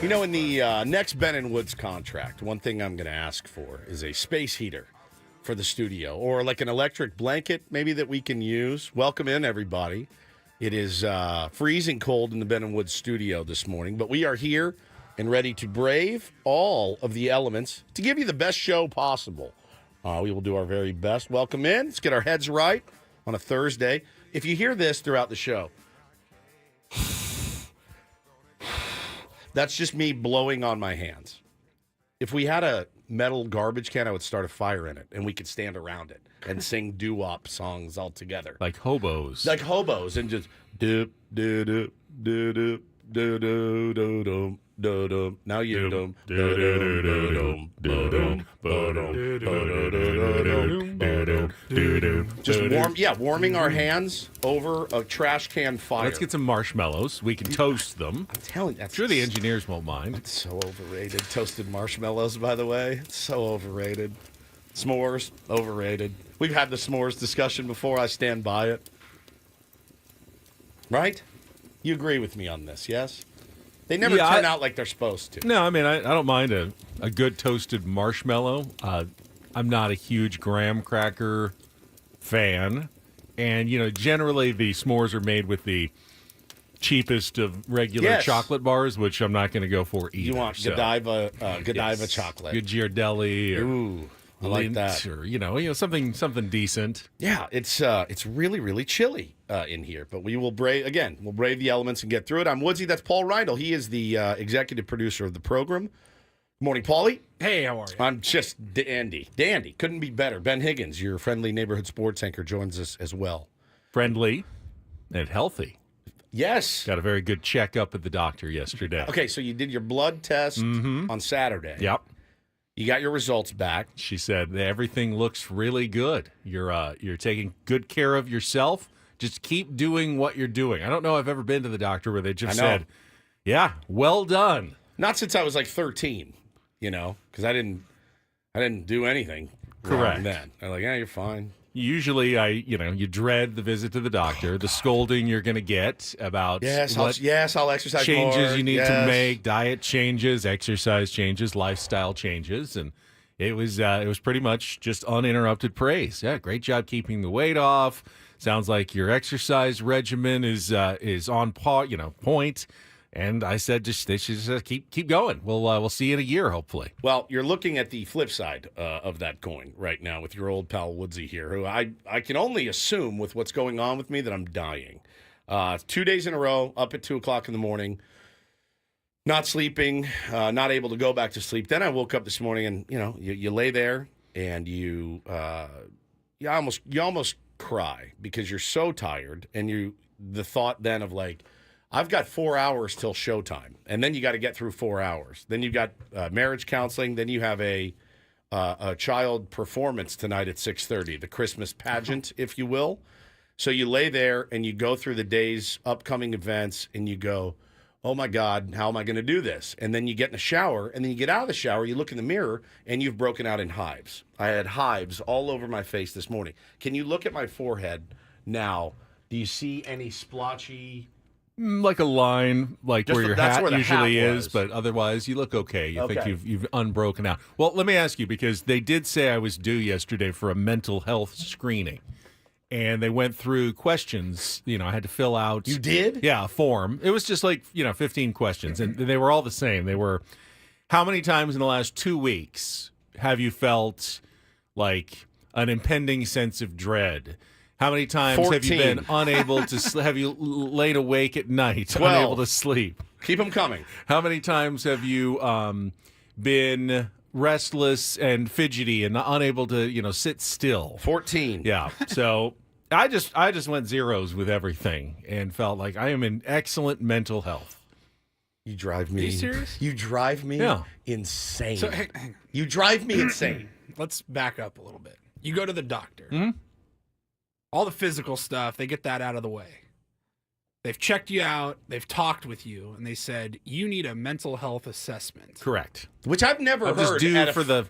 You know, in the next Ben & Woods contract, one thing I'm going to ask for is a space heater for the studio, or like an electric blanket maybe that we can use. Welcome in, everybody. It is freezing cold in the Ben & Woods studio this morning, but we are here and ready to brave all of the elements to give you the best show possible. We will do our very best. Welcome in. Let's get our heads right on a Thursday. If you hear this throughout the show, that's just me blowing on my hands. If we had a metal garbage can, I would start a fire in it, and we could stand around it and sing doo-wop songs all together. Like hobos. Like hobos, and just doop, doop, doop, doop, doop, doop, doop, doop. Do-dum. Now you dum. Just warming our hands over a trash can fire. Let's get some marshmallows. We can toast them. I'm telling you, I'm sure the engineers won't mind. It's so overrated. Toasted marshmallows, by the way. It's so overrated. S'mores, overrated. We've had the s'mores discussion before. I stand by it. Right? You agree with me on this, yes? They never turn out like they're supposed to. No, I mean, I don't mind a good toasted marshmallow. I'm not a huge graham cracker fan. And, you know, generally the s'mores are made with the cheapest of regular chocolate bars, which I'm not going to go for either. You want Godiva chocolate. Good Ghirardelli. Ooh, I like that. Or, you know, something decent. Yeah, it's really, really chilly in here, but we will brave the elements and get through it. I'm Woodsy. That's Paul Reindl. He is the executive producer of the program. Good morning, Paulie. Hey, how are you? I'm just dandy. Couldn't be better. Ben Higgins, your friendly neighborhood sports anchor, joins us as well. Friendly and healthy. Yes. Got a very good checkup at the doctor yesterday. Okay, so you did your blood test on Saturday. Yep. You got your results back. She said everything looks really good. You're taking good care of yourself. Just keep doing what you're doing. I don't know if I've ever been to the doctor where they just said, "Yeah, well done." Not since I was like 13, you know, because I didn't do anything. Correct. Then they're like, "Yeah, you're fine." Usually, you dread the visit to the doctor, the scolding you're going to get about I'll exercise changes more. You need to make, diet changes, exercise changes, lifestyle changes, and it was pretty much just uninterrupted praise. Yeah, great job keeping the weight off. Sounds like your exercise regimen is on point. And I said, they should just keep going. We'll see you in a year, hopefully. Well, you're looking at the flip side of that coin right now with your old pal Woodsy here, who I can only assume with what's going on with me that I'm dying. 2 days in a row, up at 2 o'clock in the morning, not sleeping, not able to go back to sleep. Then I woke up this morning and, you lay there and you almost cry because you're so tired. And the thought then of like, I've got 4 hours till showtime, and then you got to get through 4 hours. Then you've got marriage counseling. Then you have a child performance tonight at 6:30, the Christmas pageant, if you will. So you lay there and you go through the day's upcoming events, and you go, "Oh my God, how am I going to do this?" And then you get in the shower, and then you get out of the shower, you look in the mirror, and you've broken out in hives. I had hives all over my face this morning. Can you look at my forehead now? Do you see any splotchy? Like a line, like Just where your that's hat where the usually hat is, was. but otherwise you look okay. You think you've unbroken out. Well, let me ask you, because they did say I was due yesterday for a mental health screening, and they went through questions. I had to fill out. You did? Yeah, a form. It was just like 15 questions, and they were all the same. They were, how many times in the last 2 weeks have you felt like an impending sense of dread? How many times 14. have you been unable to have you laid awake at night, 12. unable to sleep? Keep them coming. How many times have you been restless and fidgety and unable to, sit still? 14. Yeah. So I just went zeros with everything and felt like I am in excellent mental health. You drive me. Are you serious? You drive me insane. So, hang on. You drive me insane. Let's back up a little bit. You go to the doctor. Mm-hmm. All the physical stuff, they get that out of the way. They've checked you out, they've talked with you, and they said, you need a mental health assessment. Correct. Which I've never I'm heard. just due for the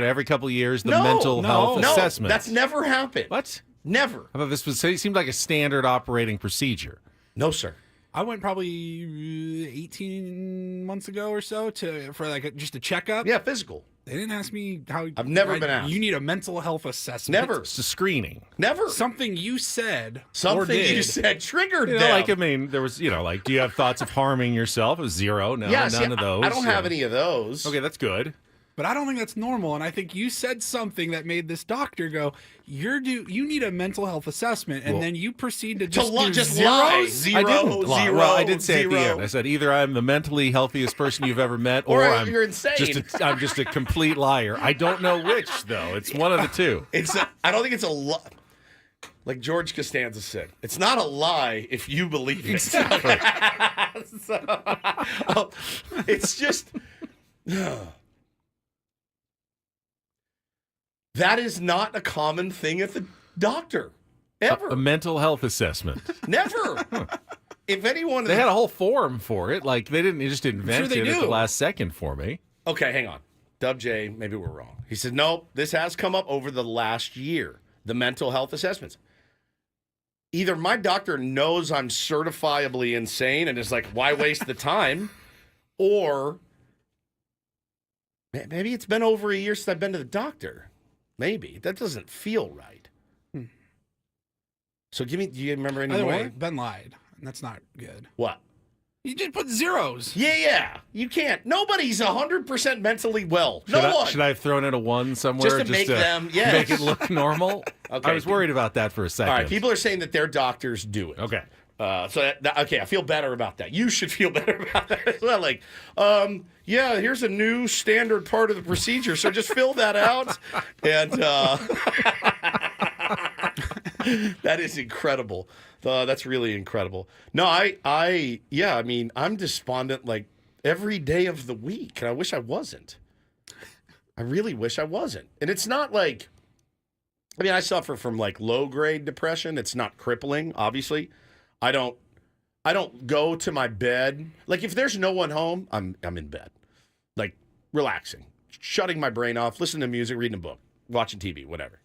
every couple of years, the mental health assessment. That's never happened. What? Never. I thought this seemed like a standard operating procedure. No, sir. I went probably 18 months ago or so for like just a checkup. Yeah, physical. They didn't ask me how. I've never been asked. You need a mental health assessment. Never. It's a screening. Never. Something you said. or Something did. you said triggered You know, them. like, I mean, there was, like, do you have thoughts of harming yourself? It was 0. No, yeah, see, none of those. I don't have any of those. Okay, that's good. But I don't think that's normal. And I think you said something that made this doctor go, you need a mental health assessment. And then you proceed to just do just zeros. lie. I Zero, didn't lie. zero, Well, I did say at the zero. end. I said either I'm the mentally healthiest person you've ever met, Or I'm you're insane. I'm just a complete liar. I don't know which though. It's one of the two. I don't think it's a lie. Like George Costanza said, it's not a lie if you believe it. It's just that is not a common thing at the doctor. Ever. A mental health assessment. Never. If anyone They had a whole form for it. Like they just invent they it at do. the last second for me. Okay, hang on. Dub J, maybe we're wrong. He said, nope, this has come up over the last year, the mental health assessments. Either my doctor knows I'm certifiably insane and is like, why waste the time? Or maybe it's been over a year since I've been to the doctor. Maybe. That doesn't feel right. So do you remember any By the more? way, Ben lied. And that's not good. What? You just put zeros. Yeah. You can't. Nobody's 100% mentally well. Should No one. Should I have thrown in a 1 somewhere Just to make them, yes. make it look normal? Okay. I was worried about that for a second. All right. People are saying that their doctors do it. Okay. Okay, I feel better about that. You should feel better about that as well. Like, yeah, here's a new standard part of the procedure, so just fill that out. And that is incredible. That's really incredible. No, I mean, I'm despondent like every day of the week, and I wish I wasn't. I really wish I wasn't. And it's not like, I mean, I suffer from like low grade depression. It's not crippling, obviously. I don't go to my bed. Like if there's no one home, I'm in bed. Like relaxing, shutting my brain off, listening to music, reading a book, watching TV, whatever.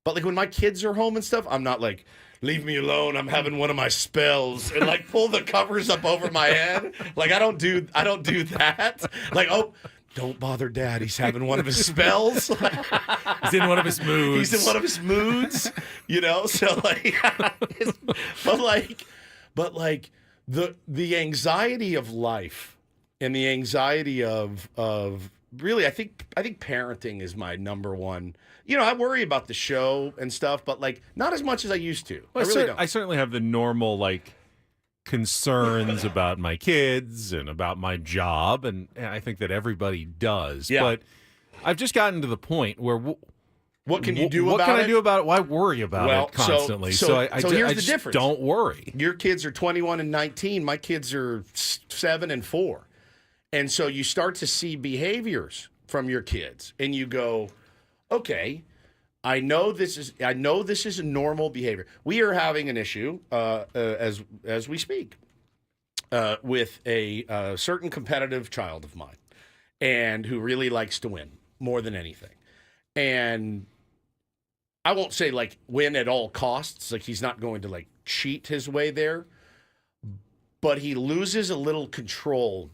But like when my kids are home and stuff, I'm not like, leave me alone, I'm having one of my spells, and like pull the covers up over my head. Like I don't do that. Like, oh, don't bother Dad, he's having one of his spells. He's in one of his moods. He's in one of his moods, so like, but like the anxiety of life and the anxiety of really, I think parenting is my number one. I worry about the show and stuff, but like not as much as I used to. Well, I really don't. I certainly have the normal like concerns about my kids and about my job, and I think that everybody does. Yeah. But I've just gotten to the point where what can you do about it? What can I do about it? Why worry about it constantly? So I here's the just difference. Don't worry. Your kids are 21 and 19. My kids are 7 and 4. And so you start to see behaviors from your kids, and you go, okay, I know this is a normal behavior. We are having an issue as we speak with a certain competitive child of mine, and who really likes to win more than anything. And I won't say like win at all costs. Like he's not going to like cheat his way there, but he loses a little control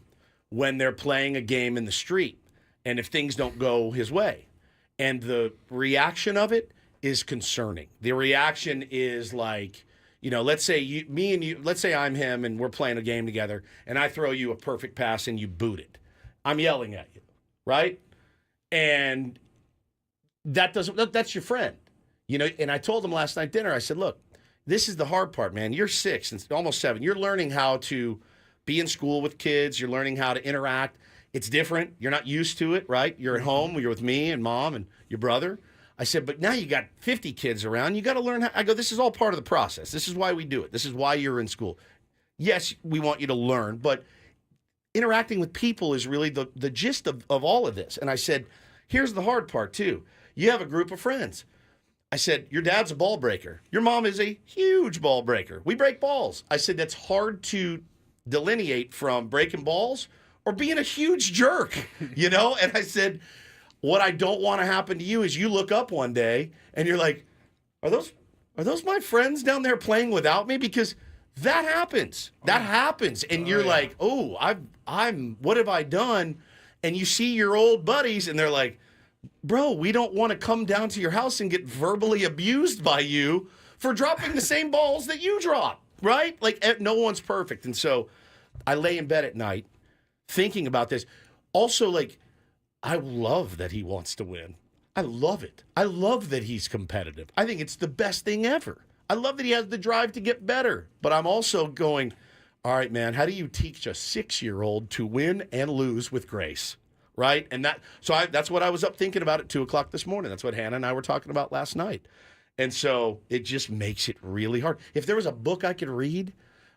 when they're playing a game in the street and if things don't go his way. And the reaction of it is concerning. The reaction is like, let's say let's say I'm him and we're playing a game together and I throw you a perfect pass and you boot it. I'm yelling at you, right? And that's your friend. And I told him last night at dinner, I said, look, this is the hard part, man. You're 6 and almost 7. You're learning how to be in school with kids. You're learning how to interact. It's different. You're not used to it, right? You're at home. You're with me and Mom and your brother. I said, but now you got 50 kids around. You got to learn how. I go, this is all part of the process. This is why we do it. This is why you're in school. Yes, we want you to learn, but interacting with people is really the gist of all of this. And I said, here's the hard part, too. You have a group of friends. I said, your dad's a ball breaker. Your mom is a huge ball breaker. We break balls. I said, that's hard to delineate from breaking balls or being a huge jerk, And I said, what I don't want to happen to you is you look up one day and you're like, are those my friends down there playing without me? Because That happens. That happens. And you're like, oh, what have I done? And you see your old buddies and they're like, bro, we don't want to come down to your house and get verbally abused by you for dropping the same balls that you drop, right? Like, no one's perfect. And so I lay in bed at night thinking about this. Also, like, I love that he wants to win. I love it. I love that he's competitive. I think it's the best thing ever. I love that he has the drive to get better. But I'm also going, all right, man, how do you teach a 6-year-old to win and lose with grace? Right? And that's what I was up thinking about at 2 o'clock this morning. That's what Hannah and I were talking about last night. And so it just makes it really hard. If there was a book I could read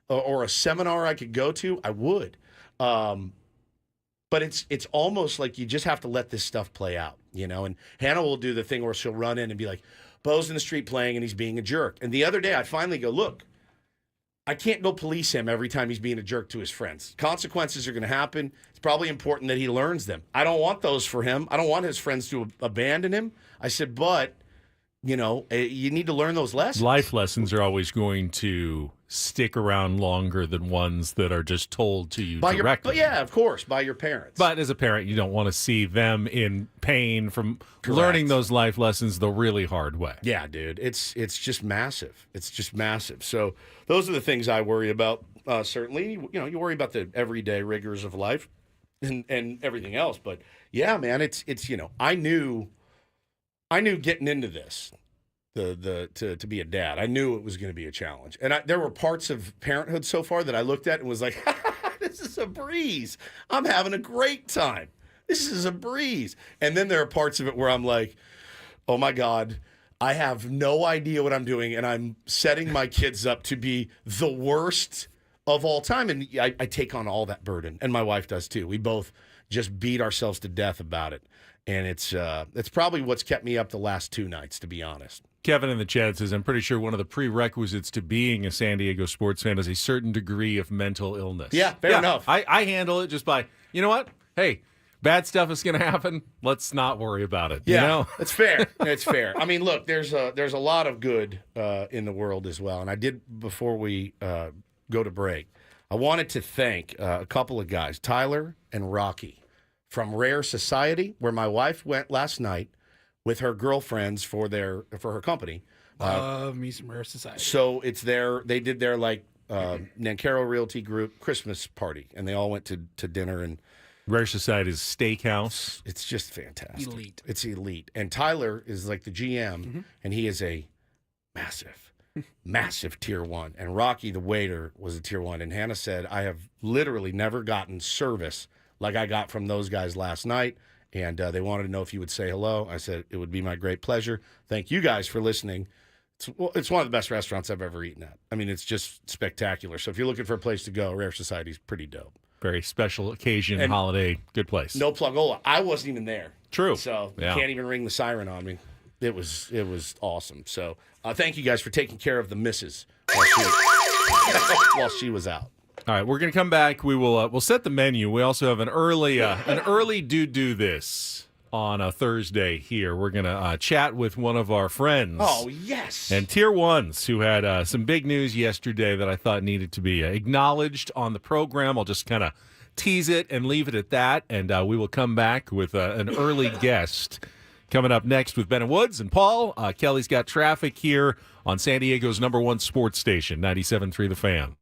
or a seminar I could go to, I would. But it's almost like you just have to let this stuff play out, you know? And Hannah will do the thing where she'll run in and be like, Bo's in the street playing and he's being a jerk. And the other day I finally go, look, I can't go police him every time he's being a jerk to his friends. Consequences are going to happen. It's probably important that he learns them. I don't want those for him. I don't want his friends to abandon him. I said, but, you know, you need to learn those lessons. Life lessons are always going to stick around longer than ones that are just told to you directly. Yeah, of course, by your parents. But as a parent, you don't want to see them in pain from learning those life lessons the really hard way. Yeah, dude, it's just massive. It's just massive. So those are the things I worry about. Certainly, you know, you worry about the everyday rigors of life and everything else. But yeah, man, it's you know, I knew getting into this. To be a dad, I knew it was going to be a challenge, and there were parts of parenthood so far that I looked at and was like, "This is a breeze. I'm having a great time. This is a breeze." And then there are parts of it where I'm like, "Oh my God, I have no idea what I'm doing, and I'm setting my kids up to be the worst of all time." And I take on all that burden, and my wife does too. We both just beat ourselves to death about it, and it's probably what's kept me up the last 2 nights, to be honest. Kevin in the chat says, I'm pretty sure one of the prerequisites to being a San Diego sports fan is a certain degree of mental illness. Yeah, fair enough. I handle it just by, you know what? Hey, bad stuff is going to happen. Let's not worry about it. Yeah, you know? It's fair. It's fair. I mean, look, there's a lot of good in the world as well. And I did, before we go to break, I wanted to thank a couple of guys, Tyler and Rocky from Rare Society, where my wife went last night with her girlfriends for her company. Love me some Rare Society. So they did their like Nancaro Realty Group Christmas party, and they all went to dinner. And Rare Society's steakhouse. It's just fantastic. Elite. It's elite. And Tyler is like the GM, and he is a massive tier 1. And Rocky, the waiter, was a tier 1. And Hannah said, I have literally never gotten service like I got from those guys last night. And they wanted to know if you would say hello. I said, it would be my great pleasure. Thank you guys for listening. It's one of the best restaurants I've ever eaten at. I mean, it's just spectacular. So if you're looking for a place to go, Rare Society's pretty dope. Very special occasion, and holiday, good place. No plugola. I wasn't even there. True. So you can't even ring the siren on me. It was awesome. So thank you guys for taking care of the missus while she was out. All right, we're going to come back. We'll set the menu. We also have an early do this on a Thursday here. We're going to chat with one of our friends. Oh, yes. And tier 1s who had some big news yesterday that I thought needed to be acknowledged on the program. I'll just kind of tease it and leave it at that, and we will come back with an early guest coming up next with Ben Woods and Paul. Kelly's got traffic here on San Diego's #1 sports station, 97.3 The Fan.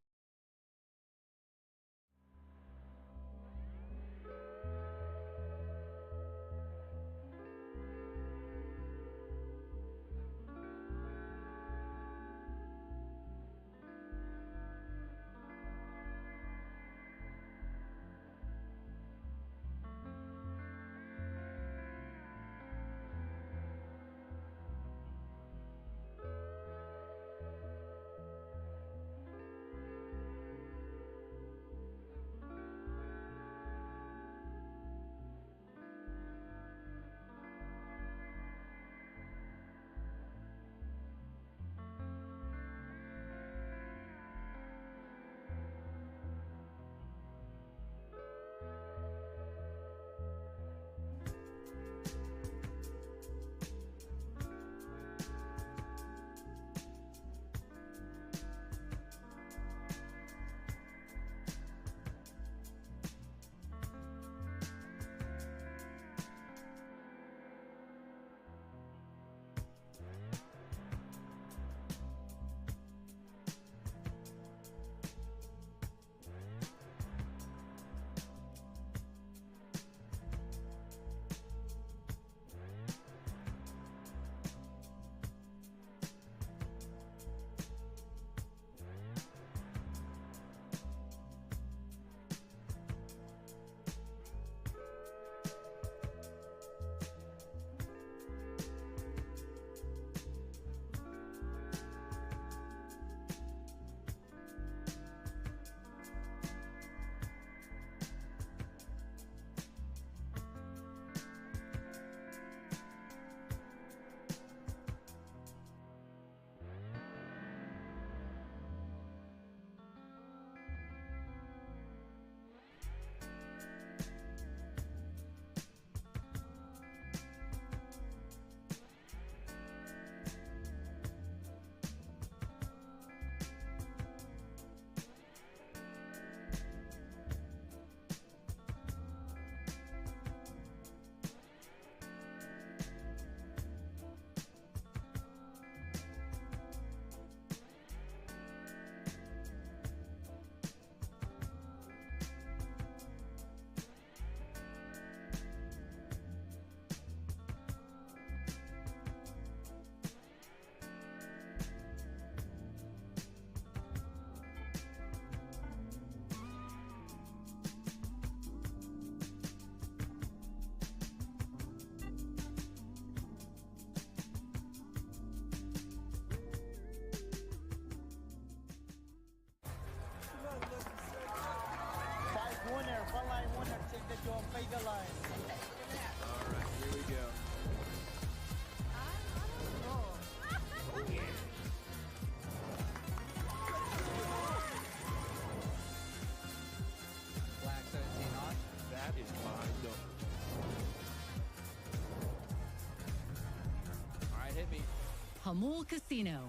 Hamul Casino.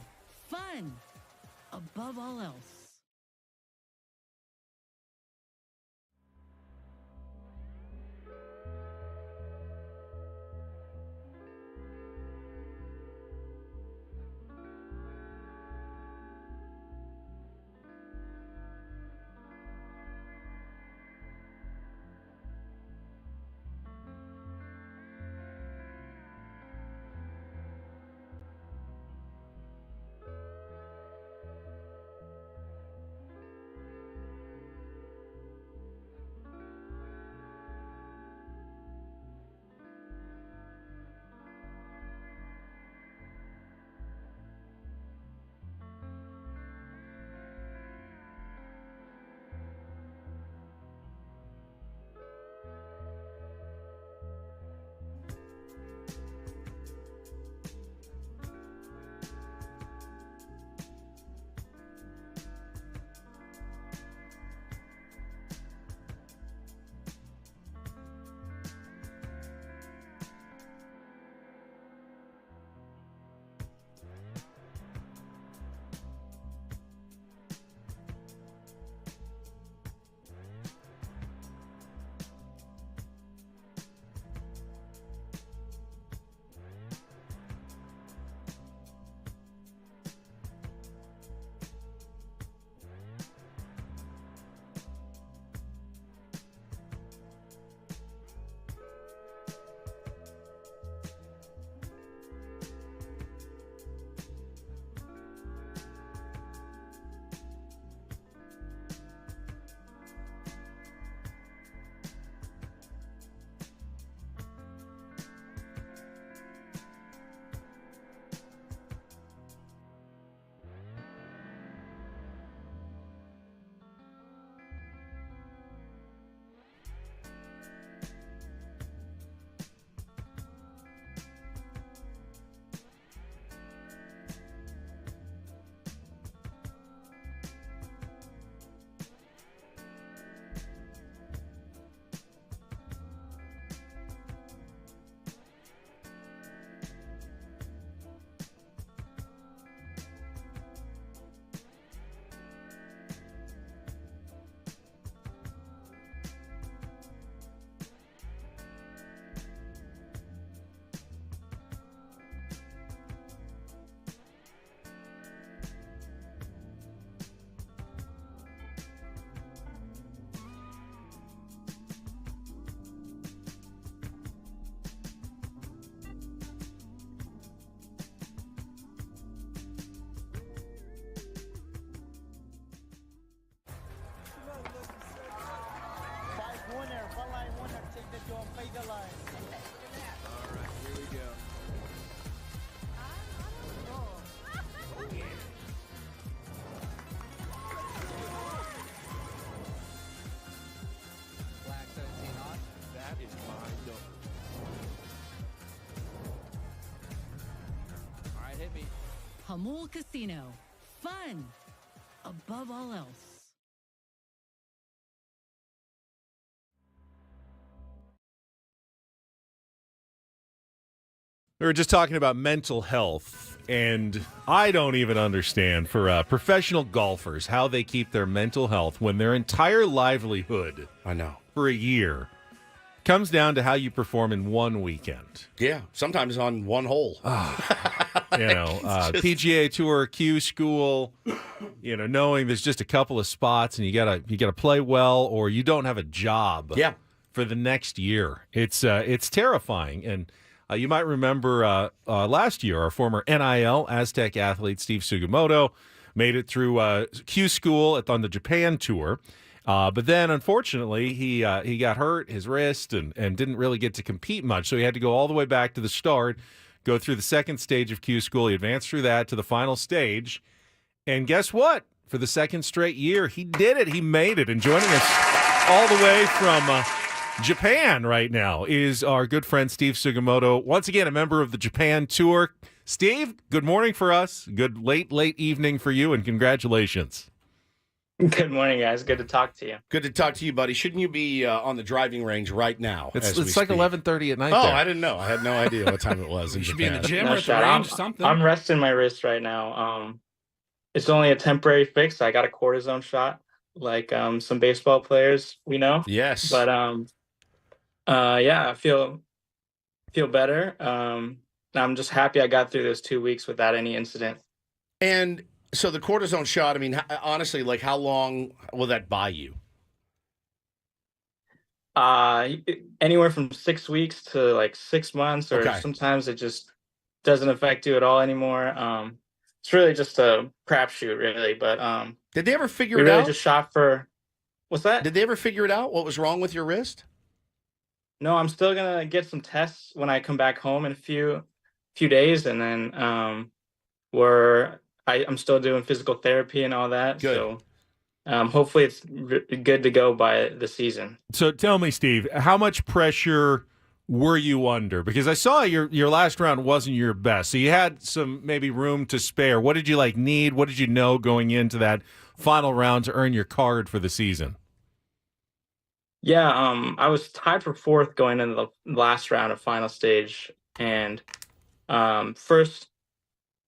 Fun above all else. Hamul Casino. Fun above all else. We were just talking about mental health, and I don't even understand for professional golfers how they keep their mental health when their entire livelihood I know. for a year comes down to how you perform in one weekend. Yeah, sometimes on one hole. PGA Tour, Q School, knowing there's just a couple of spots and you gotta play well, or you don't have a job. Yeah. For the next year, it's terrifying. And you might remember last year, our former NIL Aztec athlete Steve Sugimoto made it through Q School on the Japan tour. But then, unfortunately, he got hurt, his wrist, and didn't really get to compete much. So he had to go all the way back to the start, go through the second stage of Q School. He advanced through that to the final stage. And guess what? For the second straight year, he did it. He made it. And joining us all the way from Japan right now is our good friend Steve Sugimoto, once again a member of the Japan tour. Steve, good morning for us. Good late evening for you, and congratulations. Good morning, guys. Good to talk to you. Good to talk to you, buddy. Shouldn't you be on the driving range right now? It's as we like speak? 11:30 at night. Oh, there. I didn't know. I had no idea what time it was. You should be in the gym No or at the shot. range, something. I'm resting my wrist right now. It's only a temporary fix. I got a cortisone shot, like some baseball players we know. Yes. But yeah, I feel better. I'm just happy I got through those 2 weeks without any incident. And so the cortisone shot, I mean, honestly, like how long will that buy you? Anywhere from 6 weeks to like 6 months, or Okay. sometimes it just doesn't affect you at all anymore. It's really just a crapshoot, really. But Did they ever figure we it really out? just shot for what's that? Did they ever figure it out? What was wrong with your wrist? No, I'm still gonna get some tests when I come back home in a few days, and then I'm still doing physical therapy and all that. Good. So hopefully it's good to go by the season. So tell me, Steve, how much pressure were you under? Because I saw your last round wasn't your best, so you had some maybe room to spare. What did you need? What did you know going into that final round to earn your card for the season? Yeah, I was tied for fourth going into the last round of final stage, and first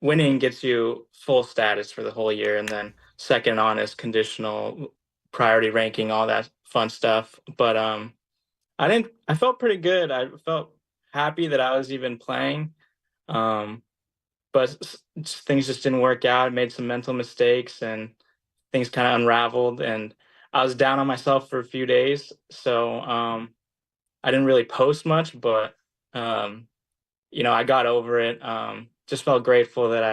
winning gets you full status for the whole year, and then second on is conditional priority ranking, all that fun stuff. But I felt pretty good. I felt happy that I was even playing. But things just didn't work out. I made some mental mistakes and things kind of unraveled, and I was down on myself for a few days. So I didn't really post much, but I got over it. Just felt grateful that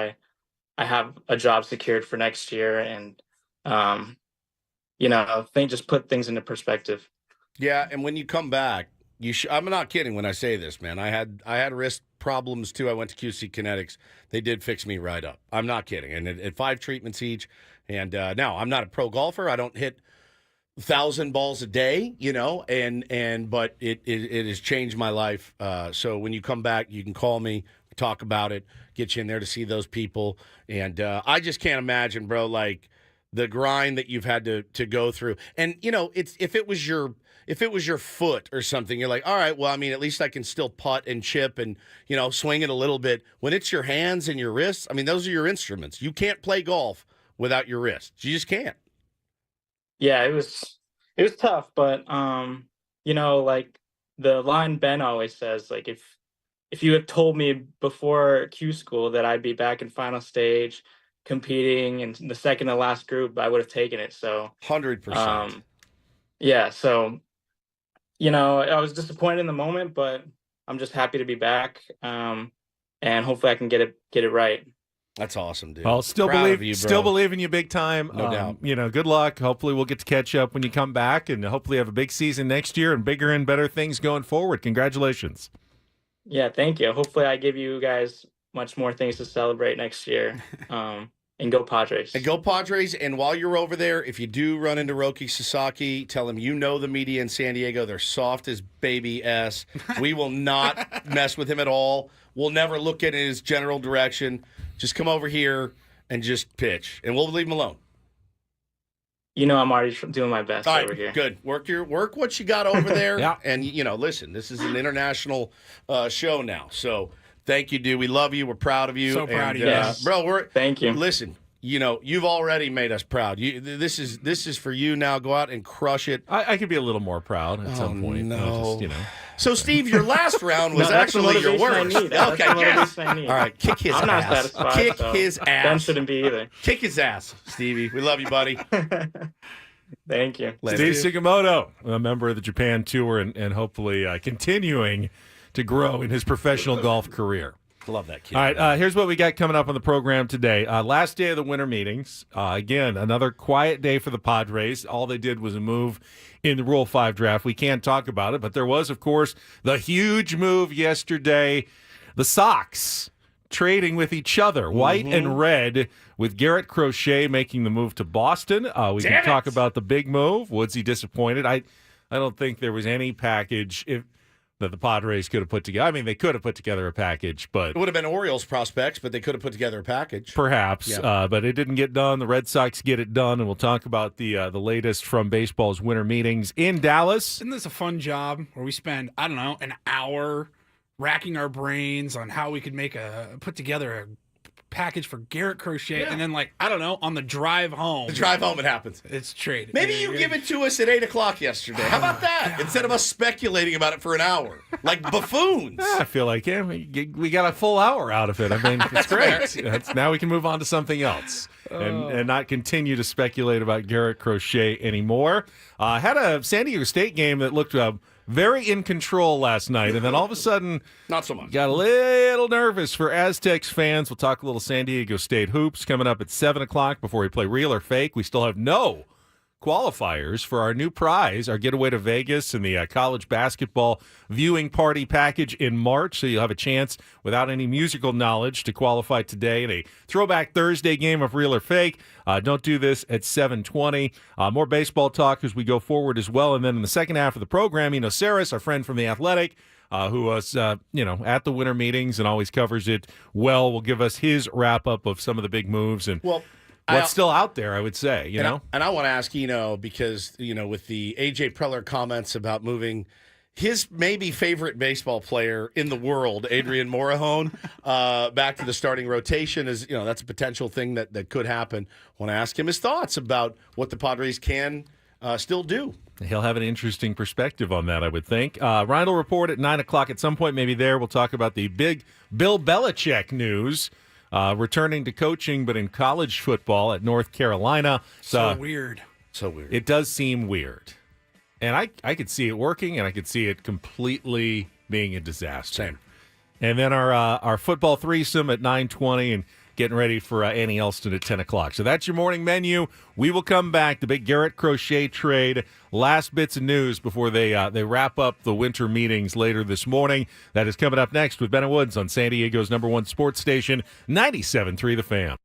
I have a job secured for next year, and just put things into perspective. Yeah, and when you come back, I'm not kidding when I say this, man. I had wrist problems too. I went to QC Kinetics. They did fix me right up. I'm not kidding. And at 5 treatments each. And now I'm not a pro golfer. I don't hit 1,000 balls a day, but it has changed my life. So when you come back, you can call me, talk about it, get you in there to see those people. And I just can't imagine, bro, like the grind that you've had to go through. And if it was your foot or something, you're like, all right, well, I mean, at least I can still putt and chip and swing it a little bit. When it's your hands and your wrists, I mean, those are your instruments. You can't play golf without your wrists. You just can't. Yeah, it was tough, but like the line Ben always says, like if you had told me before Q school that I'd be back in final stage competing in the second to last group, I would have taken it. So 100%. Yeah, so I was disappointed in the moment, but I'm just happy to be back, and hopefully I can get it right. That's awesome, dude. Well, still Proud believe of you, bro. still believe in you big time. No doubt. Good luck. Hopefully we'll get to catch up when you come back, and hopefully have a big season next year and bigger and better things going forward. Congratulations. Yeah, thank you. Hopefully I give you guys much more things to celebrate next year. And go Padres. And go Padres. And while you're over there, if you do run into Roki Sasaki, tell him the media in San Diego. They're soft as baby S. We will not mess with him at all. We'll never look in his general direction. Just come over here and just pitch, and we'll leave him alone. I'm already doing my best All right, over here. good. Work what you got over there. Yeah. And, listen, this is an international show now. So thank you, dude. We love you. We're proud of you. So proud of you. Yes. Bro, Thank you. Listen, you've already made us proud. This is for you now. Go out and crush it. I could be a little more proud at some point. no. Just, So, Steve, your last round was No, that's the actually your motivation worst. I need. That's the motivation I need. All right, kick his I'm not ass. satisfied. Kick so his ass. Ben shouldn't be either. Kick his ass, Stevie. We love you, buddy. Thank you. Steve Sugimoto, a member of the Japan Tour, and hopefully continuing to grow in his professional golf career. Love that kid. All right, here's what we got coming up on the program today. Last day of the winter meetings. Again, another quiet day for the Padres. All they did was a move in the Rule 5 draft. We can't talk about it, but there was, of course, the huge move yesterday. The Sox trading with each other, white and red, with Garrett Crochet making the move to Boston. We can talk about the big move. Was he disappointed? I don't think there was any package. that the Padres could have put together. I mean, they could have put together a package, but It would have been Orioles prospects, but they could have put together a package. perhaps. Yeah. But it didn't get done. The Red Sox get it done, and we'll talk about the latest from baseball's winter meetings in Dallas. Isn't this a fun job where we spend, I don't know, an hour racking our brains on how we could put together a package for Garrett Crochet, and then, like, I don't know, on the drive home, The drive home, it happens. it's traded. Maybe you give it to us at 8 o'clock yesterday. How about that? Instead of us speculating about it for an hour, like buffoons. I feel like we got a full hour out of it. I mean, it's great. Now we can move on to something else and not continue to speculate about Garrett Crochet anymore. Had a San Diego State game that looked very in control last night, and then all of a sudden Not so much. got a little nervous for Aztecs fans. We'll talk a little San Diego State hoops coming up at 7 o'clock before we play Real or Fake. We still have no qualifiers for our new prize, our getaway to Vegas and the college basketball viewing party package in March. So you'll have a chance without any musical knowledge to qualify today in a throwback Thursday game of Real or Fake. Don't do this at 7:20. More baseball talk as we go forward as well. And then in the second half of the program, Eno Sarris, our friend from The Athletic, who was, at the winter meetings and always covers it well, will give us his wrap-up of some of the big moves and what's still out there, I would say, you know? And I want to ask Eno because, with the A.J. Preller comments about moving his maybe favorite baseball player in the world, Adrian Morejon, back to the starting rotation is, that's a potential thing that could happen. I want to ask him his thoughts about what the Padres can still do. He'll have an interesting perspective on that, I would think. Reindl Report at 9 o'clock at some point, maybe there. We'll talk about the big Bill Belichick news. Returning to coaching, but in college football at North Carolina. So weird. So weird. It does seem weird. And I could see it working, and I could see it completely being a disaster. Same. And then our football threesome at 9:20 and getting ready for Annie Elston at 10 o'clock. So that's your morning menu. We will come back. The big Garrett Crochet trade. Last bits of news before they wrap up the winter meetings later this morning. That is coming up next with Ben and Woods on San Diego's #1 sports station, 97.3 The Fan.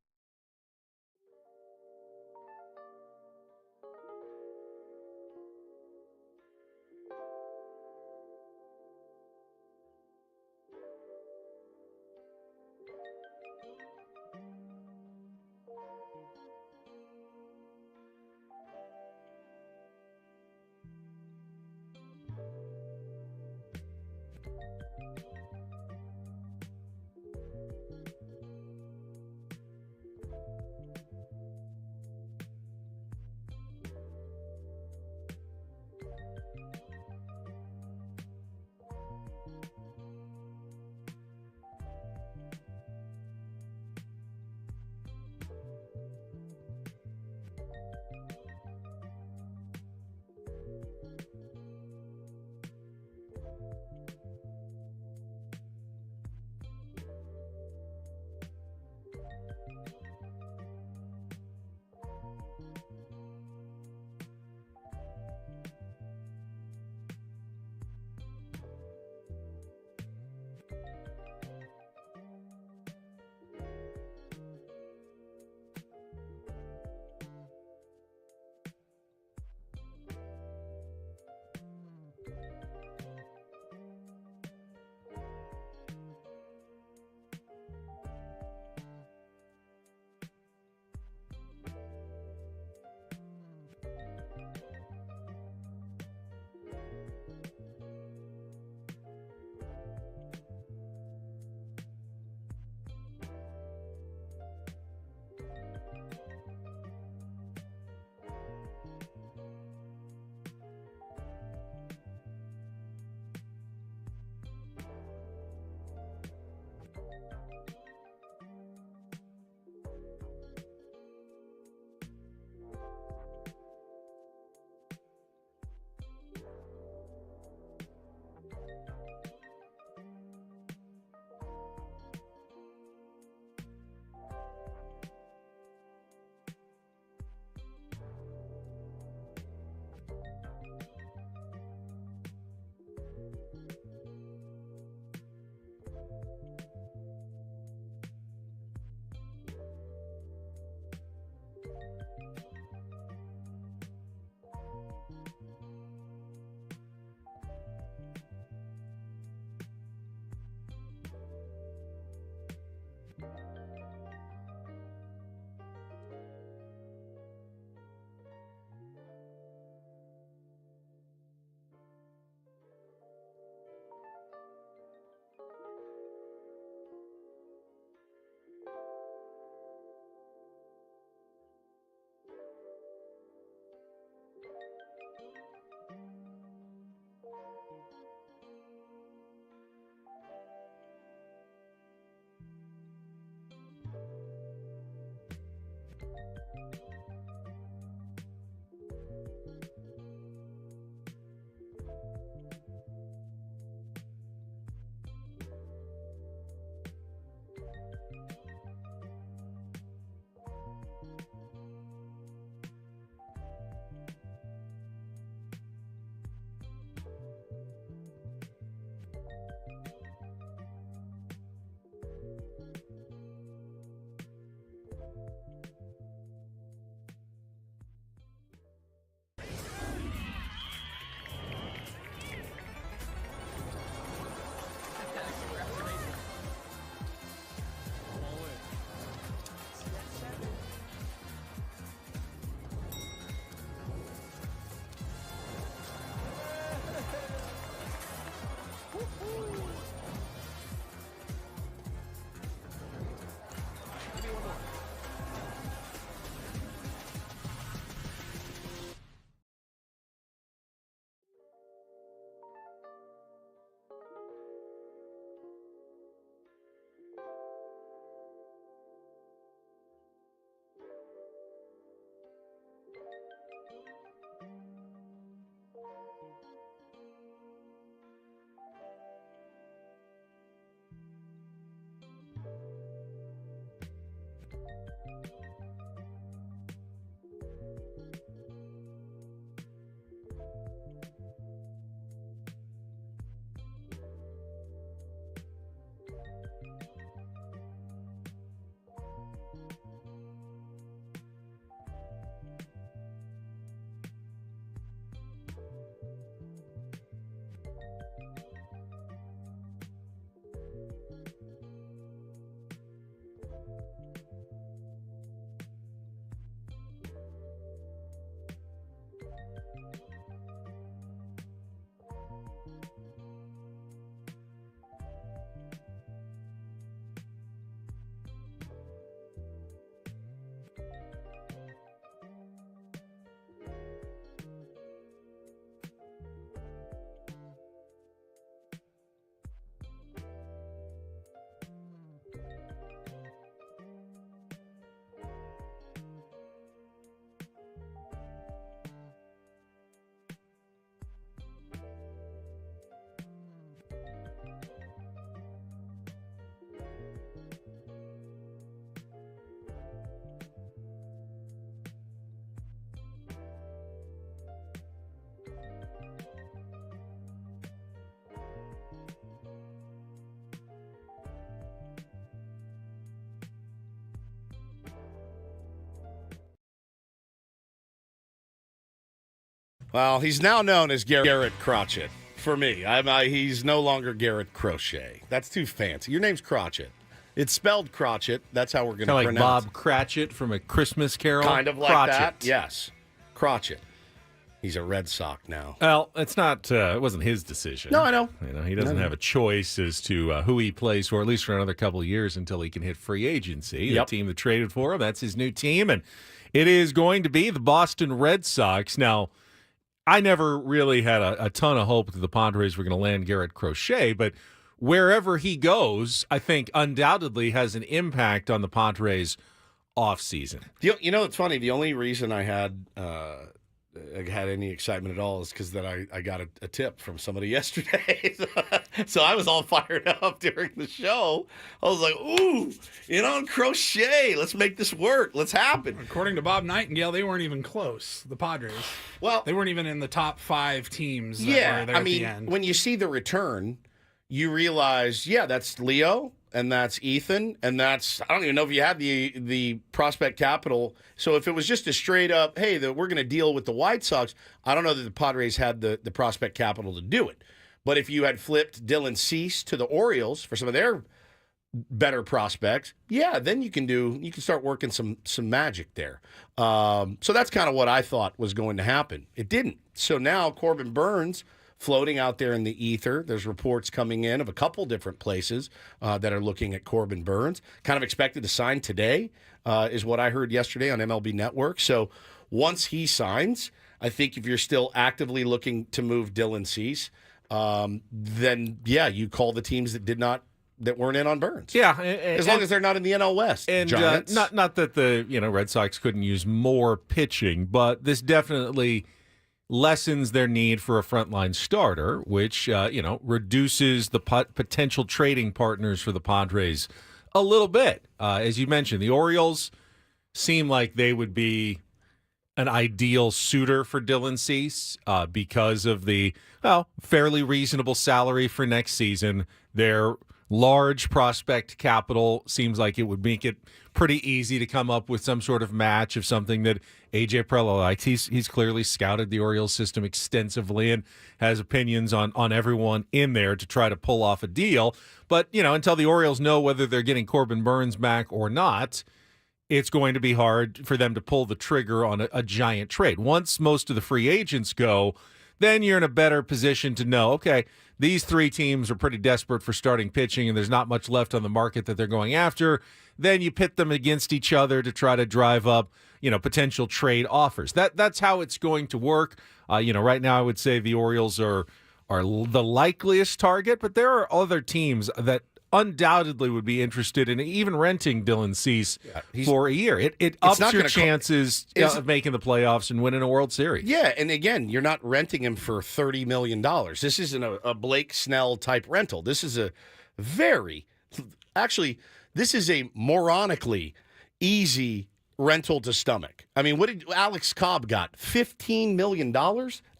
Well, he's now known as Garrett Crochet. For me, he's no longer Garrett Crochet. That's too fancy. Your name's Crochet. It's spelled Crochet. That's how we're going to pronounce it. Like Bob Cratchit from A Christmas Carol. Kind of like Crotchet. that. Yes, Crochet. He's a Red Sox now. Well, it's not. It wasn't his decision. No, I know. He doesn't have a choice as to who he plays for, at least for another couple of years until he can hit free agency. Yep. The team that traded for him, that's his new team, and it is going to be the Boston Red Sox. Now, I never really had a ton of hope that the Padres were going to land Garrett Crochet, but wherever he goes, I think undoubtedly has an impact on the Padres' offseason. You know, it's funny. The only reason I had any excitement at all is because that I got a tip from somebody yesterday. So I was all fired up during the show. I was like, ooh, Crochet. Let's make this work. Let's happen. According to Bob Nightingale, they weren't even close, the Padres. Well, they weren't even in the top 5 teams that were there I at mean, the end. when you see the return, you realize, that's Leo, and that's Ethan, and that's, I don't even know if you had the prospect capital. So if it was just a straight up, hey, we're going to deal with the White Sox, I don't know that the Padres had the prospect capital to do it. But if you had flipped Dylan Cease to the Orioles for some of their better prospects, then you can start working some magic there. So that's kind of what I thought was going to happen. It didn't. So now Corbin Burns floating out there in the ether. There's reports coming in of a couple different places that are looking at Corbin Burns. Kind of expected to sign today is what I heard yesterday on MLB Network. So once he signs, I think if you're still actively looking to move Dylan Cease, then you call the teams that weren't in on Burns. Yeah, as long as they're not in the NL West. And Giants. not that the Red Sox couldn't use more pitching, but this definitely lessens their need for a frontline starter, which reduces the potential trading partners for the Padres a little bit. As you mentioned, the Orioles seem like they would be an ideal suitor for Dylan Cease because of the fairly reasonable salary for next season. Their large prospect capital seems like it would make it pretty easy to come up with some sort of match of something that AJ Preller likes. He's clearly scouted the Orioles system extensively and has opinions on everyone in there to try to pull off a deal. But, until the Orioles know whether they're getting Corbin Burns back or not, it's going to be hard for them to pull the trigger on a giant trade. Once most of the free agents go, then you're in a better position to know, okay, these 3 teams are pretty desperate for starting pitching and there's not much left on the market that they're going after. Then you pit them against each other to try to drive up, potential trade offers. That's how it's going to work. Right now I would say the Orioles are the likeliest target, but there are other teams that undoubtedly would be interested in even renting Dylan Cease for a year. It ups your chances of making the playoffs and winning a World Series. Yeah, and again, you're not renting him for $30 million. This isn't a Blake Snell type rental. This is a this is a moronically easy rental to stomach. I mean, what did Alex Cobb got? $15 million?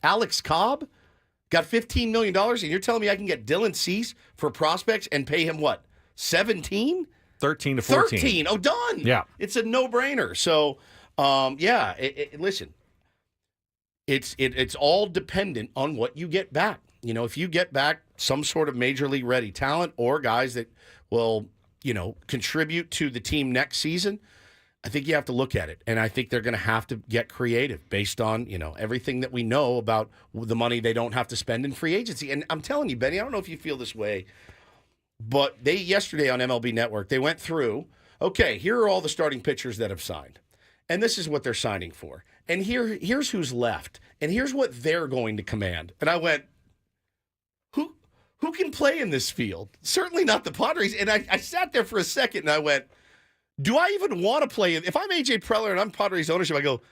Alex Cobb got $15 million, and you're telling me I can get Dylan Cease for prospects and pay him what? 17? 13 to 14. 13. Oh, done. Yeah. It's a no-brainer. So, listen, it's all dependent on what you get back. If you get back some sort of major league ready talent or guys that will contribute to the team next season, I think you have to look at it. And I think they're going to have to get creative based on, everything that we know about the money they don't have to spend in free agency. And I'm telling you, Benny, I don't know if you feel this way, but yesterday on MLB Network, they went through, okay, here are all the starting pitchers that have signed. And this is what they're signing for. And here's who's left. And here's what they're going to command. And I went, who can play in this field? Certainly not the Padres. And I sat there for a second and I went, do I even want to play? If I'm AJ Preller and I'm Padres ownership, I go,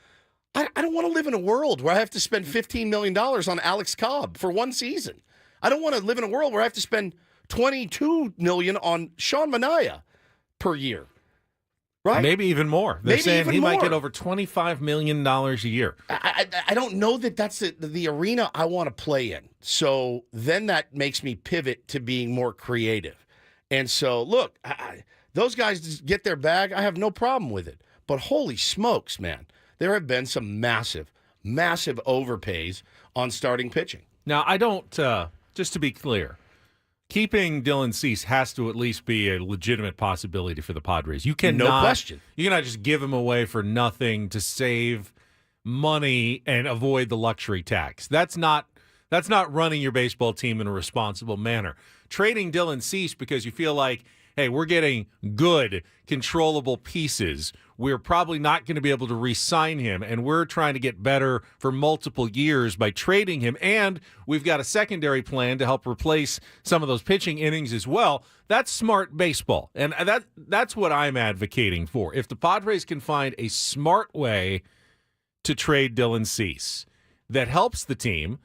I don't want to live in a world where I have to spend $15 million on Alex Cobb for one season. I don't want to live in a world where I have to spend $22 million on Sean Manaea per year. Right? Maybe even more. They're saying he might get over $25 million a year. I don't know that that's the arena I want to play in. So then that makes me pivot to being more creative. And so, look, those guys get their bag. I have no problem with it. But holy smokes, man, there have been some massive, massive overpays on starting pitching. Now, I don't, just to be clear, keeping Dylan Cease has to at least be a legitimate possibility for the Padres. You cannot, no question. You cannot just give him away for nothing to save money and avoid the luxury tax. That's not running your baseball team in a responsible manner. Trading Dylan Cease because you feel like, hey, we're getting good, controllable pieces. We're probably not going to be able to re-sign him, and we're trying to get better for multiple years by trading him, and we've got a secondary plan to help replace some of those pitching innings as well. That's smart baseball, and that's what I'm advocating for. If the Padres can find a smart way to trade Dylan Cease that helps the team,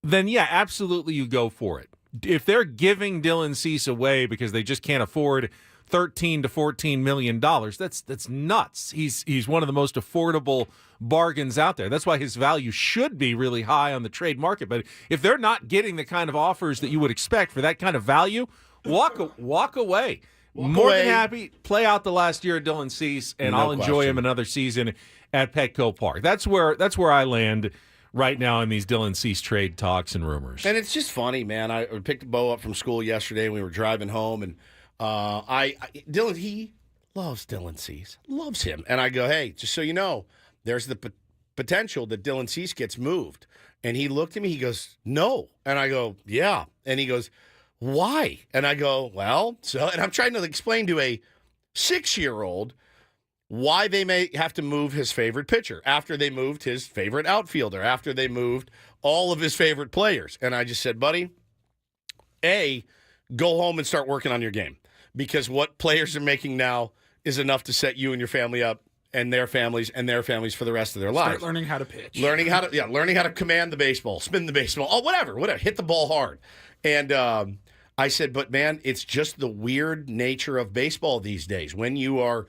then yeah, absolutely you go for it. If they're giving Dylan Cease away because they just can't afford $13 to $14 million, that's nuts. He's one of the most affordable bargains out there. That's why his value should be really high on the trade market. But if they're not getting the kind of offers that you would expect for that kind of value, walk away. More than happy, play out the last year of Dylan Cease, and I'll enjoy him another season at Petco Park. That's where I land right now in these Dylan Cease trade talks and rumors. And it's just funny, man. I picked Bo up from school yesterday and we were driving home, and Dylan, he loves Dylan Cease, loves him. And I go, hey, just so you know, there's the potential that Dylan Cease gets moved. And he looked at me, he goes, no. And I go, yeah. And he goes, why? And I go, well, and I'm trying to explain to a 6-year-old why they may have to move his favorite pitcher after they moved his favorite outfielder, after they moved all of his favorite players. And I just said, buddy, go home and start working on your game, because what players are making now is enough to set you and your family up and their families for the rest of their lives. Start learning how to pitch. Learning how to command the baseball, spin the baseball, whatever, hit the ball hard. And I said, but man, it's just the weird nature of baseball these days. When you are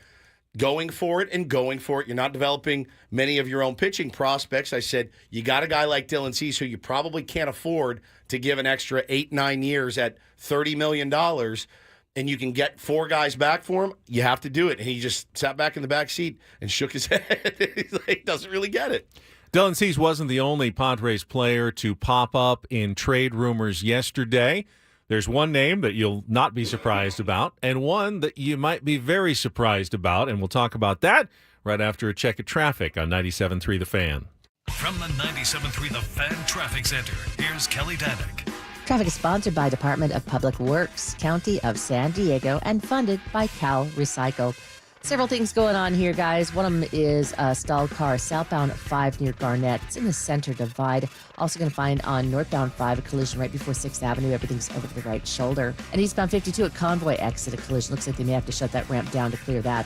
going for it, you're not developing many of your own pitching prospects. I said, you got a guy like Dylan Cease who you probably can't afford to give an extra 8-9 years at $30 million, and you can get 4 guys back for him. You have to do it. And he just sat back in the back seat and shook his head. He's like, doesn't really get it. Dylan Cease wasn't the only Padres player to pop up in trade rumors yesterday. There's one name that you'll not be surprised about, and one that you might be very surprised about, and we'll talk about that right after a check of traffic on 97.3 The Fan. From the 97.3 The Fan Traffic Center, here's Kelly Danick. Traffic is sponsored by Department of Public Works, County of San Diego, and funded by Cal Recycle. Several things going on here, guys. One of them is a stalled car southbound 5 near Garnett. It's in the center divide. Also going to find on northbound 5 a collision right before 6th Avenue. Everything's over to the right shoulder. And eastbound 52 at Convoy exit a collision. Looks like they may have to shut that ramp down to clear that.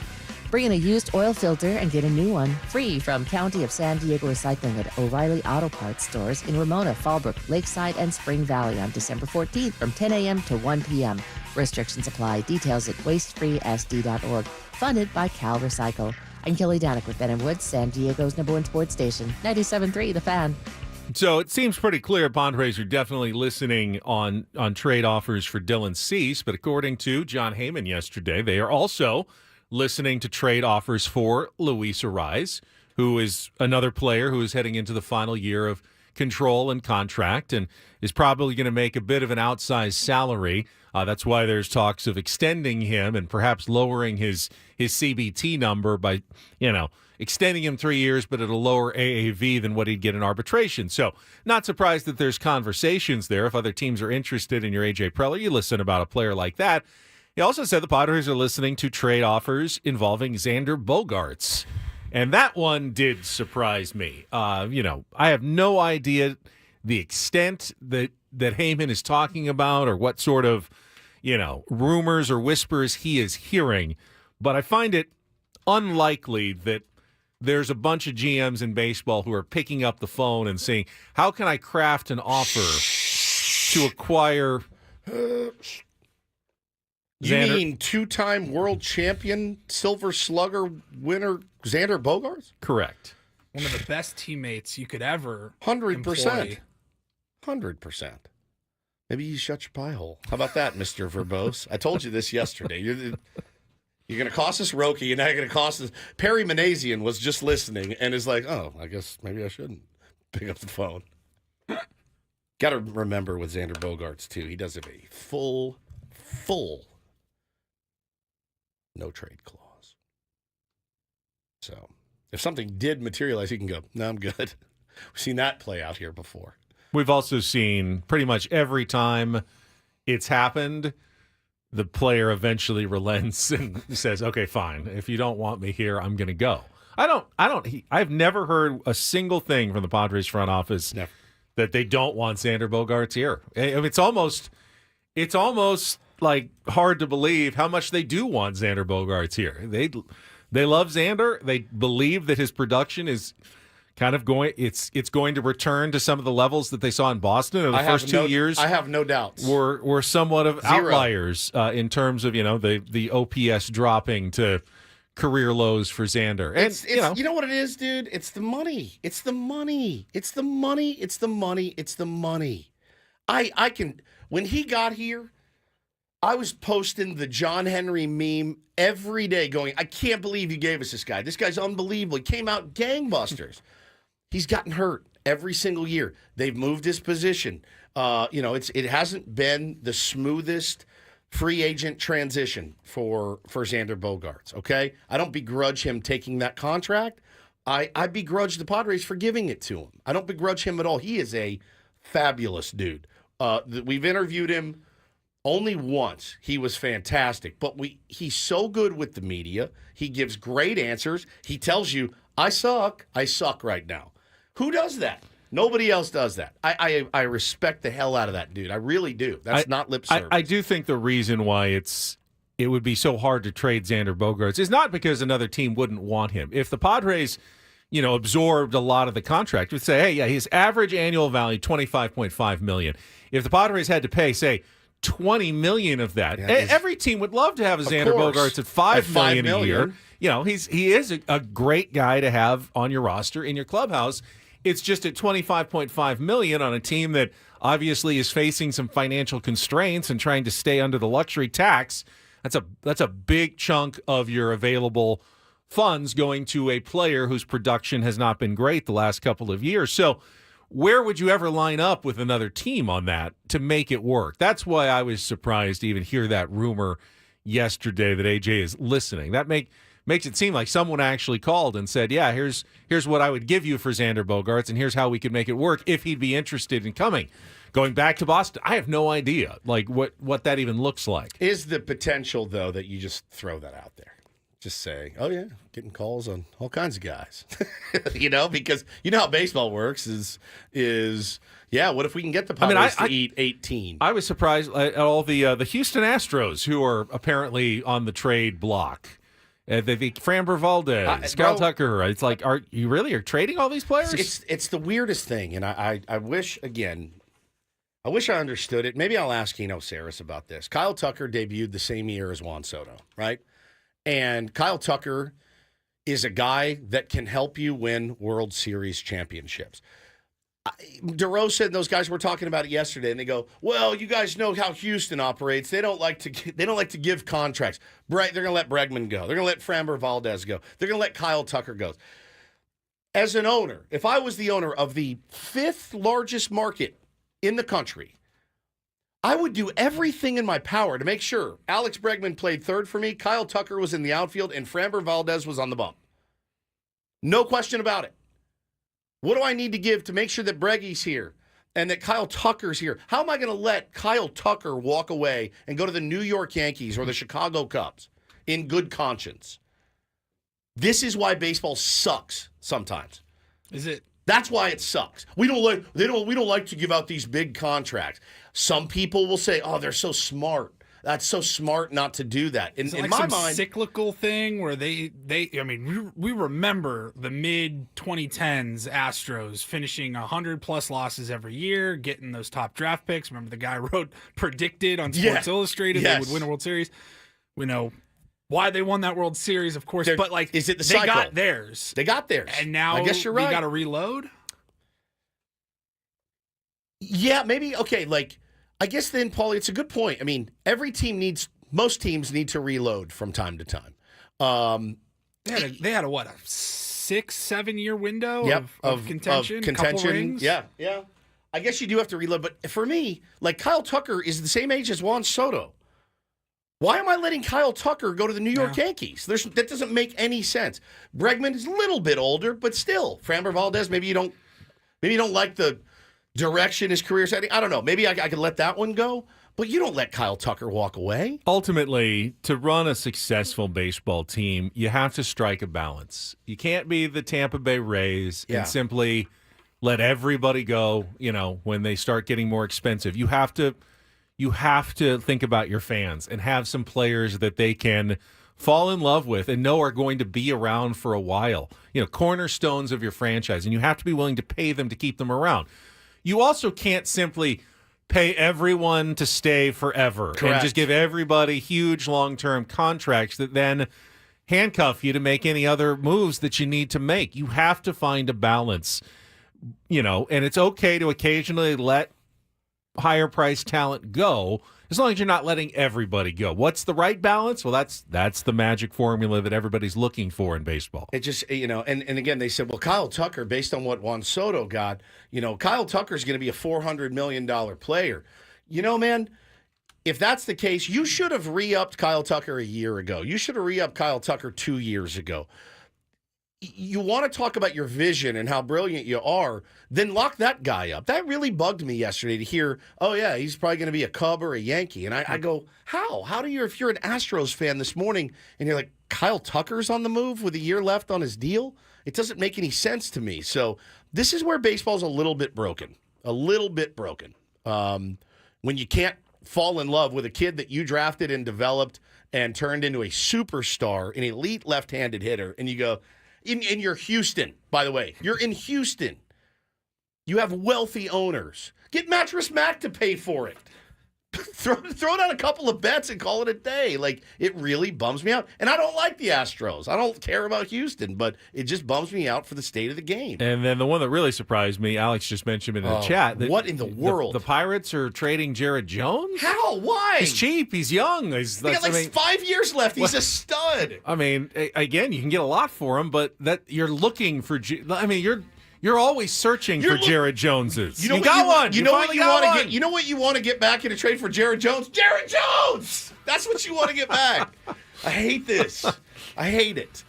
Bring in a used oil filter and get a new one free from County of San Diego Recycling at O'Reilly Auto Parts stores in Ramona, Fallbrook, Lakeside, and Spring Valley on December 14th from 10 a.m. to 1 p.m. Restrictions apply. Details at wastefreesd.org. Funded by Cal Recycle. I'm Kelly Danick with Ben & Woods, San Diego's #1 sports station, 97.3 The Fan. So it seems pretty clear Padres are definitely listening on trade offers for Dylan Cease, but according to John Heyman yesterday, they are also listening to trade offers for Luis Arraez, who is another player who is heading into the final year of control and contract and is probably going to make a bit of an outsized salary. That's why there's talks of extending him and perhaps lowering his CBT number by, extending him 3 years, but at a lower AAV than what he'd get in arbitration. So not surprised that there's conversations there. If other teams are interested in your A.J. Preller, you listen about a player like that. He also said the Padres are listening to trade offers involving Xander Bogaerts. And that one did surprise me. I have no idea the extent that Heyman is talking about or what sort of, rumors or whispers he is hearing. But I find it unlikely that there's a bunch of GMs in baseball who are picking up the phone and saying, how can I craft an offer to acquire You Xander? mean two-time world champion, Silver Slugger winner Xander Bogaerts? Correct. One of the best teammates you could ever 100%. employ. 100%. Maybe you shut your pie hole. How about that, Mr. Verbose? I told you this yesterday. You're going to cost us Roki, and now you're going to cost us. Perry Manazian was just listening and is like, oh, I guess maybe I shouldn't pick up the phone. Got to remember with Xander Bogaerts, too, he does have a full no trade clause. So if something did materialize, he can go, no, I'm good. We've seen that play out here before. We've also seen pretty much every time it's happened, the player eventually relents and says, okay, fine. If you don't want me here, I'm going to go. I've never heard a single thing from the Padres front office that they don't want Xander Bogaerts here. It's almost like hard to believe how much they do want Xander Bogaerts here. They love Xander. They believe that his production is kind of going to return to some of the levels that they saw in Boston in the first 2 years. I have no doubts. Were somewhat of outliers in terms of the OPS dropping to career lows for Xander. And you know what it is, dude? It's the money. It's the money. It's the money. It's the money. It's the money. I can when he got here, I was posting the John Henry meme every day going, I can't believe you gave us this guy. This guy's unbelievable. He came out gangbusters. He's gotten hurt every single year. They've moved his position. It hasn't been the smoothest free agent transition for Xander Bogaerts, okay? I don't begrudge him taking that contract. I begrudge the Padres for giving it to him. I don't begrudge him at all. He is a fabulous dude. We've interviewed him only once. He was fantastic. But he's so good with the media. He gives great answers. He tells you, I suck. I suck right now. Who does that? Nobody else does that. I respect the hell out of that dude. I really do. That's not lip service. I do think the reason why it would be so hard to trade Xander Bogaerts is not because another team wouldn't want him. If the Padres, absorbed a lot of the contract, would say, hey, yeah, his average annual value, $25.5 million. If the Padres had to pay, say, $20 million of that, every team would love to have a Xander Bogaerts at $5 million a year. He is a great guy to have on your roster in your clubhouse. It's just at $25.5 million on a team that obviously is facing some financial constraints and trying to stay under the luxury tax. That's a big chunk of your available funds going to a player whose production has not been great the last couple of years. So where would you ever line up with another team on that to make it work? That's why I was surprised to even hear that rumor yesterday that AJ is listening. That makes it seem like someone actually called and said, yeah, here's what I would give you for Xander Bogaerts, and here's how we could make it work if he'd be interested in coming. Going back to Boston, I have no idea what that even looks like. Is the potential, though, that you just throw that out there? Just say, oh, yeah, getting calls on all kinds of guys. Because you know how baseball works is what if we can get the Padres to eat 18? I was surprised at all the Houston Astros, who are apparently on the trade block. The Framber Valdez, Kyle Tucker. It's like, are you really trading all these players? It's the weirdest thing, and I wish, again, I understood it. Maybe I'll ask Eno Sarris about this. Kyle Tucker debuted the same year as Juan Soto, right? And Kyle Tucker is a guy that can help you win World Series championships. DeRosa and those guys were talking about it yesterday, and they go, "Well, you guys know how Houston operates. They don't like to give contracts. Right? They're going to let Bregman go. They're going to let Framber Valdez go. They're going to let Kyle Tucker go." As an owner, if I was the owner of the 5th largest market in the country, I would do everything in my power to make sure Alex Bregman played third for me, Kyle Tucker was in the outfield, and Framber Valdez was on the bump. No question about it. What do I need to give to make sure that Breggy's here and that Kyle Tucker's here? How am I going to let Kyle Tucker walk away and go to the New York Yankees or the Chicago Cubs in good conscience? This is why baseball sucks sometimes. Is it? That's why it sucks. We don't like to give out these big contracts. Some people will say, "Oh, they're so smart. That's so smart not to do that." In like my some mind, cyclical thing where they I mean, we remember the mid 2010s Astros finishing 100+ losses every year, getting those top draft picks. Remember the guy predicted on Sports Illustrated they would win a World Series. We know why they won that World Series, of course, but like, is it the they cycle? got theirs. They got theirs. And now I guess you're right. We got to reload? Yeah, maybe. Okay, like, I guess then, Paulie, it's a good point. I mean, most teams need to reload from time to time. They had a 6-7 year window of contention? Couple rings? Yeah. I guess you do have to reload, but for me, like, Kyle Tucker is the same age as Juan Soto. Why am I letting Kyle Tucker go to the New York Yankees? That doesn't make any sense. Bregman is a little bit older, but still, Framber Valdez, maybe you don't like the direction his career's heading. I don't know. Maybe I could let that one go, but you don't let Kyle Tucker walk away. Ultimately, to run a successful baseball team, you have to strike a balance. You can't be the Tampa Bay Rays and simply let everybody go, when they start getting more expensive. You have to think about your fans and have some players that they can fall in love with and know are going to be around for a while. Cornerstones of your franchise, and you have to be willing to pay them to keep them around. You also can't simply pay everyone to stay forever and just give everybody huge long-term contracts that then handcuff you to make any other moves that you need to make. You have to find a balance, and it's okay to occasionally let higher priced talent go as long as you're not letting everybody go. What's the right balance? Well, that's the magic formula that everybody's looking for in baseball. It just, and again, they said, well, Kyle Tucker, based on what Juan Soto got, Kyle Tucker's going to be a $400 million player. Man, if that's the case, you should have re-upped Kyle Tucker a year ago. You should have re-upped Kyle Tucker 2 years ago. You want to talk about your vision and how brilliant you are, then lock that guy up. That really bugged me yesterday to hear, oh, yeah, he's probably going to be a Cub or a Yankee. And I go, how? How do you, if you're an Astros fan this morning and you're like, Kyle Tucker's on the move with a year left on his deal? It doesn't make any sense to me. So this is where baseball's a little bit broken. When you can't fall in love with a kid that you drafted and developed and turned into a superstar, an elite left-handed hitter, and you go, and you're Houston, by the way. You're in Houston. You have wealthy owners. Get Mattress Mac to pay for it. Throw down a couple of bets and call it a day. Like, it really bums me out. And I don't like the Astros. I don't care about Houston, but it just bums me out for the state of the game. And then the one that really surprised me, Alex just mentioned in the chat. What in the world? The Pirates are trading Jared Jones? How? Why? He's cheap. He's young. He got 5 years left. He's a stud. I mean, again, you can get a lot for him, but that you're looking for. You're always searching for Jared Joneses. You got one. You know what you want to get. You know what you want to get back in a trade for Jared Jones? Jared Jones. That's what you want to get back. I hate this. I hate it.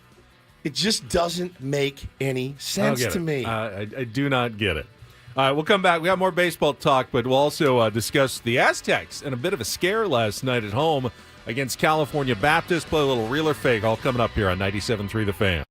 It just doesn't make any sense to me. I do not get it. All right, we'll come back. We got more baseball talk, but we'll also discuss the Aztecs and a bit of a scare last night at home against California Baptist. Play a little real or fake. All coming up here on 97.3 The Fan.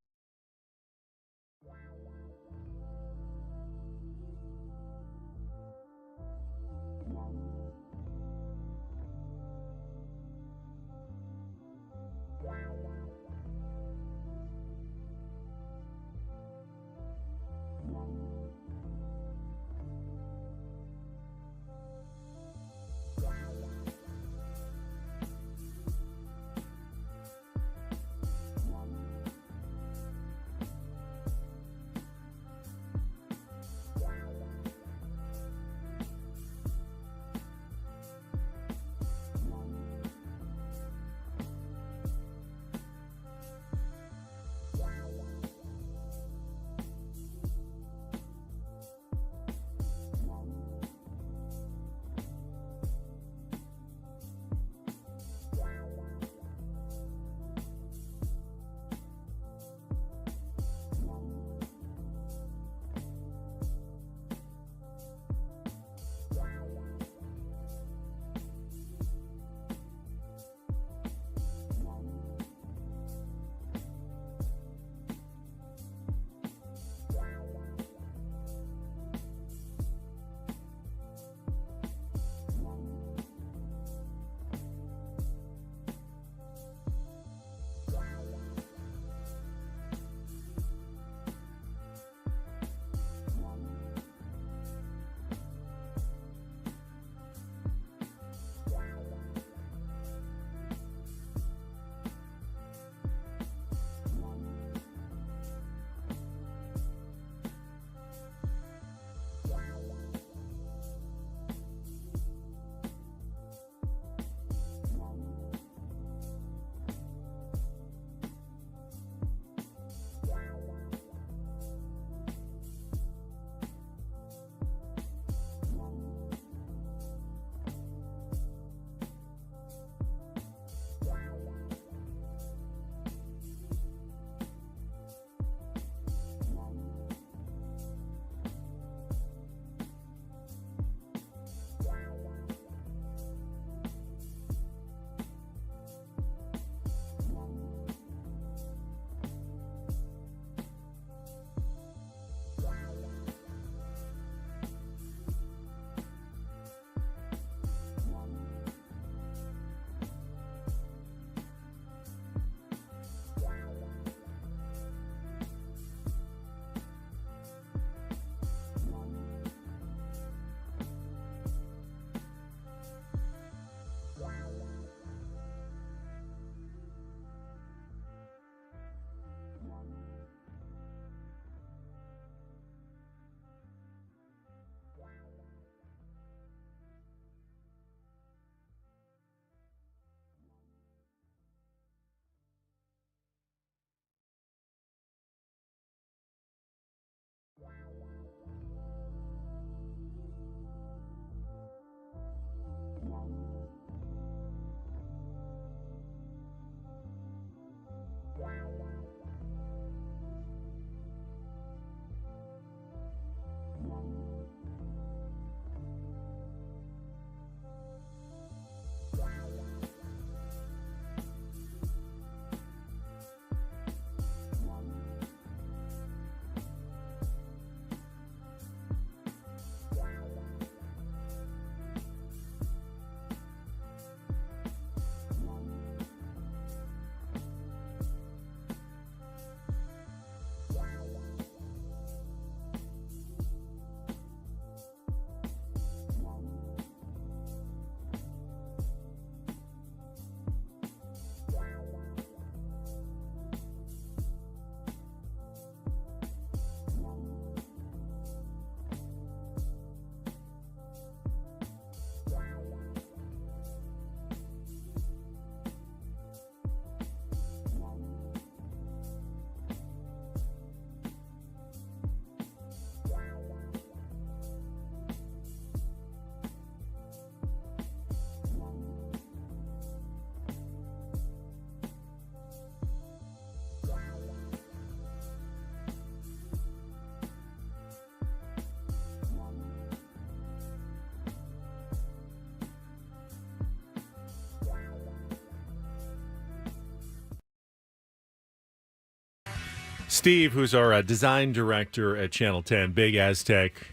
Steve, who's our design director at Channel 10, big Aztec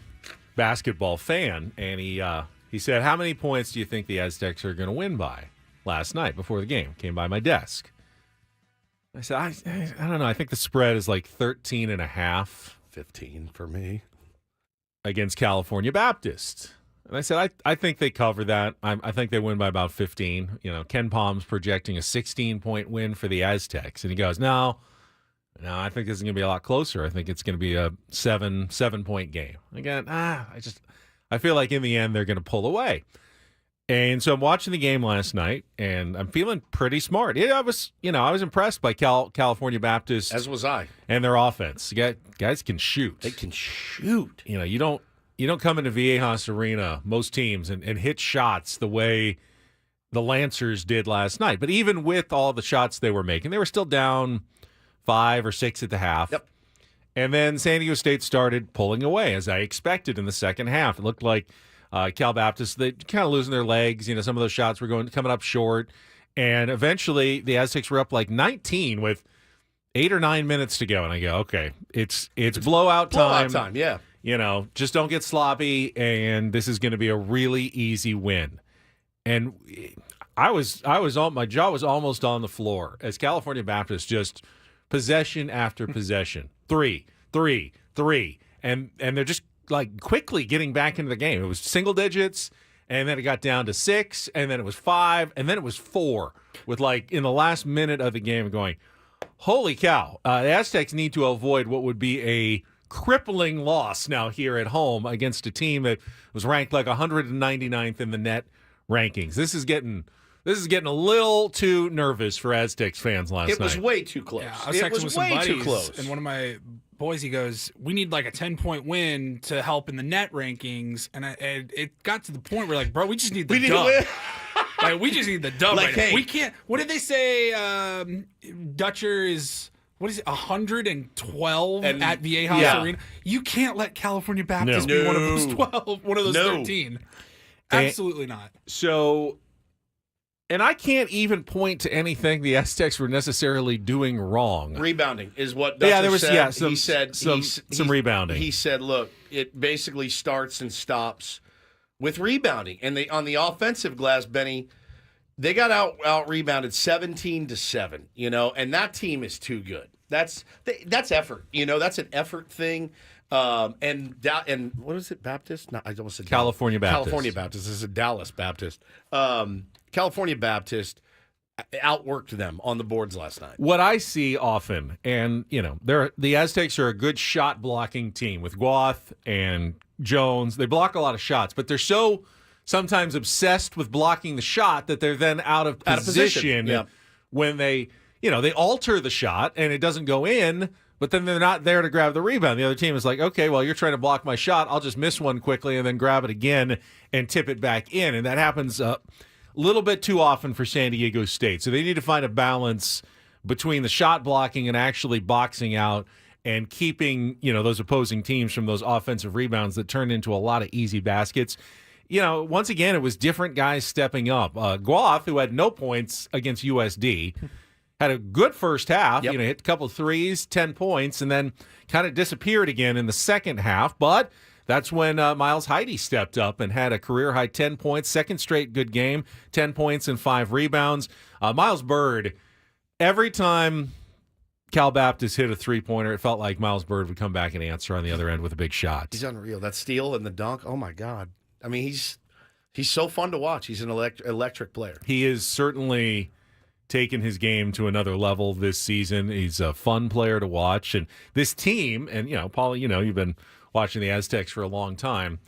basketball fan, and he said, how many points do you think the Aztecs are going to win by last night before the game? Came by my desk. I said, I don't know. I think the spread is like 13.5. 15 for me. Against California Baptist. And I said, I think they cover that. I think they win by about 15. You know, Ken Palm's projecting a 16-point win for the Aztecs. And he goes, no, I think this is going to be a lot closer. I think it's going to be a 7-point game. Again, I feel like in the end they're going to pull away. And so I'm watching the game last night, and I'm feeling pretty smart. Yeah, I was impressed by California Baptist, as was I, and their offense. Guys can shoot. They can shoot. You know, you don't come into Viejas Arena, most teams, and hit shots the way the Lancers did last night. But even with all the shots they were making, they were still down 5 or 6 at the half. Yep. And then San Diego State started pulling away, as I expected in the second half. It looked like Cal Baptist, they kind of losing their legs. You know, some of those shots were coming up short. And eventually the Aztecs were up like 19 with 8 or 9 minutes to go. And I go, okay, it's blowout time. Blowout time, yeah. You know, just don't get sloppy, and this is going to be a really easy win. And my jaw was almost on the floor as California Baptist just possession after possession. 3, 3, 3. And they're just like quickly getting back into the game. It was single digits, and then it got down to 6, and then it was 5, and then it was 4 with like in the last minute of the game going, holy cow. The Aztecs need to avoid what would be a crippling loss now here at home against a team that was ranked like 199th in the net rankings. This is getting a little too nervous for Aztecs fans last night. It was way too close. Yeah, I was it texting was with some way buddies, too close. and one of my boys, he goes, we need like a 10-point win to help in the net rankings. And it got to the point where like, bro, we just need the dub. Like, we just need the dub Like, right hey. now. We can't. What did they say? Dutcher is, what is it, 112 at Viejas Arena? You can't let California Baptist be one of those 12, one of those 13. Absolutely not. So, and I can't even point to anything the Aztecs were necessarily doing wrong. Rebounding is what Dutcher said. He said some rebounding. He said, look, it basically starts and stops with rebounding. And they on the offensive glass, Benny, they got out rebounded 17-7, you know, and that team is too good. That's effort, you know, that's an effort thing. And what was it, Baptist? No, I almost said California Baptist. California Baptist. This is a Dallas Baptist. California Baptist outworked them on the boards last night. What I see often, and you know, the Aztecs are a good shot blocking team with Guath and Jones. They block a lot of shots, but they're so sometimes obsessed with blocking the shot that they're then out of position when they alter the shot and it doesn't go in, but then they're not there to grab the rebound. The other team is like, okay, well, you're trying to block my shot. I'll just miss one quickly and then grab it again and tip it back in. And that happens a little bit too often for San Diego State. So they need to find a balance between the shot blocking and actually boxing out and keeping, you know, those opposing teams from those offensive rebounds that turn into a lot of easy baskets. You know, once again, it was different guys stepping up. Guath, who had no points against USD, had a good first half. Yep. You know, hit a couple of threes, 10 points, and then kind of disappeared again in the second half. But that's when Miles Heide stepped up and had a career-high 10 points, second straight good game, 10 points and 5 rebounds. Miles Bird, every time Cal Baptist hit a three-pointer, it felt like Miles Bird would come back and answer on the other end with a big shot. He's unreal. That steal and the dunk, oh, my God. I mean, he's so fun to watch. He's an electric player. He is certainly taken his game to another level this season. He's a fun player to watch. And this team, and, you know, Paulie, you know, you've been watching the Aztecs for a long time.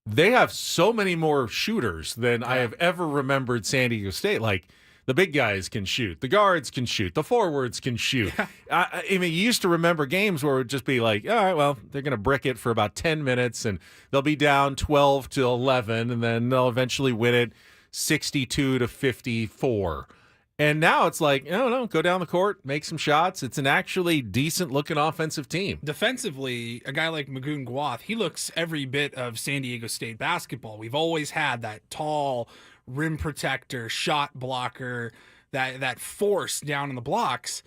They have so many more shooters than I have ever remembered San Diego State. Like, the big guys can shoot. The guards can shoot. The forwards can shoot. I mean, you used to remember games where it would just be like, all right, well, they're going to brick it for about 10 minutes, and they'll be down 12-11, and then they'll eventually win it 62-54. And now it's like, no, go down the court, make some shots. It's an actually decent-looking offensive team. Defensively, a guy like Magoon Guath, he looks every bit of San Diego State basketball. We've always had that tall rim protector, shot blocker, that force down in the blocks.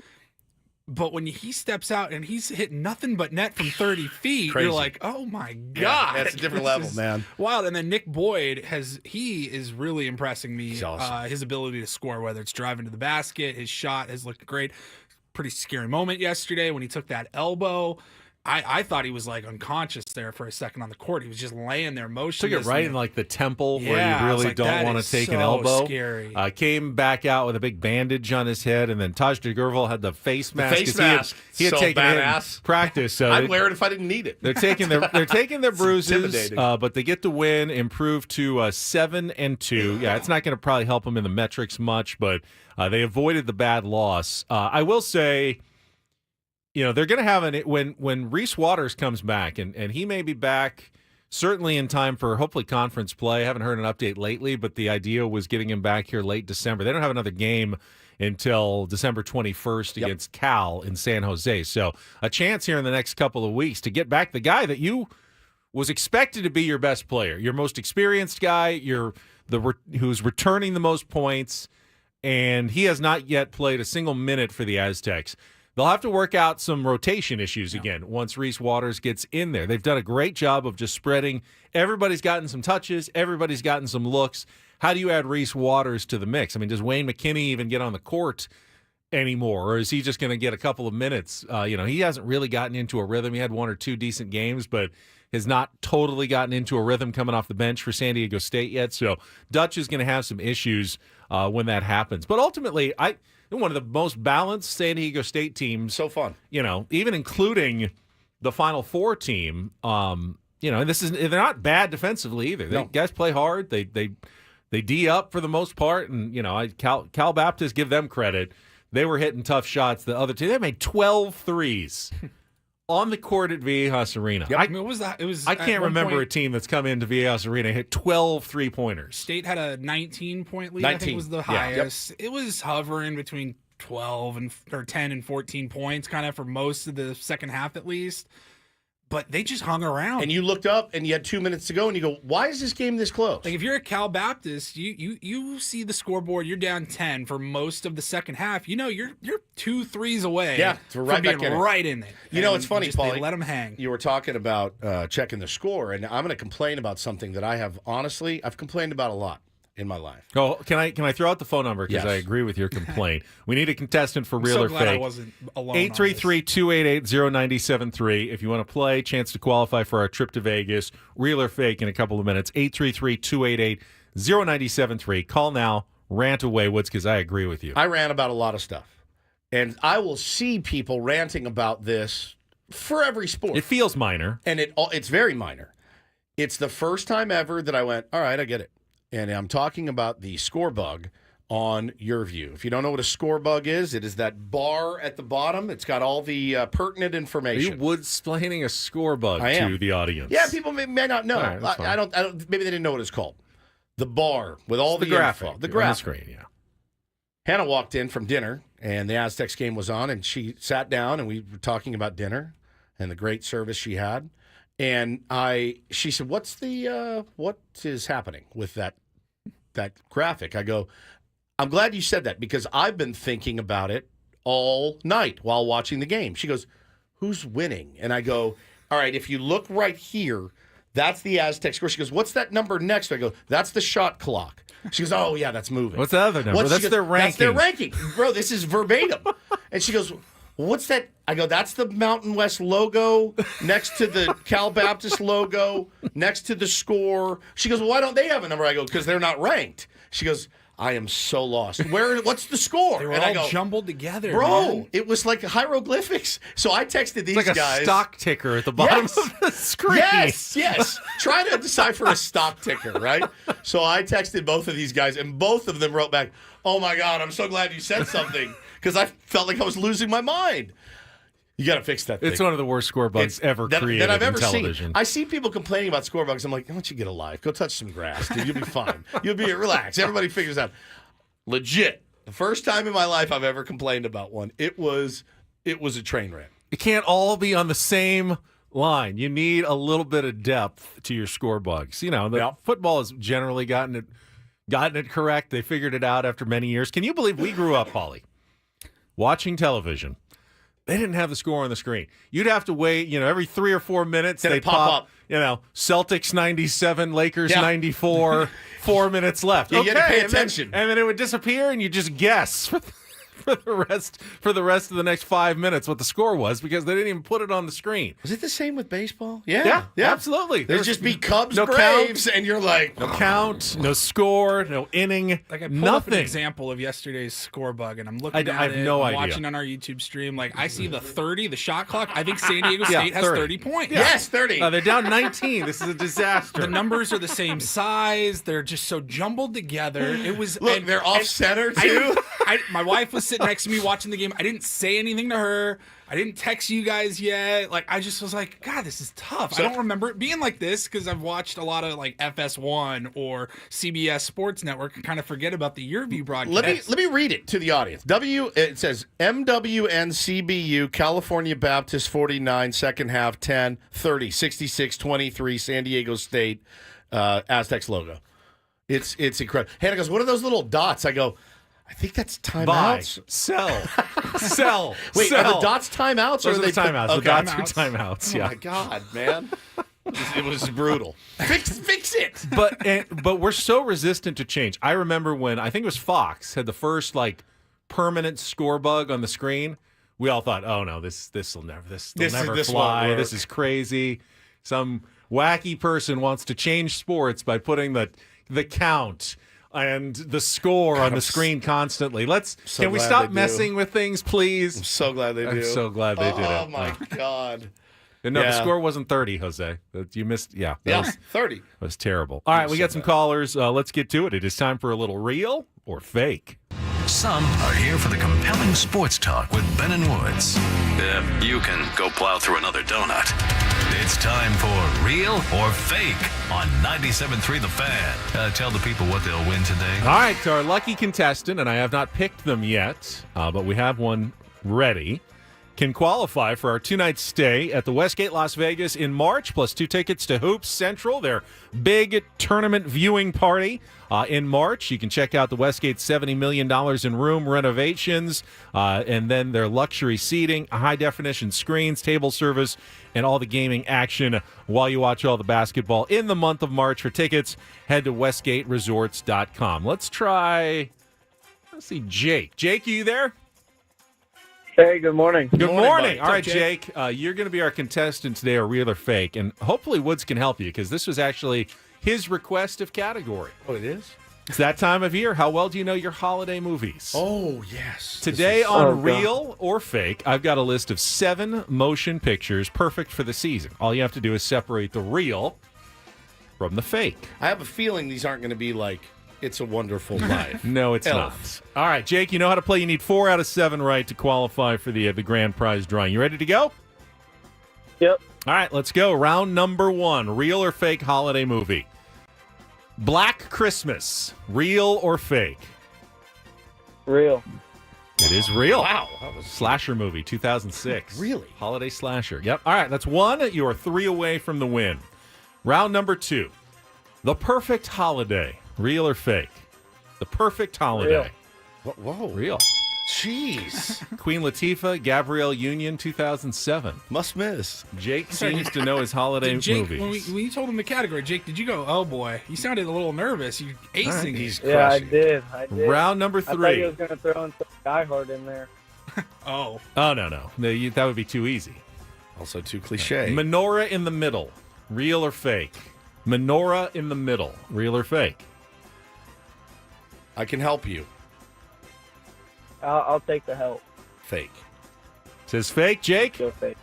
But when he steps out and he's hitting nothing but net from 30 feet, Crazy. you're like, oh my God. Yeah, that's a different This level, is man. Wild. And then Nick Boyd he is really impressing me. He's awesome. His ability to score, whether it's driving to the basket, his shot has looked great. Pretty scary moment yesterday when he took that elbow. I thought he was like unconscious there for a second on the court. He was just laying there motionless. Took it right in like the temple where Yeah, you I was really like, don't that want to is take an so elbow. scary. Came back out with a big bandage on his head, and then Taj DeGurval had the face mask. face 'cause he had- mask. He had So taken it in badass. practice. So I'd wear it if I didn't need it. they're taking their bruises, intimidating. but they get the win, improve to 7-2. Yeah, it's not going to probably help them in the metrics much, but they avoided the bad loss. I will say, they're going to have when Reese Waters comes back, and he may be back certainly in time for hopefully conference play. I haven't heard an update lately, but the idea was getting him back here late December. They don't have another game until December 21st against Cal in San Jose. So a chance here in the next couple of weeks to get back the guy that you was expected to be your best player, your most experienced guy, who's returning the most points, and he has not yet played a single minute for the Aztecs. They'll have to work out some rotation issues again once Reese Waters gets in there. They've done a great job of just spreading. Everybody's gotten some touches. Everybody's gotten some looks. How do you add Reese Waters to the mix? I mean, does Wayne McKinney even get on the court anymore, or is he just going to get a couple of minutes? He hasn't really gotten into a rhythm. He had one or two decent games, but has not totally gotten into a rhythm coming off the bench for San Diego State yet. So Dutch is going to have some issues when that happens. But ultimately, one of the most balanced San Diego State teams. So fun. Even including the Final Four team. They're not bad defensively either. They guys play hard. They D up for the most part, and Cal Baptist, give them credit. They were hitting tough shots. The other team, they made 12 threes on the court at Viejas Arena. Yep. It was I can't remember a team that's come into Viejas Arena and hit 12 3-pointers. State had a 19-point lead. I think was the highest. It was hovering between 10 and 14 points, kind of for most of the second half at least. But they just hung around. And you looked up and you had 2 minutes to go and you go, why is this game this close? Like if you're a Cal Baptist, you see the scoreboard, you're down 10 for most of the second half. You're 2 threes away from being back in it. right in there. It's funny, Paulie. They let them hang. You were talking about checking the score, and I'm going to complain about something that I've complained about a lot in my life. Oh, can I throw out the phone number because Yes. I agree with your complaint. We need a contestant for real so or glad I fake. wasn't alone. 833-288-0973. If you want to play, chance to qualify for our trip to Vegas, real or fake in a couple of minutes. 833-288-0973. Call now, rant away, Woods, because I agree with you. I rant about a lot of stuff, and I will see people ranting about this for every sport. It feels minor. And it's very minor. It's the first time ever that I went, all right, I get it. And I'm talking about the score bug on your view. If you don't know what a score bug is, it is that bar at the bottom. It's got all the pertinent Are information. you Woods-splaining a score bug I am. to the audience? Yeah, people may not know. All right, that's fine. I don't. Maybe they didn't know what it's called. The bar with all the graphic. info. The On graphic. screen, yeah. Hannah walked in from dinner, and the Aztecs game was on, and she sat down, and we were talking about dinner and the great service she had. And she said, what is happening with that graphic? I go, I'm glad you said that because I've been thinking about it all night while watching the game. She goes, who's winning? And I go, all right, if you look right here, that's the Aztec score. She goes, what's that number next? I go, that's the shot clock. She goes, oh, yeah, that's moving. What's the other number? That's their ranking. That's their ranking. Bro, this is verbatim. And she goes, what's that? I go, that's the Mountain West logo next to the Cal Baptist logo, next to the score. She goes, well, why don't they have a number? I go, because they're not ranked. She goes, I am so lost. What's the score? They were and all I go, jumbled together, bro, man. it was like hieroglyphics. So I texted these It's like guys. a stock ticker at the bottom Yes. of the screen. Yes. Try to decipher a stock ticker, right? So I texted both of these guys, and both of them wrote back, oh, my God, I'm so glad you said something, because I felt like I was losing my mind. You got to fix that thing. It's one of the worst score bugs ever created that I've ever in television. seen. I see people complaining about score bugs. I'm like, why don't you get a life? Go touch some grass, dude. You'll be fine. You'll be relaxed. Everybody figures out. Legit. The first time in my life I've ever complained about one. It was a train wreck. It can't all be on the same line. You need a little bit of depth to your score bugs. Football has generally gotten it correct. They figured it out after many years. Can you believe we grew up, Paulie, watching television? They didn't have the score on the screen. You'd have to wait, every 3 or 4 minutes Then they it pop up. Celtics 97, Lakers Yeah. 94, 4 minutes left. You gotta pay and then- attention. and then it would disappear, and you just guess for the rest of the next 5 minutes what the score was because they didn't even put it on the screen. Was it the same with baseball? Yeah, absolutely. There'd just be Cubs, no Braves, count. and you're like, No count, no score, no inning, Like I pulled up an nothing. example of yesterday's score bug, and I'm looking I at have it, no I'm idea. watching on our YouTube stream. Like I see the 30, the shot clock. I think San Diego State has 30 points. yes, 30. They're down 19. This is a disaster. The numbers are the same size. They're just so jumbled together. It was Look, and- they're off and center too. my wife was sitting next to me watching the game. I didn't say anything to her. I didn't text you guys yet. Like I just was like, God, this is tough. I don't remember it being like this because I've watched a lot of like FS1 or CBS Sports Network and kind of forget about the Yearview broadcast. Let me read it to the audience. It says MWNCBU California Baptist 49 second half 10 30 66 23 San Diego State Aztecs logo. It's incredible. Hannah goes, "What are those little dots?" I go, "I think that's Buy, timeouts." sell. Wait, sell. are the dots timeouts Those or are are the they timeouts. The Okay. dots are timeouts. Oh Yeah. my god, man. It was brutal. Fix it. But we're so resistant to change. I remember when I think it was Fox had the first permanent score bug on the screen. We all thought, oh no, this will never This won't fly. This is crazy. Some wacky person wants to change sports by putting the count and the score on the screen constantly. so Can we glad stop they do. messing with things, please? I'm so glad they do. I'm so glad they did it. Oh my god. And no, the Yeah. score wasn't 30, Jose. You missed. Yeah, that Yeah, was, 30. was terrible. All right, we got some callers. Let's get to it. It is time for a little real or fake. Some are here for the compelling sports talk with Ben and Woods. You can go plow through another donut. It's time for Real or Fake on 97.3 The Fan. Tell the people what they'll win today. All right, our lucky contestant, and I have not picked them yet, but we have one ready, can qualify for our 2-night stay at the Westgate Las Vegas in March, plus 2 tickets to Hoops Central, their big tournament viewing party in March. You can check out the Westgate $70 million in room renovations, and then their luxury seating, high-definition screens, table service, and all the gaming action while you watch all the basketball in the month of March. For tickets, head to westgateresorts.com. Let's see, Jake. Jake, are you there? Hey, good morning. Good morning. bud. All right, What's up, Jake. You're going to be our contestant today, or real or fake, and hopefully Woods can help you because this was actually his request of category. Oh, it is? It's that time of year. How well do you know your holiday movies? Oh, yes. Today on Oh, God. Real or Fake, I've got a list of 7 motion pictures perfect for the season. All you have to do is separate the real from the fake. I have a feeling these aren't going to be like It's a Wonderful Life. No, it's Elf. not. All right, Jake, you know how to play. You need 4 out of 7 right to qualify for the grand prize drawing. You ready to go? Yep. All right, let's go. Round number 1, real or fake holiday movie. Black Christmas, real or fake? Real. It is real. Wow. That was Slasher movie, 2006. Really? Holiday slasher. Yep. All right, that's 1. You are 3 away from the win. Round number 2, The Perfect Holiday, real or fake? The Perfect Holiday. Whoa. Real. Jeez. Queen Latifah, Gabrielle Union, 2007. Must miss. Jake seems to know his holiday Jake, movies. when you told him the category, Jake, did you go, oh boy, you sounded a little nervous. You acing these. Yeah, I crushing. did. Round number I thought he 3. was going to throw in some Die Hard in there. Oh. Oh, no. That would be too easy. Also too cliche. Menorah in the Middle, real or fake? Menorah in the Middle, real or fake? I can help you. I'll take the help. Fake. Says fake, Jake? Go fake.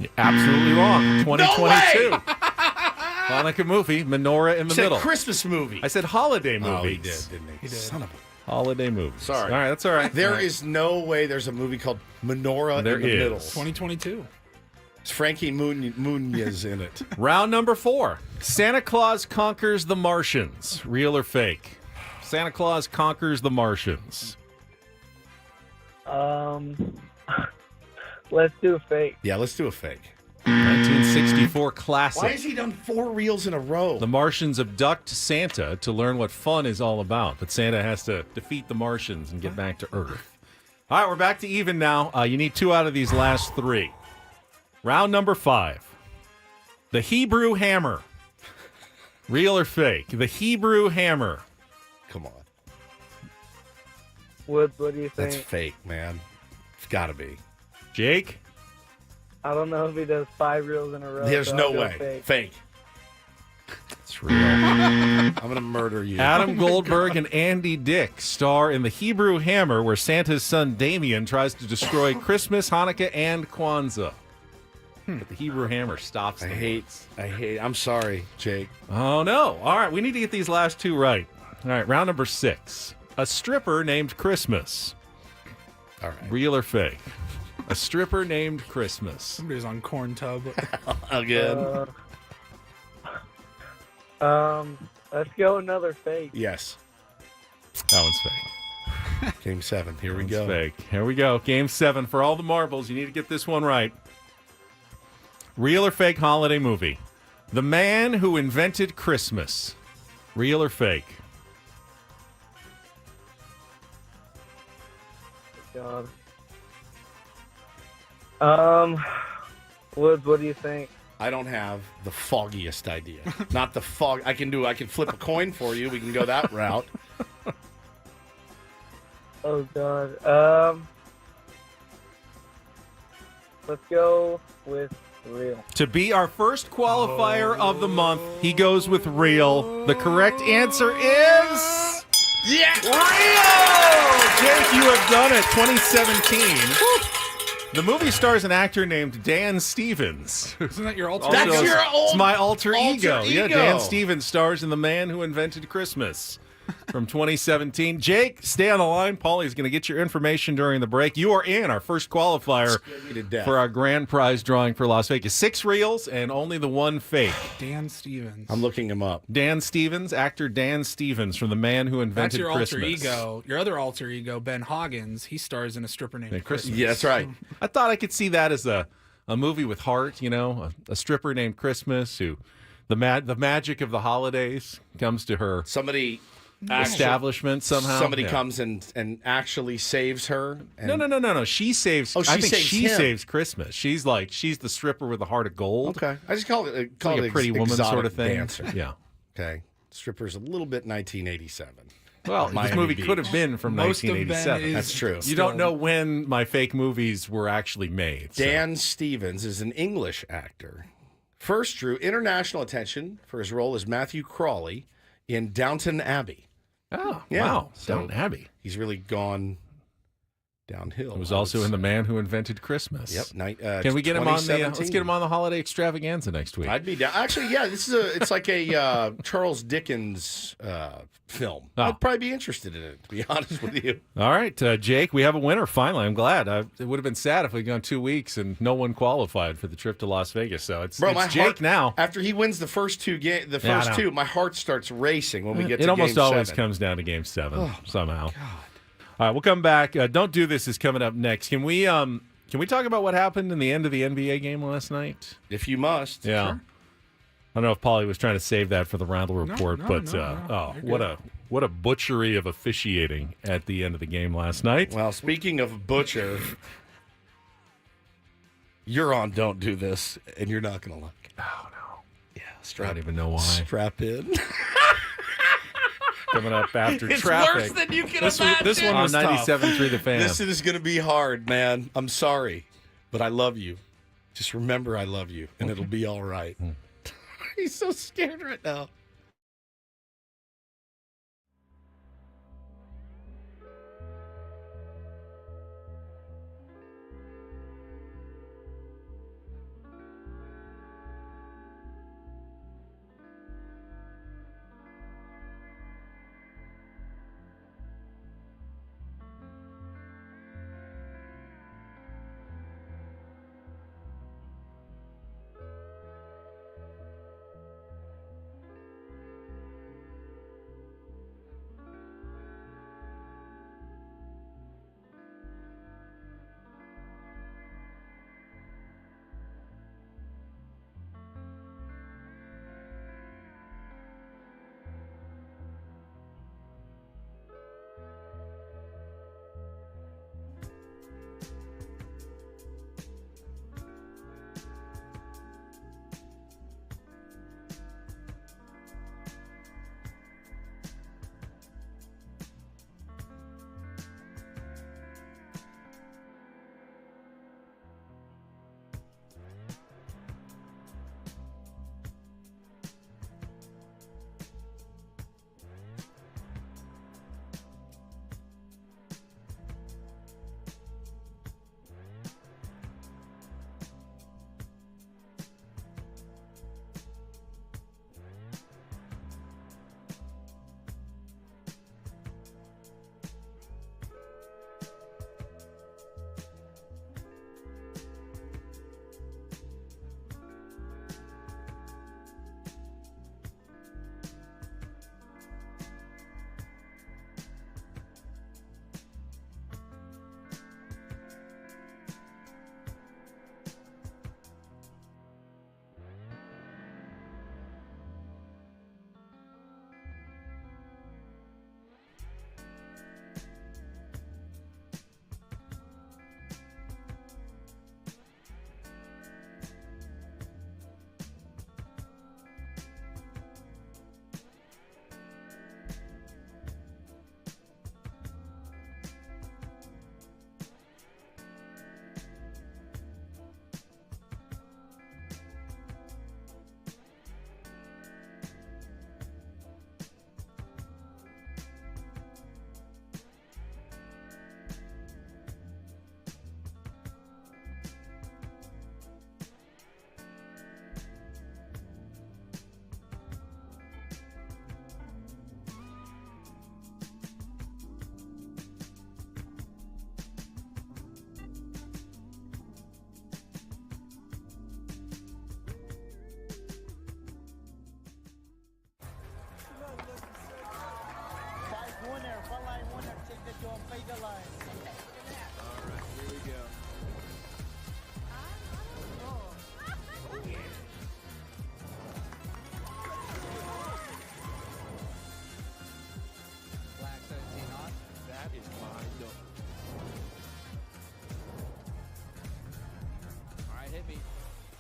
You're absolutely wrong. 2022. way! Hanukkah movie, Menorah in the Said Middle. Christmas movie. I said holiday movies. Oh, he did, didn't he? He did. Son of a... Holiday movies. Sorry. All right, that's all right. There is no way there's a movie called Menorah There in the is. Middle. 2022. It's Frankie Muniz in it. Round number 4. Santa Claus Conquers the Martians. Real or fake? Santa Claus Conquers the Martians. Let's do a fake. Yeah, let's do a fake. 1964 classic. Why has he done 4 reels in a row? The Martians abduct Santa to learn what fun is all about, but Santa has to defeat the Martians and get back to Earth. All right, we're back to even now. You need 2 out of these last 3. Round number 5. The Hebrew hammer. Real or fake? The Hebrew hammer. Come on. Woods, what do you think? That's fake, man. It's got to be. Jake? I don't know if he does 5 reels in a row. There's so no I'll go way. Fake. Fake. It's real. I'm going to murder you. Adam Goldberg and Andy Dick star in The Hebrew Hammer, where Santa's son Damien tries to destroy Christmas, Hanukkah, and Kwanzaa. But the Hebrew Hammer stops I them. hate. I'm sorry, Jake. Oh, no. All right, we need to get these last 2 right. All right, round number 6. A stripper named Christmas. All right. Real or fake? A stripper named Christmas. Somebody's on corn tub. Again. Let's go another fake. Yes. That one's fake. Game 7. Here we One's go. fake. Here we go. Game 7 for all the marbles. You need to get this one right. Real or fake holiday movie? The Man Who Invented Christmas. Real or fake? God. Woods, what do you think? I don't have the foggiest idea. Not the fog. I can flip a coin for you. We can go that route. Oh God. Let's go with real. To be our first qualifier of the month, he goes with real. The correct answer is... Yeah! Real! Jake, you have done it. 2017. The movie stars an actor named Dan Stevens. Isn't that your alter That's ego? your It's my alter ego. Yeah, ego. Dan Stevens stars in The Man Who Invented Christmas from 2017. Jake, stay on the line. Paulie's going to get your information during the break. You are in our first qualifier to death. for our grand prize drawing for Las Vegas. 6 reels and only the 1 fake. Dan Stevens. I'm looking him up. Dan Stevens, actor Dan Stevens from The Man Who That's Invented your Christmas. alter ego. Your other alter ego, Ben Hoggins, he stars in a stripper named Christmas. Yeah, that's right. I thought I could see that as a movie with heart, you know, a stripper named Christmas who the magic of the holidays comes to her Somebody establishment somehow. Somebody Yeah. comes and actually saves her. And No. She saves. Oh, she I think saves she him. saves Christmas. She's the stripper with the heart of gold. Okay. I just call it It's like a pretty woman exotic sort of thing. dancer. Yeah. Okay. Stripper's a little bit 1987. Well, this Miami movie Beach. could have been from Most of Ben 1987. is That's true. You don't know when my fake movies were actually made. so. Dan Stevens is an English actor. First drew international attention for his role as Matthew Crawley in Downton Abbey. Oh, Yeah. wow. So- Downton Abbey. He's really gone downhill. It was also in The Man Who Invented Christmas. Yep. Can we get him on the? 2017. Let's get him on the holiday extravaganza next week. I'd be down. Actually, yeah, it's like a Charles Dickens film. Oh. I'd probably be interested in it, to be honest with you. All right, Jake, we have a winner finally. I'm glad. It would have been sad if we'd gone 2 weeks and no one qualified for the trip to Las Vegas. So it's my Jake heart, now. After he wins the first two I know. my heart starts racing when we get to It almost game always 7. comes down to Game 7 somehow. All right, we'll come back. Don't Do This is coming up next. Can we talk about what happened in the end of the NBA game last night? If you must. Yeah. Sure. I don't know if Paulie was trying to save that for the Reindl Report, no, but no. what a butchery of officiating at the end of the game last night. Well, speaking of butcher, you're on Don't Do This, and you're not going to like it. Oh no, Yeah, I don't even know why. Strap in. Coming up after It's traffic. worse than you can this imagine. This one was On 97.3 The Fan. This is going to be hard, man. I'm sorry, but I love you. Just remember I love you, and it'll be all right. He's so scared right now.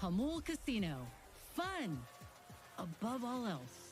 Hamul Casino. Fun above all else.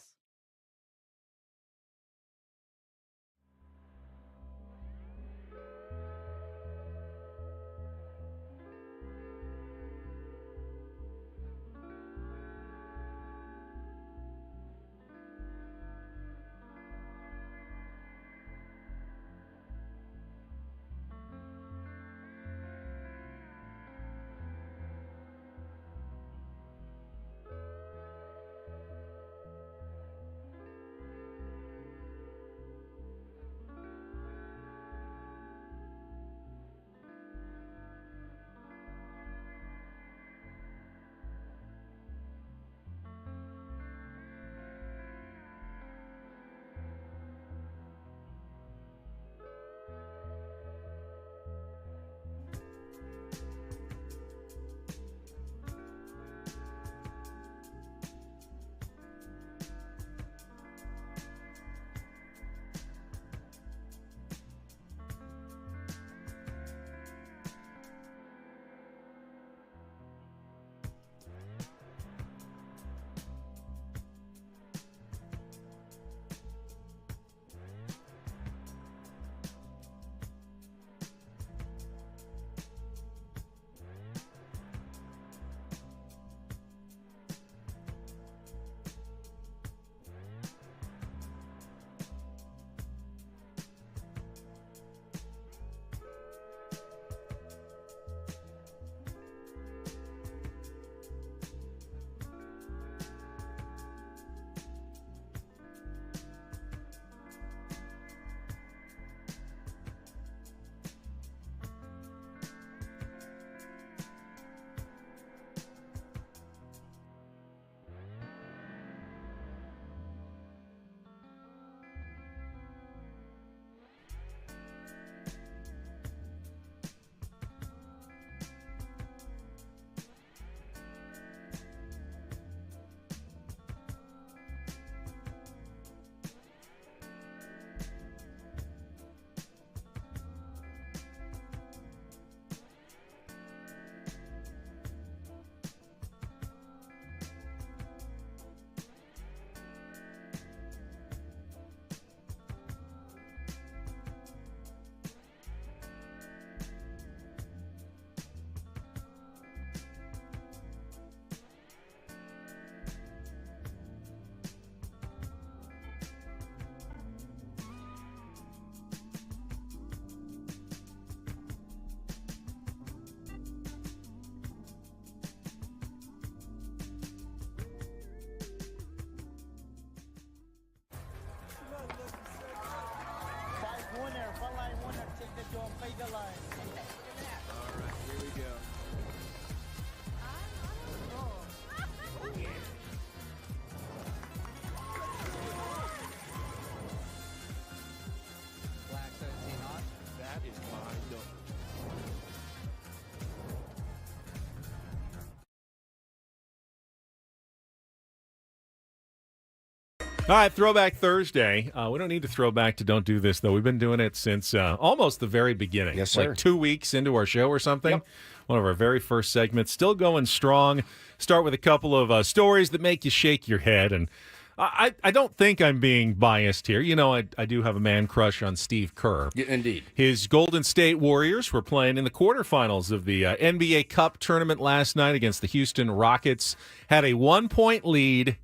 All right, Throwback Thursday. We don't need to throw back to Don't Do This, though. We've been doing it since almost the very beginning. Yes, sir. Like 2 weeks into our show or something. Yep. One of our very first segments. Still going strong. Start with a couple of stories that make you shake your head. And I don't think I'm being biased here. You know, I do have a man crush on Steve Kerr. Yeah, indeed. His Golden State Warriors were playing in the quarterfinals of the NBA Cup tournament last night against the Houston Rockets. Had a 1-point lead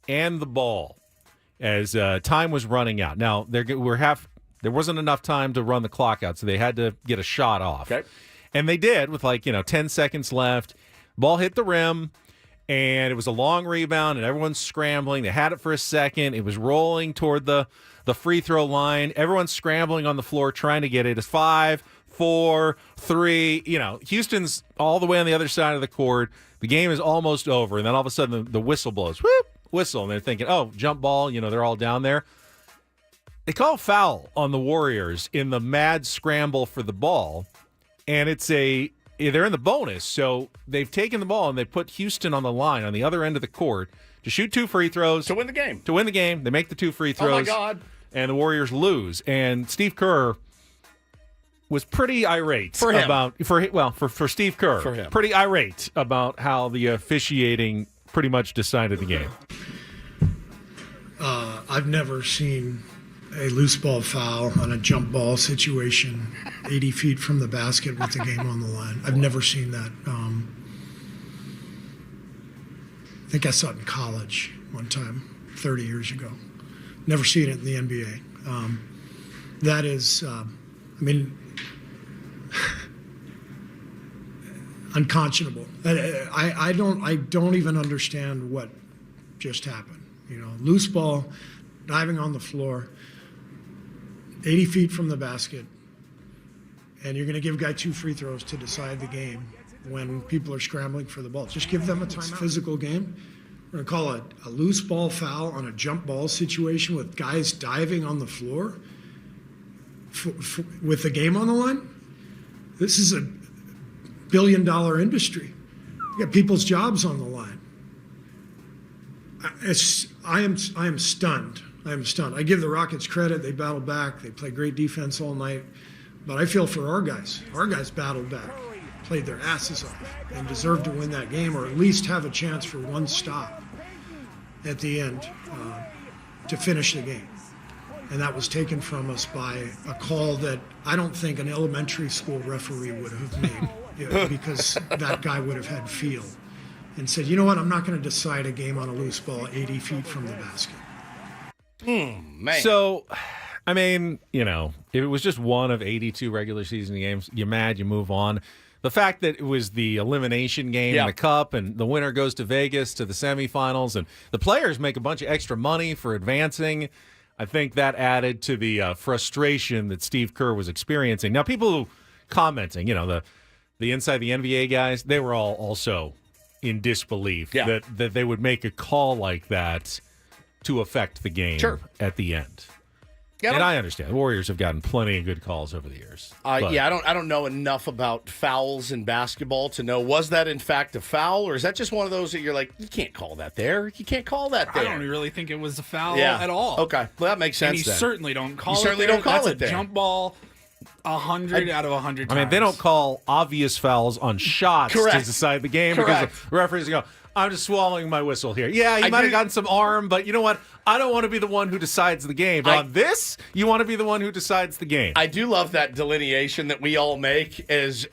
and the ball as time was running out. Now, there wasn't enough time to run the clock out, so they had to get a shot off. Okay. And they did with 10 seconds left. Ball hit the rim, and it was a long rebound, and everyone's scrambling. They had it for a second. It was rolling toward the free throw line. Everyone's scrambling on the floor trying to get it. It's 5, 4, 3. Houston's all the way on the other side of the court. The game is almost over, and then all of a sudden the whistle blows. Whoop! Whistle, and they're thinking, oh, jump ball, they're all down there. They call foul on the Warriors in the mad scramble for the ball, and they're in the bonus, so they've taken the ball and they put Houston on the line on the other end of the court to shoot 2 free throws. To win the game. They make the 2 free throws. Oh, my God. And the Warriors lose. And Steve Kerr, was pretty irate For him. for Steve Kerr. For him. Pretty irate about how the officiating pretty much decided the game. I've never seen a loose ball foul on a jump ball situation 80 feet from the basket with the game on the line. I've never seen that. I think I saw it in college one time, 30 years ago. Never seen it in the NBA. That is, unconscionable. I don't even understand what just happened. Loose ball, diving on the floor, 80 feet from the basket, and you're going to give a guy 2 free throws to decide the game when people are scrambling for the ball. Just give them a timeout. Physical game. We're going to call it a loose ball foul on a jump ball situation with guys diving on the floor with the game on the line. This is a billion-dollar industry. You got people's jobs on the line. I am stunned. I am stunned. I give the Rockets credit. They battled back. They played great defense all night. But I feel for our guys. Our guys battled back, played their asses off, and deserved to win that game, or at least have a chance for one stop at the end to finish the game. And that was taken from us by a call that I don't think an elementary school referee would have made, because that guy would have had feel and said, you know what, I'm not going to decide a game on a loose ball 80 feet from the basket. Man. So, if it was just one of 82 regular season games, you're mad, you move on. The fact that it was the elimination game in the Cup, and the winner goes to Vegas to the semifinals, and the players make a bunch of extra money for advancing, I think that added to the frustration that Steve Kerr was experiencing. Now, people commenting, the Inside the NBA guys, they were all also in disbelief that they would make a call like that to affect the game at the end. Yeah, and I understand. The Warriors have gotten plenty of good calls over the years. I don't know enough about fouls in basketball to know, was that in fact a foul, or is that just one of those that you're like, you can't call that there. You can't call that there. I don't really think it was a foul at all. Okay, well that makes sense. And you then. certainly don't call it. You certainly there. don't call That's it there. A jump ball, 100 out of 100 times. They don't call obvious fouls on shots to decide the game because the referees go, I'm just swallowing my whistle here. Yeah, you might have gotten some arm, but you know what? I don't want to be the one who decides the game. But on this, you want to be the one who decides the game. I do love that delineation that we all make as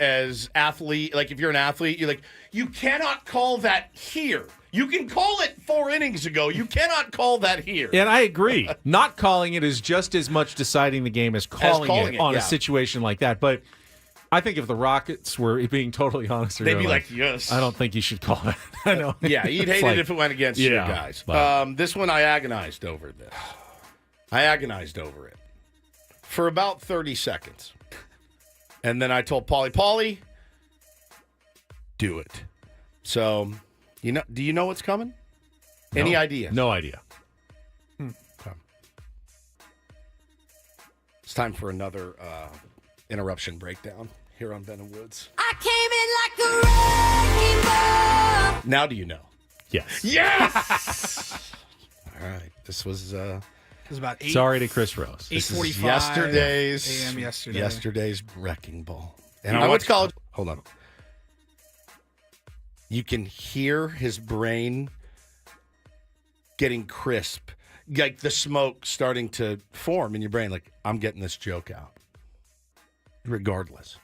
athlete. Like if you're an athlete, you're like, you cannot call that here. You can call it 4 innings ago. You cannot call that here. And I agree. Not calling it is just as much deciding the game as calling it on a situation like that. But I think if the Rockets were being totally honest, they'd be like, yes. I don't think you should call it. I know. Yeah, you'd hate it if it went against you guys. This one, I agonized over this. I agonized over it for about 30 seconds. And then I told Paulie, do it. So, do you know what's coming? No. Any ideas? No idea. Okay. It's time for another interruption breakdown here on Ben and Woods. I came in like a wrecking ball. Now do you know? Yes. Yes! All right. This was It was about 8. Sorry to Chris Rose. 8:45 yesterday's a.m. yesterday. Yesterday's wrecking ball. And I went to college. Hold on. You can hear his brain getting crisp, like the smoke starting to form in your brain. Like, I'm getting this joke out. Regardless.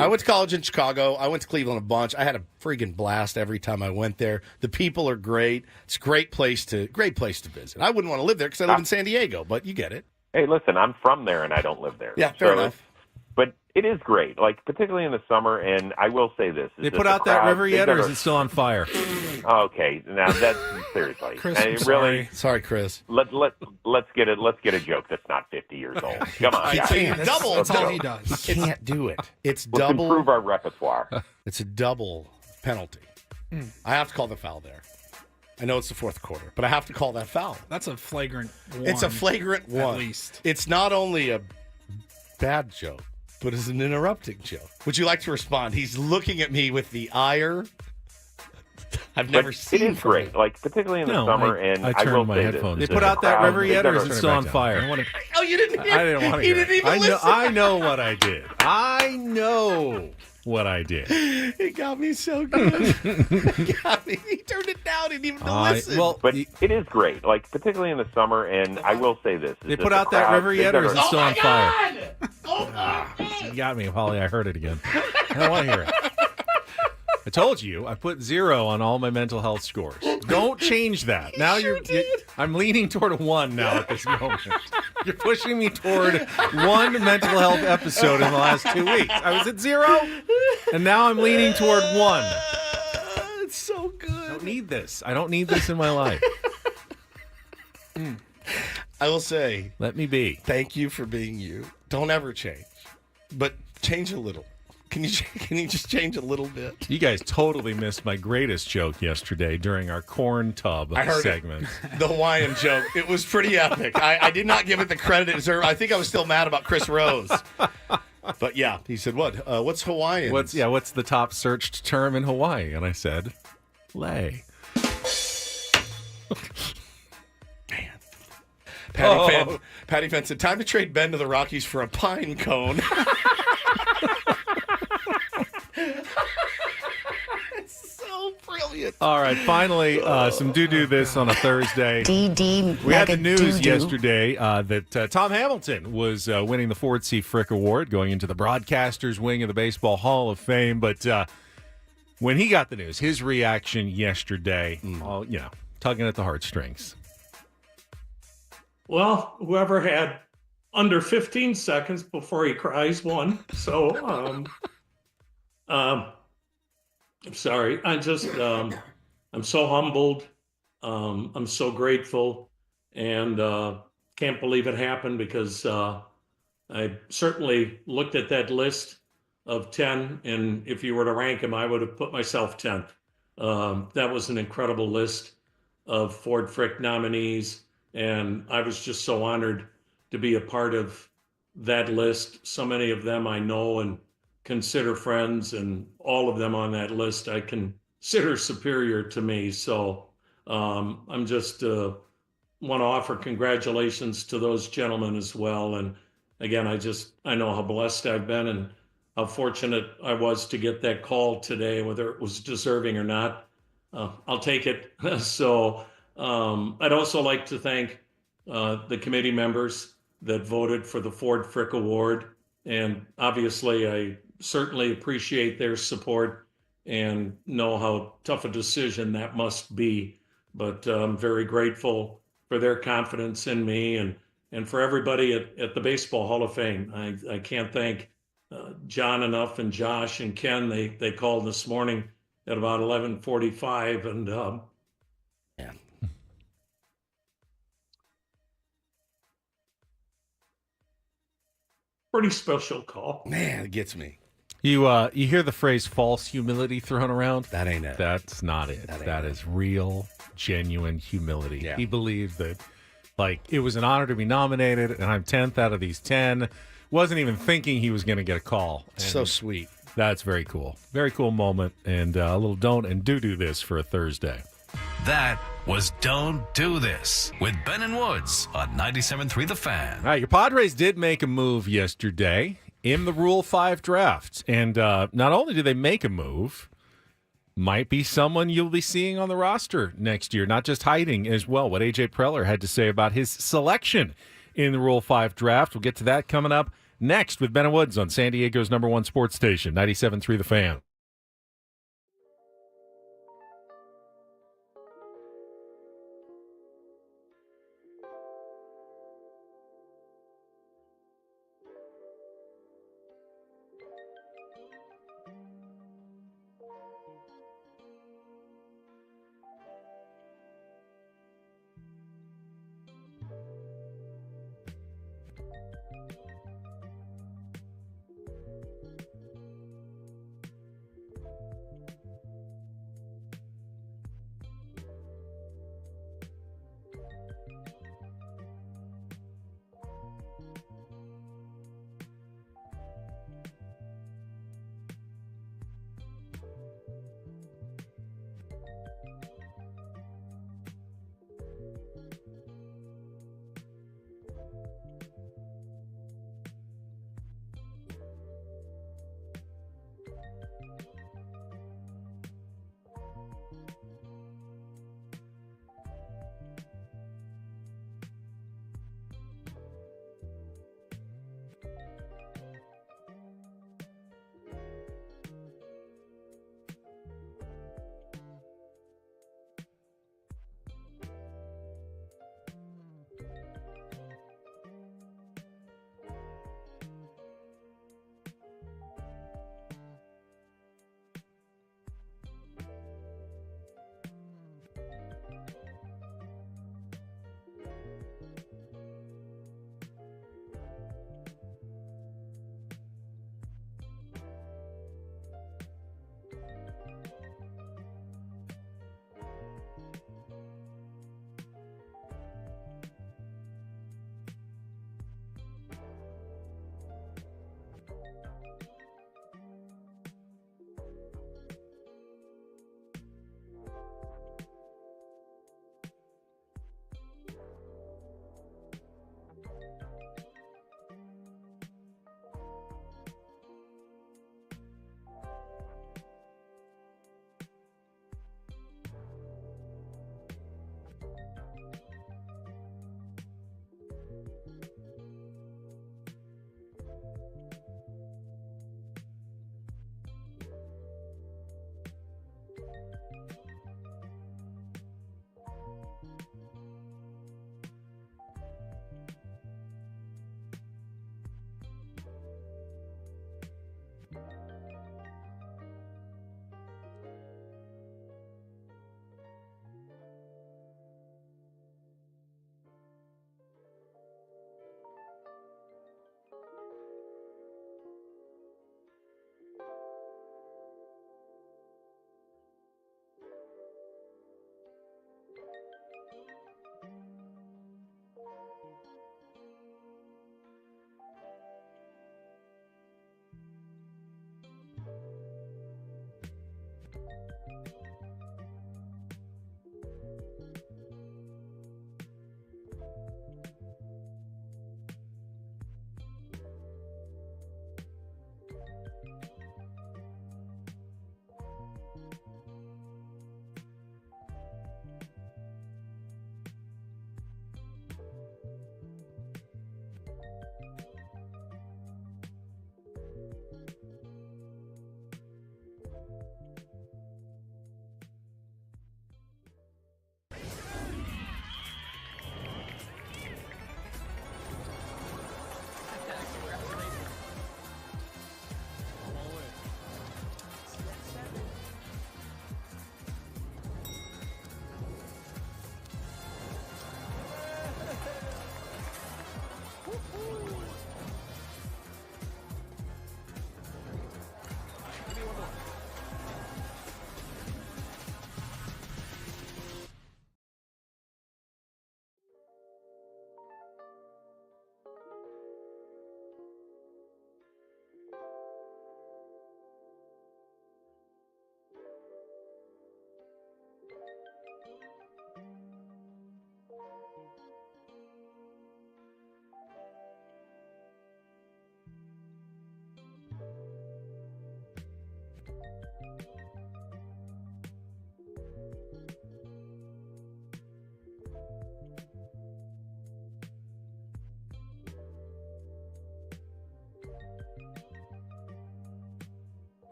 I went to college in Chicago. I went to Cleveland a bunch. I had a freaking blast every time I went there. The people are great. It's a great place to visit. I wouldn't want to live there because I live in San Diego, but you get it. Hey, listen, I'm from there and I don't live there. Yeah, fair enough. But it is great, like particularly in the summer. And I will say this: they put out that river yet, or is it still on fire? Okay, now that's seriously. Chris, I really, sorry, Chris. Let's get a joke that's not 50 years old. Come on, guys. That's all he does. You can't do it. It's Let's double. improve our repertoire. It's a double penalty. I have to call the foul there. I know it's the fourth quarter, but I have to call that foul. That's a flagrant one. It's a flagrant one. At least. It's not only a bad joke, but it's an interrupting joke. Would you like to respond? He's looking at me with the ire I've never But seen it is from great, it. like particularly in the No, summer. I and I turned will my say headphones this: down. the They put out that crowd- river yet, or is they've it never- still on back down. fire? I don't wanna- Oh, you didn't hear I didn't want to He hear didn't it. even listen. I know what I did. I know what I did. It got me so good. It got me. He turned it down. He didn't even listen. Well, But it is great, like particularly in the summer. And I will say this: they is put the out that crowd- river they've yet, or is never- it still on fire? Oh, God. You got me, Holly. I heard it again. I don't want to hear it. I told you, I put 0 on all my mental health scores. Don't change that. Now I'm leaning toward a 1 now at this moment. You're pushing me toward 1 mental health episode in the last 2 weeks. I was at 0, and now I'm leaning toward 1. It's so good. I don't need this. I don't need this in my life. I will say, Let me be. thank you for being you. Don't ever change, but change a little. Can you just change a little bit? You guys totally missed my greatest joke yesterday during our corn tub I heard segment. The Hawaiian joke. It was pretty epic. I did not give it the credit it deserved. I think I was still mad about Chris Rose. But yeah, he said, "What? What's Hawaiian? What's the top searched term in Hawaii?" And I said, "Lay." Patty Fence said, "Time to trade Ben to the Rockies for a pine cone." It's so brilliant. All right, finally, some do this on a Thursday. DD. We had the news yesterday that Tom Hamilton was winning the Ford C. Frick Award, going into the broadcasters wing of the Baseball Hall of Fame. But when he got the news, his reaction yesterday, tugging at the heartstrings. Well, whoever had under 15 seconds before he cries won. So, I'm sorry. I'm so humbled. I'm so grateful, and can't believe it happened because I certainly looked at that list of 10, and if you were to rank them, I would have put myself 10th. That was an incredible list of Ford Frick nominees, and I was just so honored to be a part of that list. So many of them I know and consider friends, and all of them on that list I consider superior to me. So I'm just want to offer congratulations to those gentlemen as well. And again, I know how blessed I've been and how fortunate I was to get that call today, whether it was deserving or not. I'll take it. So I'd also like to thank the committee members that voted for the Ford Frick Award. And obviously, I certainly appreciate their support and know how tough a decision that must be. But I'm very grateful for their confidence in me and for everybody at the Baseball Hall of Fame. I can't thank John enough, and Josh and Ken. They called this morning at about 11:45, and pretty special call. Man, it gets me. You hear the phrase false humility thrown around? That ain't it. That's not it. That is real, genuine humility. Yeah. He believed that, it was an honor to be nominated, and I'm 10th out of these 10. Wasn't even thinking he was going to get a call. And So sweet. that's very cool. Very cool moment, and a little don't and do this for a Thursday. That was Don't Do This with Ben and Woods on 97.3 The Fan. All right, your Padres did make a move yesterday in the Rule 5 draft. And not only did they make a move, might be someone you'll be seeing on the roster next year, not just hiding as well. What A.J. Preller had to say about his selection in the Rule 5 draft. We'll get to that coming up next with Ben and Woods on San Diego's #1 sports station, 97.3 The Fan.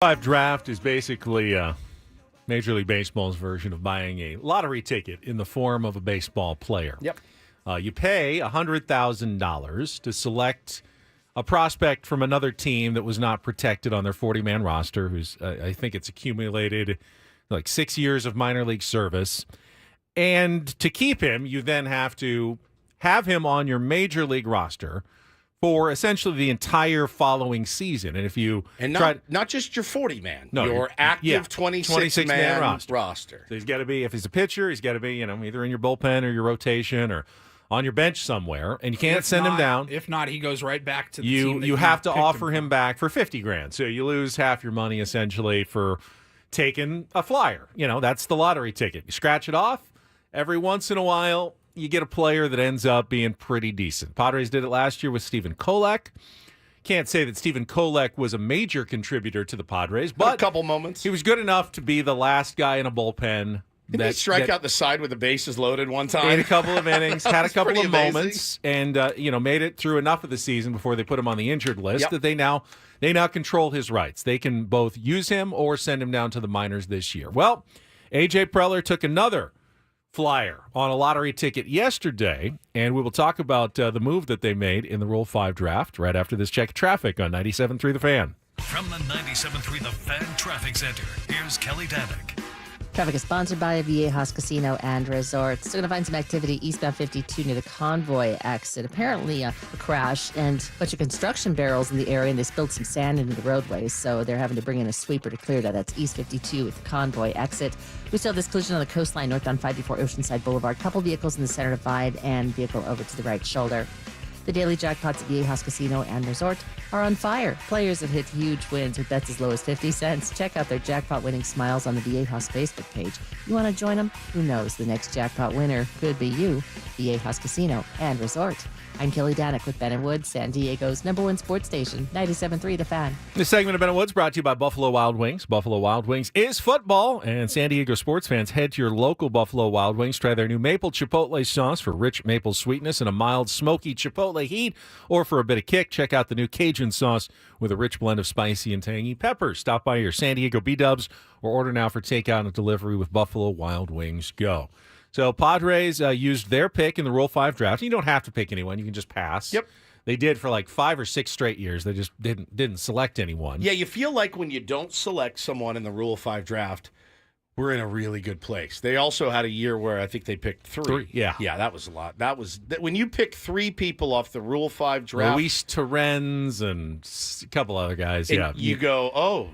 Five draft is basically Major League Baseball's version of buying a lottery ticket in the form of a baseball player. Yep. You pay $100,000 to select a prospect from another team that was not protected on their 40-man roster, who's, I think it's accumulated like 6 years of minor league service. And to keep him, you then have to have him on your major league roster for essentially the entire following season. And if you not just your 40-man, no, your active 26-man roster. So he's got to be, if he's a pitcher, he's got to be, either in your bullpen or your rotation or on your bench somewhere, and you can't send him down. If not, he goes right back to the team. You have to offer him back for $50,000. So you lose half your money essentially for taking a flyer. That's the lottery ticket. You scratch it off. Every once in a while, you get a player that ends up being pretty decent. Padres did it last year with Stephen Kolek. Can't say that Stephen Kolek was a major contributor to the Padres, but a couple moments. He was good enough to be the last guy in a bullpen. Didn't he strike out the side with the bases loaded one time? Made a couple of innings, had a couple of moments, and made it through enough of the season before they put him on the injured list that they now control his rights. They can both use him or send him down to the minors this year. Well, A.J. Preller took another flyer on a lottery ticket yesterday, and we will talk about the move that they made in the Rule 5 draft right after this check of traffic on 97.3 The Fan. From the 97.3 The Fan Traffic Center, here's Kelly Danick. Traffic is sponsored by Viejas Casino and Resort. Still going to find some activity eastbound 52 near the Convoy exit. Apparently a crash and a bunch of construction barrels in the area, and they spilled some sand into the roadways, so they're having to bring in a sweeper to clear that. That's East 52 with the Convoy exit. We still have this collision on the coastline northbound 524 Oceanside Boulevard. Couple vehicles in the center divide and vehicle over to the right shoulder. The daily jackpots at Viejas Casino and Resort are on fire. Players have hit huge wins with bets as low as 50 cents. Check out their jackpot winning smiles on the Viejas Facebook page. You want to join them? Who knows? The next jackpot winner could be you. Viejas Casino and Resort. I'm Kelly Danick with Ben & Woods, San Diego's #1 sports station, 97.3 The Fan. This segment of Ben & Woods brought to you by Buffalo Wild Wings. Buffalo Wild Wings is football, and San Diego sports fans, head to your local Buffalo Wild Wings. Try their new maple chipotle sauce for rich maple sweetness and a mild, smoky chipotle heat. Or for a bit of kick, check out the new Cajun sauce with a rich blend of spicy and tangy peppers. Stop by your San Diego B-Dubs or order now for takeout and delivery with Buffalo Wild Wings. Go. So Padres used their pick in the Rule 5 draft. You don't have to pick anyone. You can just pass. Yep. They did for like 5 or 6 straight years. They just didn't select anyone. Yeah, you feel like when you don't select someone in the Rule 5 draft, we're in a really good place. They also had a year where I think they picked 3. Yeah. Yeah, that was a lot. When you pick 3 people off the Rule 5 draft. Luis Torrens and a couple other guys. Yeah. You go, oh,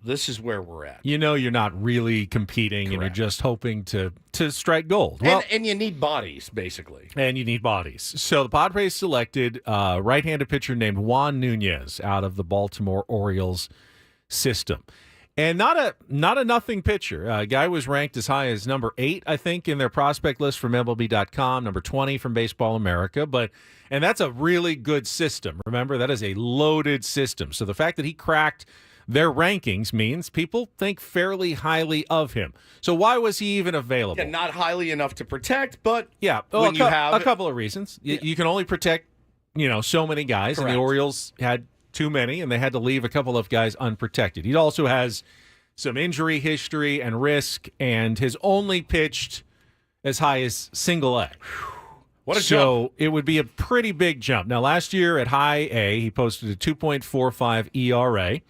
this is where we're at. You know you're not really competing. Correct. And you're just hoping to strike gold. Well, and you need bodies, basically. And you need bodies. So the Padres selected a right-handed pitcher named Juan Nunez out of the Baltimore Orioles system. And not a nothing pitcher. A guy was ranked as high as number 8, I think, in their prospect list from MLB.com, number 20 from Baseball America. And that's a really good system. Remember, that is a loaded system. So the fact that he cracked their rankings means people think fairly highly of him. So why was he even available? Yeah, not highly enough to protect, but yeah, when you have a couple of reasons. You can only protect, so many guys, Correct. and the Orioles had too many, and they had to leave a couple of guys unprotected. He also has some injury history and risk, and has only pitched as high as single A. What a jump. jump. It would be a pretty big jump. Now, last year at high A, he posted a 2.45 ERA.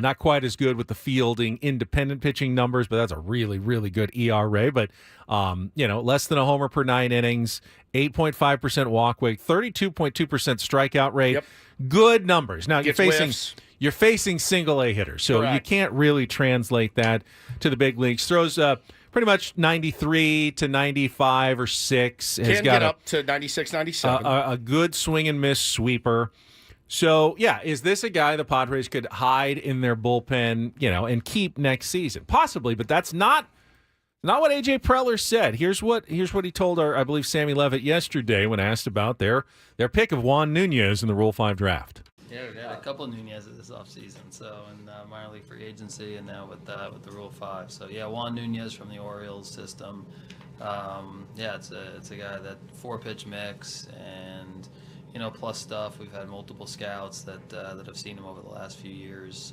Not quite as good with the fielding independent pitching numbers, but that's a really, really good ERA. But, less than a homer per 9 innings, 8.5% walk rate, 32.2% strikeout rate. Yep. Good numbers. Now, Gets you're facing single A hitters, so Correct. you can't really translate that to the big leagues. Throws pretty much 93 to 95 or 6. Can get up to 96, 97. A good swing and miss sweeper. So, is this a guy the Padres could hide in their bullpen, and keep next season? Possibly, but that's not what A.J. Preller said. Here's what he told I believe, Sammy Levitt yesterday when asked about their pick of Juan Nunez in the Rule 5 draft. Yeah, we had a couple of Nunez's this offseason, in minor league free agency and now with the Rule 5. So, Juan Nunez from the Orioles system. It's a guy that 4-pitch mix and plus stuff. We've had multiple scouts that have seen him over the last few years,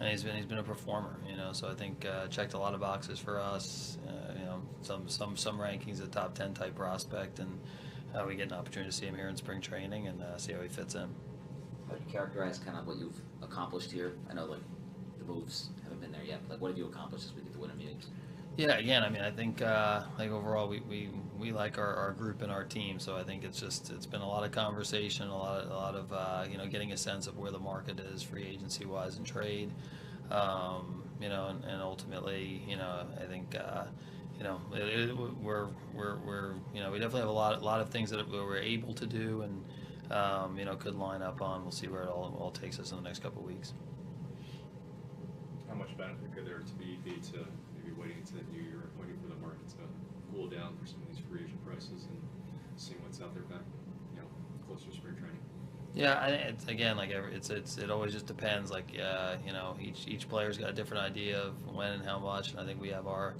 and he's been a performer. So I think checked a lot of boxes for us. Some rankings, a top 10 type prospect, and we get an opportunity to see him here in spring training and see how he fits in. How do you characterize kind of what you've accomplished here? I know the moves haven't been there yet. What have you accomplished this week at the winter meetings? Yeah, again, I think overall we like our group and our team. So I think it's been a lot of conversation, a lot of getting a sense of where the market is free agency wise and trade, and ultimately I think we definitely have a lot of things that we're able to do and could line up on. We'll see where it all takes us in the next couple of weeks. How much benefit could there be to maybe waiting until the new year, waiting for the market to cool down for some of these free agent prices and seeing what's out there back, closer to spring training? Yeah, it's again it always just depends. Each player's got a different idea of when and how much, and I think we have our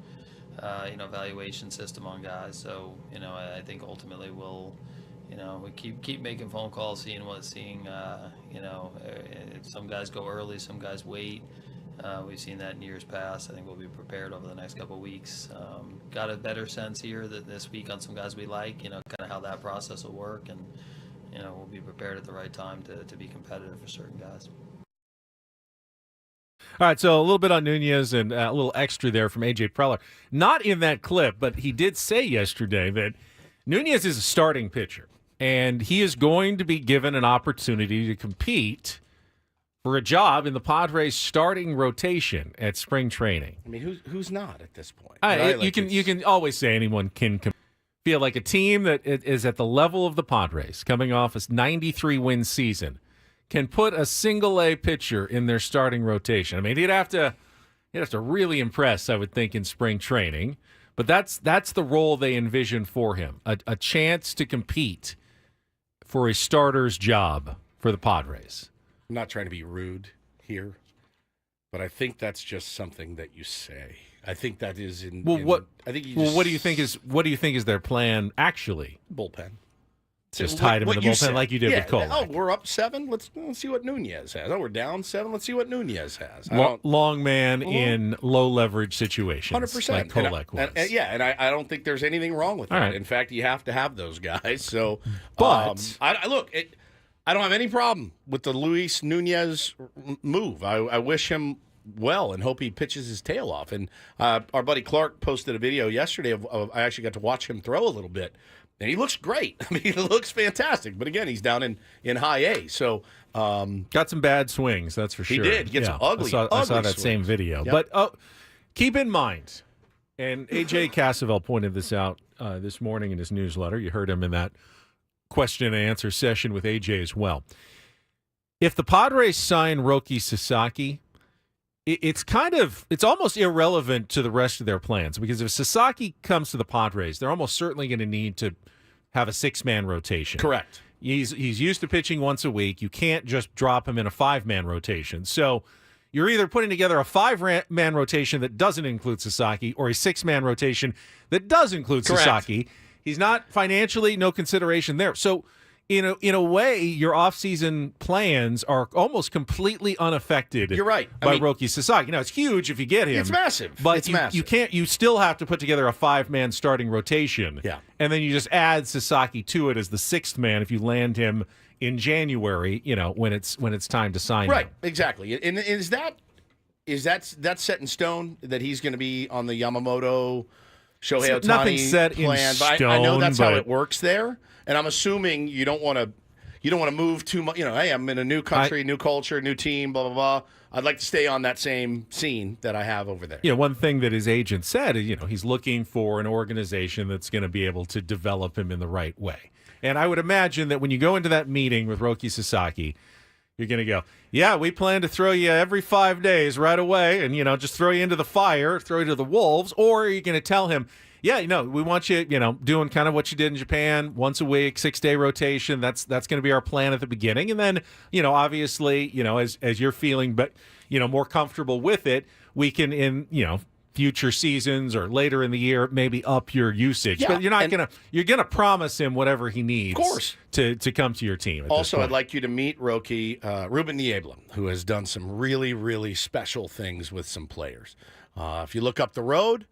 valuation system on guys. So I think ultimately we'll. We keep making phone calls, seeing. Some guys go early, some guys wait. We've seen that in years past. I think we'll be prepared over the next couple of weeks. Got a better sense here this week on some guys we like, kind of how that process will work, and we'll be prepared at the right time to be competitive for certain guys. All right, so a little bit on Nunez and a little extra there from A.J. Preller. Not in that clip, but he did say yesterday that Nunez is a starting pitcher, and he is going to be given an opportunity to compete for a job in the Padres starting rotation at spring training. I mean, who's not at this point? You can always say anyone can feel like a team that is at the level of the Padres, coming off a 93-win season, can put a single-A pitcher in their starting rotation. I mean, he'd have to really impress, I would think, in spring training. But that's the role they envision for him, a chance to compete for a starter's job for the Padres. I'm not trying to be rude here, but I think that's just something that you say. I think that is what do you think is their plan actually? Bullpen. Just hide him in the bullpen like you did with Cole. Oh, we're up 7. Let's see what Nunez has. Oh, we're down 7. Let's see what Nunez has. Long man in low leverage situations. 100%. Like Kolek was. And I don't think there's anything wrong with that. Right. In fact, you have to have those guys. So, but I don't have any problem with the Luis Nunez move. I wish him well and hope he pitches his tail off. And our buddy Clark posted a video yesterday of I actually got to watch him throw a little bit. And he looks great. I mean, he looks fantastic. But again, he's down in high A. So got some bad swings, that's for sure. He did. He gets ugly. I saw that swings. same video. Yep. But keep in mind, and AJ Cassavell pointed this out this morning in his newsletter. You heard him in that question and answer session with AJ as well. If the Padres sign Roki Sasaki, it's almost irrelevant to the rest of their plans, because if Sasaki comes to the Padres, they're almost certainly going to need to have a 6-man rotation. Correct. He's used to pitching once a week. You can't just drop him in a 5-man rotation. So you're either putting together a 5-man rotation that doesn't include Sasaki or a 6-man rotation that does include Correct. Sasaki. He's not financially, no consideration there. So in a way, your offseason plans are almost completely unaffected. You're right. By Roki Sasaki. Now, it's huge if you get him. It's massive. But it's massive. You still have to put together a 5-man starting rotation. Yeah. And then you just add Sasaki to it as the 6th man if you land him in January, when it's time to sign him. Right, exactly. And is that set in stone that he's going to be on the Yamamoto Shohei Ohtani nothing set plan? in But stone, I know that's how it works there. And I'm assuming you don't want to move too much. Hey, I'm in a new country, new culture, new team, blah blah blah. I'd like to stay on that same scene that I have over there. One thing that his agent said is, he's looking for an organization that's going to be able to develop him in the right way. And I would imagine that when you go into that meeting with Roki Sasaki, you're going to go, yeah, we plan to throw you every 5 days right away and, just throw you into the fire, throw you to the wolves. Or you're going to tell him, yeah, we want you, doing kind of what you did in Japan, once a week, 6-day rotation. That's going to be our plan at the beginning. And then, obviously, as you're feeling, but, more comfortable with it, we can, in, future seasons or later in the year, maybe up your usage. Yeah, but you're going to promise him whatever he needs, of course, to come to your team. Also, I'd like you to meet Roki, Ruben Niebla, who has done some really, really special things with some players. If you look up the road,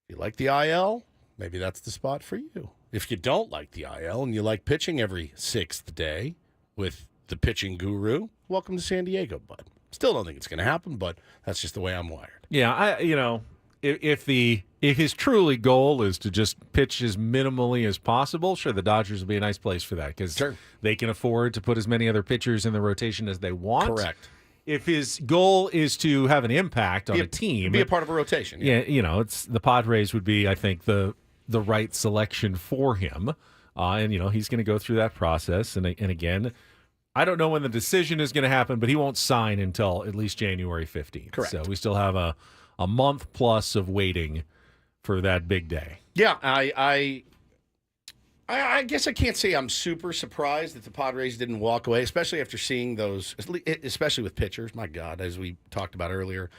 if you like the IL, maybe that's the spot for you. If you don't like the IL and you like pitching every 6th day with the pitching guru, welcome to San Diego, bud. Still don't think it's going to happen, but that's just the way I'm wired. Yeah, if his truly goal is to just pitch as minimally as possible, sure, the Dodgers will be a nice place for that because they can afford to put as many other pitchers in the rotation as they want. Correct. If his goal is to have an impact on a team, be a part of a rotation. Yeah, it's the Padres would be, I think, the right selection for him, and he's going to go through that process. And again, I don't know when the decision is going to happen, but he won't sign until at least January 15th. Correct. So we still have a month plus of waiting for that big day. Yeah, I guess I can't say I'm super surprised that the Padres didn't walk away, especially after seeing those, especially with pitchers. My God, as we talked about earlier,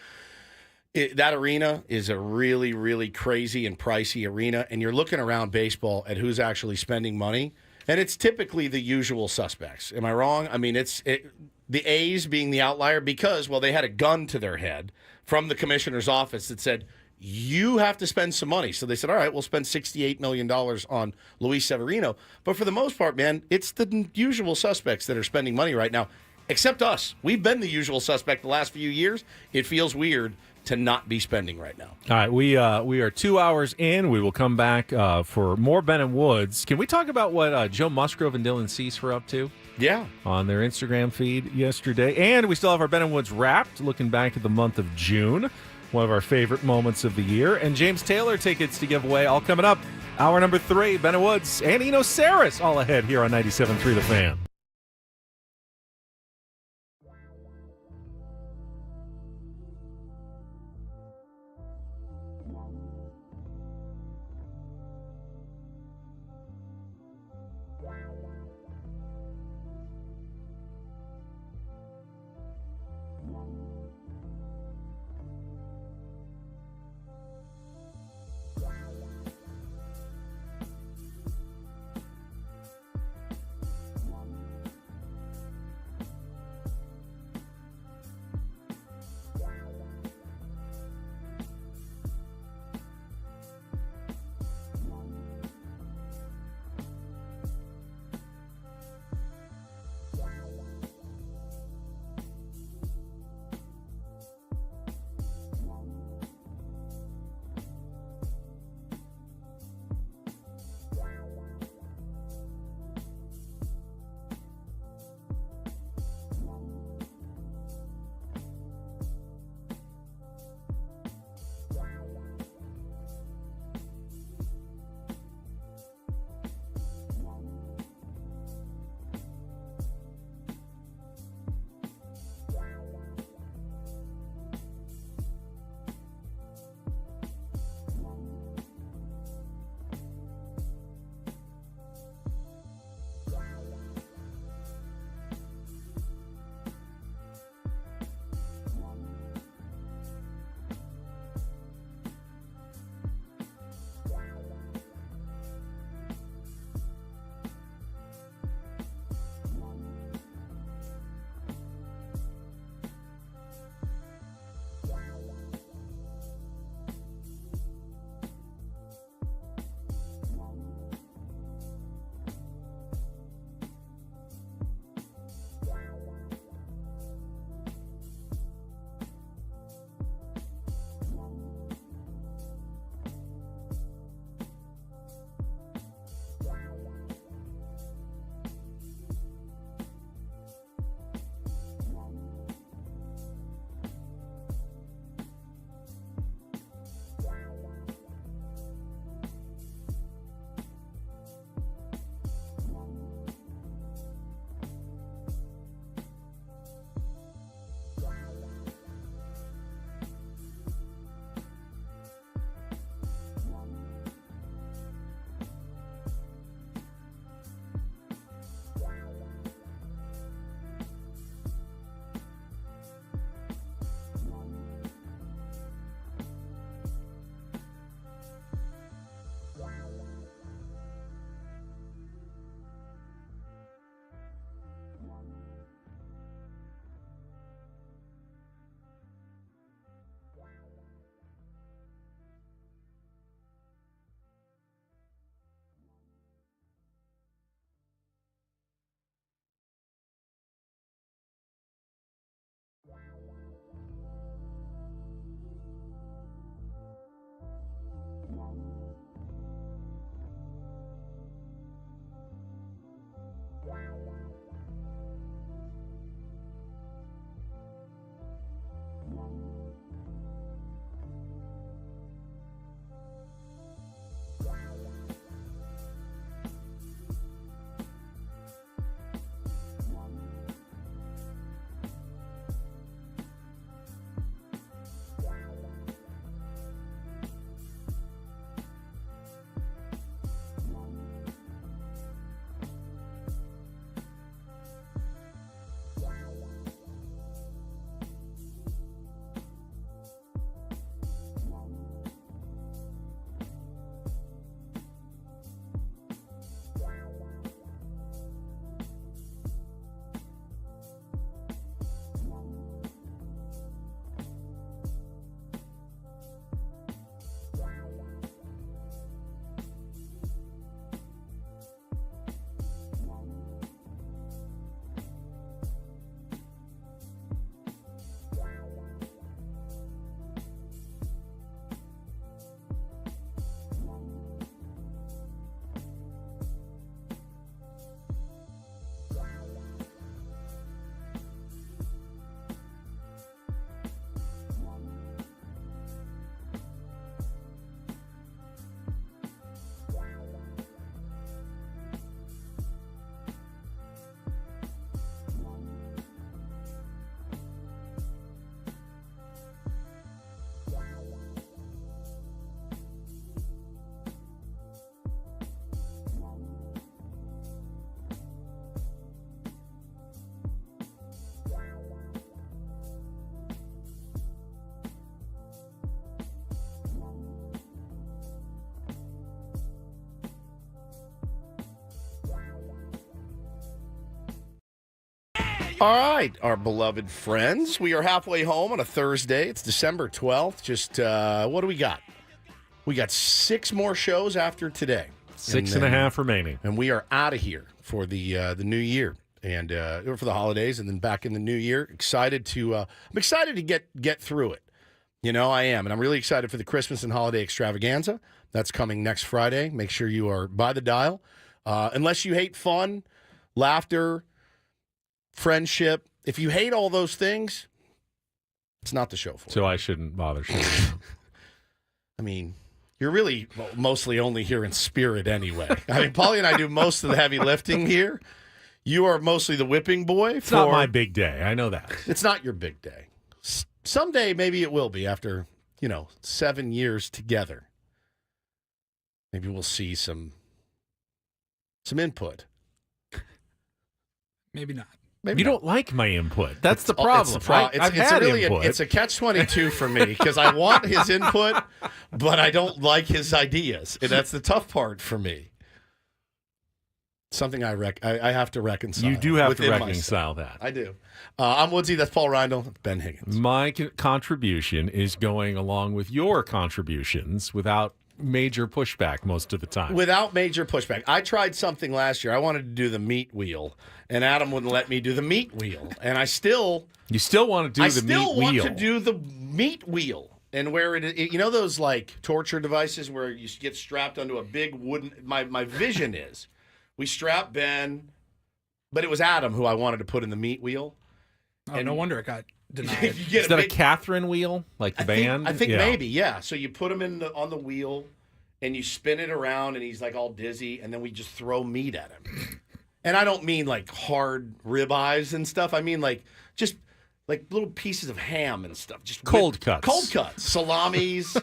that arena is a really, really crazy and pricey arena, and you're looking around baseball at who's actually spending money, and it's typically the usual suspects. Am I wrong? I mean, the A's being the outlier because, they had a gun to their head from the commissioner's office that said, you have to spend some money. So they said, all right, we'll spend $68 million on Luis Severino. But for the most part, man, it's the usual suspects that are spending money right now. Except us. We've been the usual suspect the last few years. It feels weird to not be spending right now. All right, we are 2 hours in. We will come back for more Ben and Woods. Can we talk about what Joe Musgrove and Dylan Cease were up to? Yeah. On their Instagram feed yesterday. And we still have our Ben and Woods Wrapped, looking back at the month of June, one of our favorite moments of the year. And James Taylor tickets to give away, all coming up. Hour number 3, Ben and Woods and Eno Sarris all ahead here on 97.3 The Fan. All right, our beloved friends. We are halfway home on a Thursday. It's December 12th. Just, what do we got? We got 6 more shows after today. 6.5 remaining. And we are out of here for the new year and for the holidays and then back in the new year. I'm excited to get through it. You know, I am. And I'm really excited for the Christmas and holiday extravaganza. That's coming next Friday. Make sure you are by the dial. Unless you hate fun, laughter, friendship, if you hate all those things, it's not the show for you. So I shouldn't bother shooting. I mean, you're really mostly only here in spirit anyway. I mean, Paulie and I do most of the heavy lifting here. You are mostly the whipping boy. It's not my big day. I know that. It's not your big day. Someday maybe it will be after, 7 years together. Maybe we'll see some input. Maybe not. You don't like my input. That's the problem. I've had input. It's a catch-22 for me because I want his input, but I don't like his ideas. And that's the tough part for me. Something I have to reconcile. You do have to within reconcile myself. that. I do. I'm Woodsy. That's Paul Reindl. That's Ben Higgins. My contribution is going along with your contributions without major pushback most of the time. Without major pushback. I tried something last year. I wanted to do the meat wheel, and Adam wouldn't let me do the meat wheel. And You still want to do the meat wheel. I still want to do the meat wheel. And where it those like torture devices where you get strapped onto a big wooden, my vision is we strap Ben, but it was Adam who I wanted to put in the meat wheel. Oh, and no wonder it got denied. Is that a Catherine wheel, like the band? I think maybe, yeah. So you put him on the wheel, and you spin it around, and he's like all dizzy, and then we just throw meat at him. And I don't mean like hard ribeyes and stuff. I mean like just like little pieces of ham and stuff. Just cold cuts, salamis,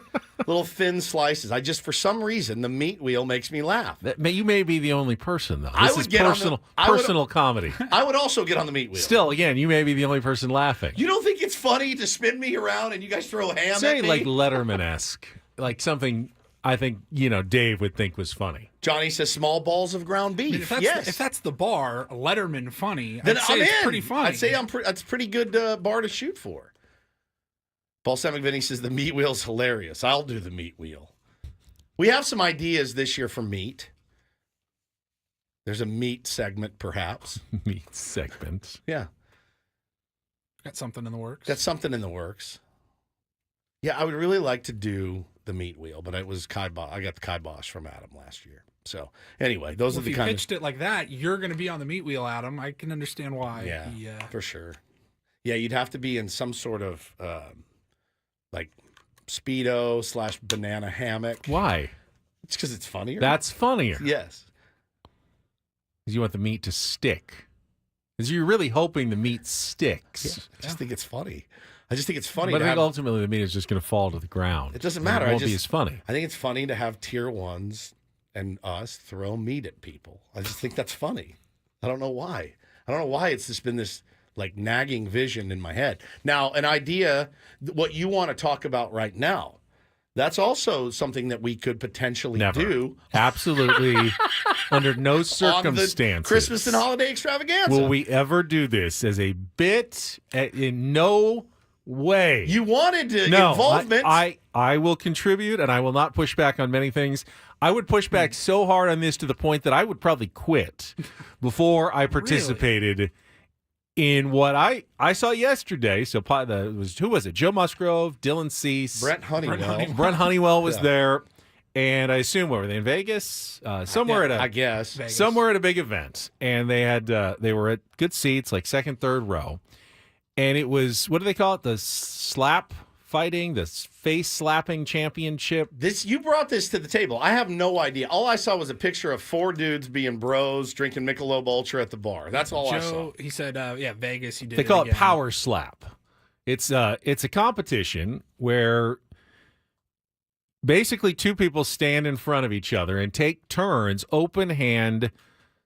little thin slices. For some reason, the meat wheel makes me laugh. You may be the only person, though. This is personal comedy. I would also get on the meat wheel. Still, again, you may be the only person laughing. You don't think it's funny to spin me around and you guys throw ham Say at me? like Letterman-esque, like something I think Dave would think was funny. Johnny says small balls of ground beef. I mean, if that's the bar, Letterman funny, then I'd say it's pretty funny. I'd say that's a pretty good bar to shoot for. Paul Semigvini says the meat wheel's hilarious. I'll do the meat wheel. We have some ideas this year for meat. There's a meat segment, perhaps. Meat segment. Yeah. Got something in the works. Yeah, I would really like to do the meat wheel, but it was kibosh. I got the kibosh from Adam last year. So anyway, those are the kind of. If you pitched it like that, you're going to be on the meat wheel, Adam. I can understand why. Yeah, for sure. Yeah, you'd have to be in some sort of like Speedo / banana hammock. Why? It's because it's funnier. That's funnier. Yes. Because you want the meat to stick. Because you're really hoping the meat sticks. Yeah, I just think it's funny. But I think ultimately the meat is just going to fall to the ground. It doesn't matter. It won't be as funny. I think it's funny to have tier ones and us throw meat at people. I just think that's funny. I don't know why. It's just been this like nagging vision in my head. Now, an idea, what you want to talk about right now, that's also something that we could potentially do. Absolutely. Under no circumstances. On the Christmas and holiday extravaganza. Will we ever do this as a bit? In no way. You wanted to involvement. I will contribute, and I will not push back on many things. I would push back so hard on this to the point that I would probably quit before I participated in what I saw yesterday. So who was it? Joe Musgrove, Dylan Cease, Brent Honeywell. Brent Honeywell was there, and I assume were they in Vegas? Somewhere at a big event, and they were at good seats, like second, third row, and it was, what do they call it? The slap fighting, the face slapping championship. You brought this to the table. I have no idea. All I saw was a picture of 4 dudes being bros drinking Michelob Ultra at the bar. That's all I saw. He said, Vegas. He did. They call it Power Slap. It's a competition where basically 2 people stand in front of each other and take turns, open hand,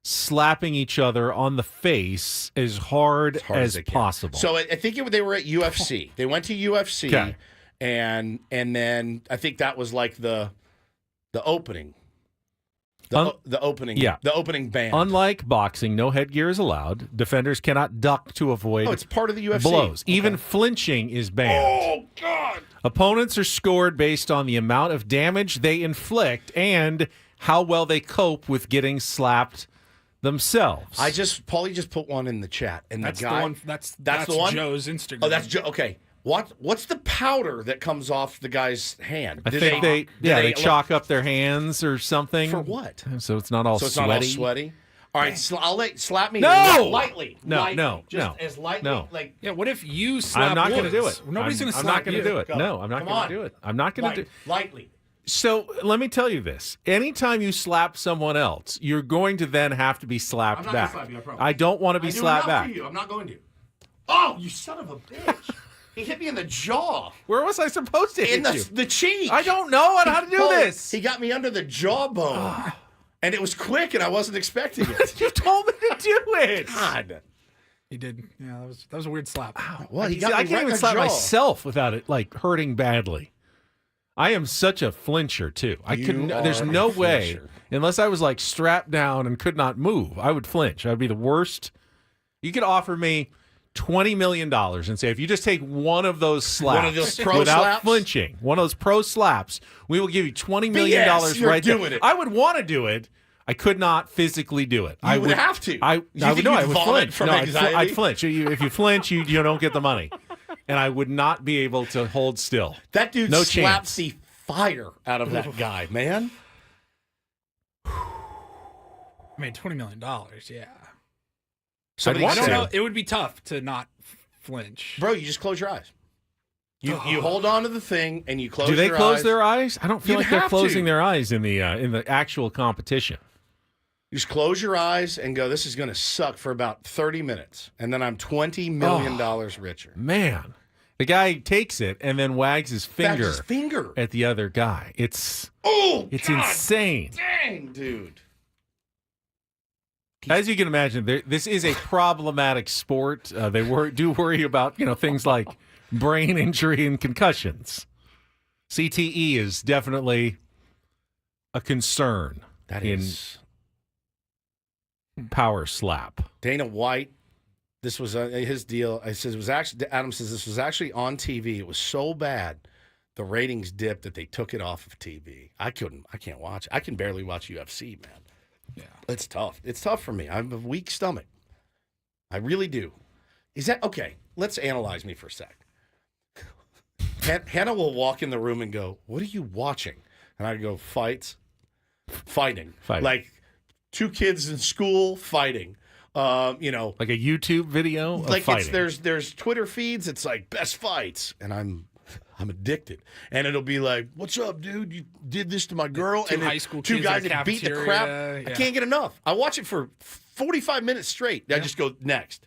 slapping each other on the face as hard as possible. So I think they were at UFC. They went to UFC, okay. and then I think that was like the opening. The opening. Yeah. The opening band. Unlike boxing, no headgear is allowed. Defenders cannot duck to avoid it's part of the UFC. blows. Okay. Even flinching is banned. Oh, God. Opponents are scored based on the amount of damage they inflict and how well they cope with getting slapped themselves. Paulie just put one in the chat, and That's the guy. the one. That's the one. Joe's Instagram. Oh, that's Joe. Okay. What's the powder that comes off the guy's hand? I think they chalk up their hands or something. For what? So it's not all So it's sweaty. not all sweaty. All right, slap me. No! lightly. No, lightly. no, Just no, as lightly. no. Like Yeah. What if you slap? I'm not going to do it. Nobody's going to I'm slap not going to you. do it. Go. No, I'm not Come going on. to do it. I'm not going to do it. Lightly. So let me tell you this. Anytime you slap someone else, you're going to then have to be slapped I'm not back. gonna slap you, I promise. I don't want to be I do slapped enough back. for you. I'm not going to. Oh, you son of a bitch. He hit me in the jaw. Where was I supposed to hit you? The cheek. I don't know how to do this. He got me under the jawbone. And it was quick, and I wasn't expecting it. You told me to do it. God. He did. Yeah, that was a weird slap. Well, I can't even slap myself without it like hurting badly. I am such a flincher too. There's no way, unless I was like strapped down and could not move, I would flinch. I would be the worst. You could offer me $20 million and say, if you just take one of those slaps One of those pro without slaps? flinching, one of those pro slaps, we will give you $20 million you're right doing there. it. I would want to do it. I could not physically do it. You would have to. I You would think no, you'd I would vomit flinch. from No, anxiety? I'd flinch. If you flinch, you don't get the money. And I would not be able to hold still. That dude no slapped chance. the fire out of that guy, man. I mean, $20 million. Yeah. Somebody I don't said- know. It would be tough to not flinch. Bro, you just close your eyes. You hold on to the thing and you close Do they your close eyes. their eyes? I don't feel You'd like they're have closing to. their eyes in the actual competition. You just close your eyes and go, this is going to suck for about 30 minutes. And then I'm $20 million richer. Man, the guy takes it and then wags his finger, His finger. at the other guy. It's God insane. Dang, dude. As you can imagine, this is a problematic sport. They do worry about things like brain injury and concussions. CTE is definitely a concern. That in is Power Slap. Dana White. This was his deal. I says it was actually. Adam says this was actually on TV. It was so bad, the ratings dipped that they took it off of TV. I can't watch. I can barely watch UFC, man. Yeah, it's tough. It's tough for me. I have a weak stomach. I really do. Is that okay? Let's analyze me for a sec. Hannah will walk in the room and go, "What are you watching?" And I go, fighting. Like two kids in school fighting. Like a YouTube video of like fighting. there's Twitter feeds. It's like best fights, and I'm addicted. And it'll be like, "What's up, dude? You did this to my girl." Two and then high school two kids guys in a that beat the cafeteria, crap. I yeah. can't get enough. I watch it for 45 minutes straight. I just go next.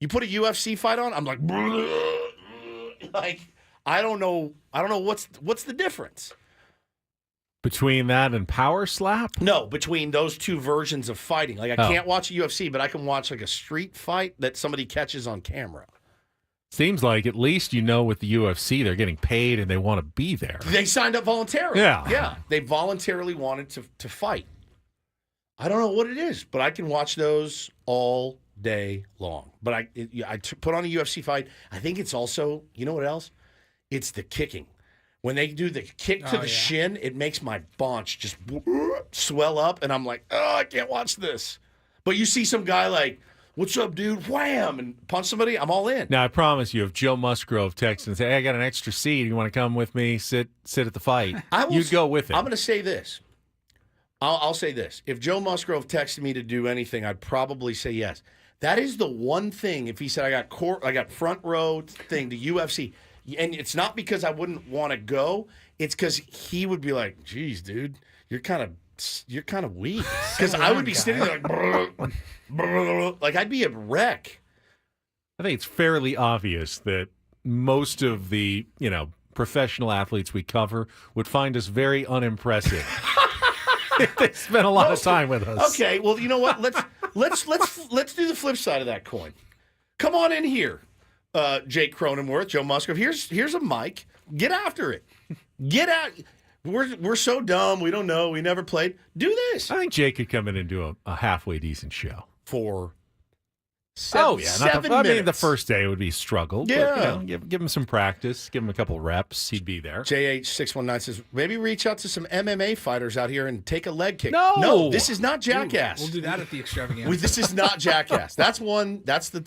You put a UFC fight on, I'm like, like I don't know what's the difference. Between that and Power Slap? No, between those two versions of fighting. Like, I can't watch a UFC, but I can watch, like, a street fight that somebody catches on camera. Seems like at least with the UFC, they're getting paid and they want to be there. They signed up voluntarily. Yeah. Yeah. They voluntarily wanted to fight. I don't know what it is, but I can watch those all day long. But I put on a UFC fight. I think it's also, you know what else? It's the kicking. When they do the kick to the shin, it makes my paunch just swell up, and I'm like, oh, I can't watch this. But you see some guy like, what's up, dude? Wham! And punch somebody, I'm all in. Now, I promise you, if Joe Musgrove texts and say, hey, I got an extra seat, you want to come with me, sit at the fight, you'd go with it. I'm going to say this. I'll say this. If Joe Musgrove texted me to do anything, I'd probably say yes. That is the one thing, if he said, I got front row thing to UFC, and it's not because I wouldn't want to go. It's because he would be like, "Geez, dude, you're kind of weak." Because I would be sitting there like I'd be a wreck. I think it's fairly obvious that most of the professional athletes we cover would find us very unimpressive. If they spent a lot of time with us. Okay, well, you know what? Let's do the flip side of that coin. Come on in here. Jake Cronenworth, Joe Musgrove. Here's a mic. Get after it. Get out. We're so dumb. We don't know. We never played. Do this I think Jake could come in and do a halfway decent show. for Oh, seven, yeah. seven I minutes. mean, the first day would be struggle. Yeah. But, give him some practice. Give him a couple reps. He'd be there. JH619 says, maybe reach out to some MMA fighters out here and take a leg kick. No. This is not Jackass. We'll do that at the extravaganza. This is not Jackass. That's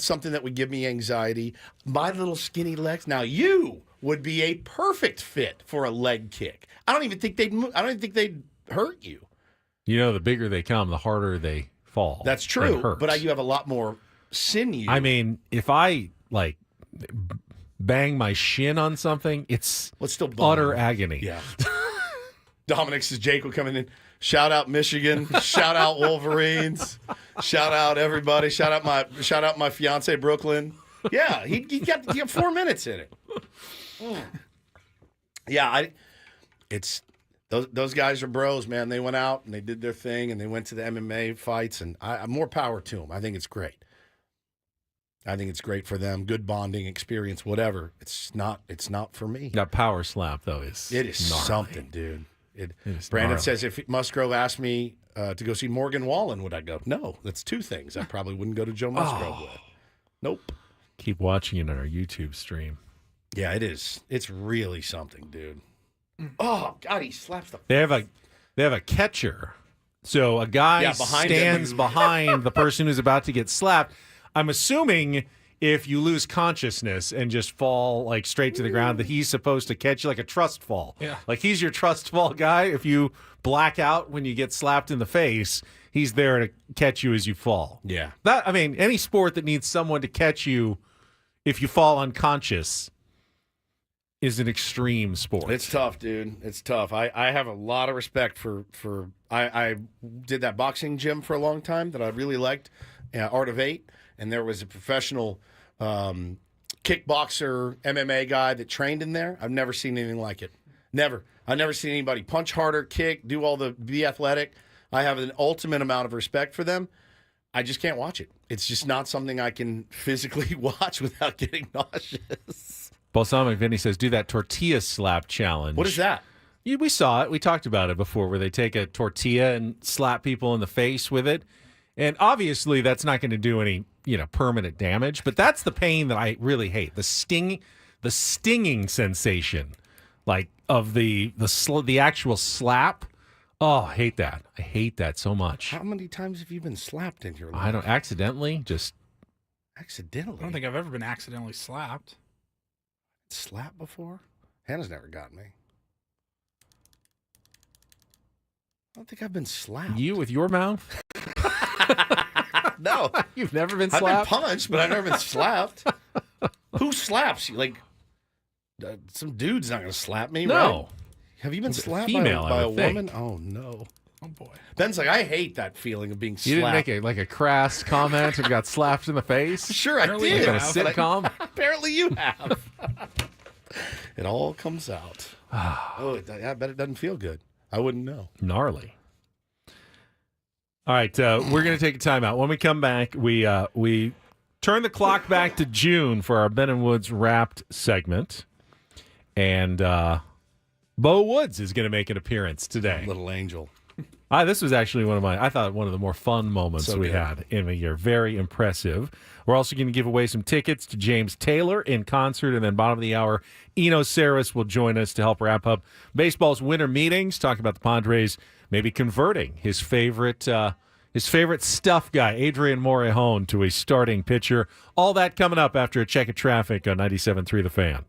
something that would give me anxiety. My little skinny legs. Now, you would be a perfect fit for a leg kick. I don't even think they'd hurt you. You know, the bigger they come, the harder they fall. That's and true, hurt. but you have a lot more sinew. I mean, if I bang my shin on something, it's still utter agony. Yeah. Dominic says Jake will come in. Shout out Michigan. Shout out Wolverines. Shout out everybody. Shout out my fiance Brooklyn. Yeah, he got 4 minutes in it. Yeah, those guys are bros, man. They went out and they did their thing and they went to the MMA fights, and more power to them. I think it's great. I think it's great for them. Good bonding experience, whatever. It's not for me. That power slap though It is gnarly. something, dude. It is Brandon gnarly. says if Musgrove asked me to go see Morgan Wallen, would I go? No, that's two things. I probably wouldn't go to Joe Musgrove with. Nope. Keep watching it on our YouTube stream. Yeah, it is. It's really something, dude. Oh God, he slaps the. They have a catcher, so a guy behind stands him. behind the person who's about to get slapped. I'm assuming if you lose consciousness and just fall like straight to the ground, that he's supposed to catch you like a trust fall. Yeah. Like he's your trust fall guy. If you black out when you get slapped in the face, he's there to catch you as you fall. Yeah. Any sport that needs someone to catch you if you fall unconscious is an extreme sport. It's tough, dude. It's tough. I have a lot of respect for I did that boxing gym for a long time that I really liked, Art of Eight, and there was a professional kickboxer MMA guy that trained in there. I've never seen anything like it. Never. I've never seen anybody punch harder, kick, be athletic. I have an ultimate amount of respect for them. I just can't watch it. It's just not something I can physically watch without getting nauseous. Balsamic Vinny says, do that tortilla slap challenge. What is that? We saw it. We talked about it before, where they take a tortilla and slap people in the face with it. And obviously, that's not going to do any, permanent damage. But that's the pain that I really hate. The stinging sensation, like of the actual slap. Oh, I hate that. I hate that so much. How many times have you been slapped in your life? I don't accidentally. Accidentally? I don't think I've ever been accidentally slapped. Slapped before? Hannah's never gotten me. I don't think I've been slapped. You with your mouth? No. You've never been I've slapped? been punched, but I've never been slapped. Who slaps you? Like, some dude's not going to slap me, No. right? Have you been slapped female, by I a would think. woman? Oh, no. Oh, boy. Ben's like, I hate that feeling of being You slapped. didn't make a crass comment and got slapped in the face? Sure, I Apparently did. you Like on a have. sitcom? Apparently you have. It all comes out. I bet it doesn't feel good. I wouldn't know. Gnarly. All right, we're going to take a timeout. When we come back, we turn the clock back to June for our Ben and Woods Wrapped segment. And Bo Woods is going to make an appearance today. Little angel. This was actually one of the more fun moments So we good. had in the year. Very impressive. We're also going to give away some tickets to James Taylor in concert, and then bottom of the hour, Eno Sarris will join us to help wrap up baseball's winter meetings, talk about the Padres maybe converting his favorite stuff guy, Adrian Morejon, to a starting pitcher. All that coming up after a check of traffic on 97.3 The Fan.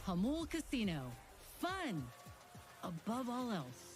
Hamul Casino. Fun above all else.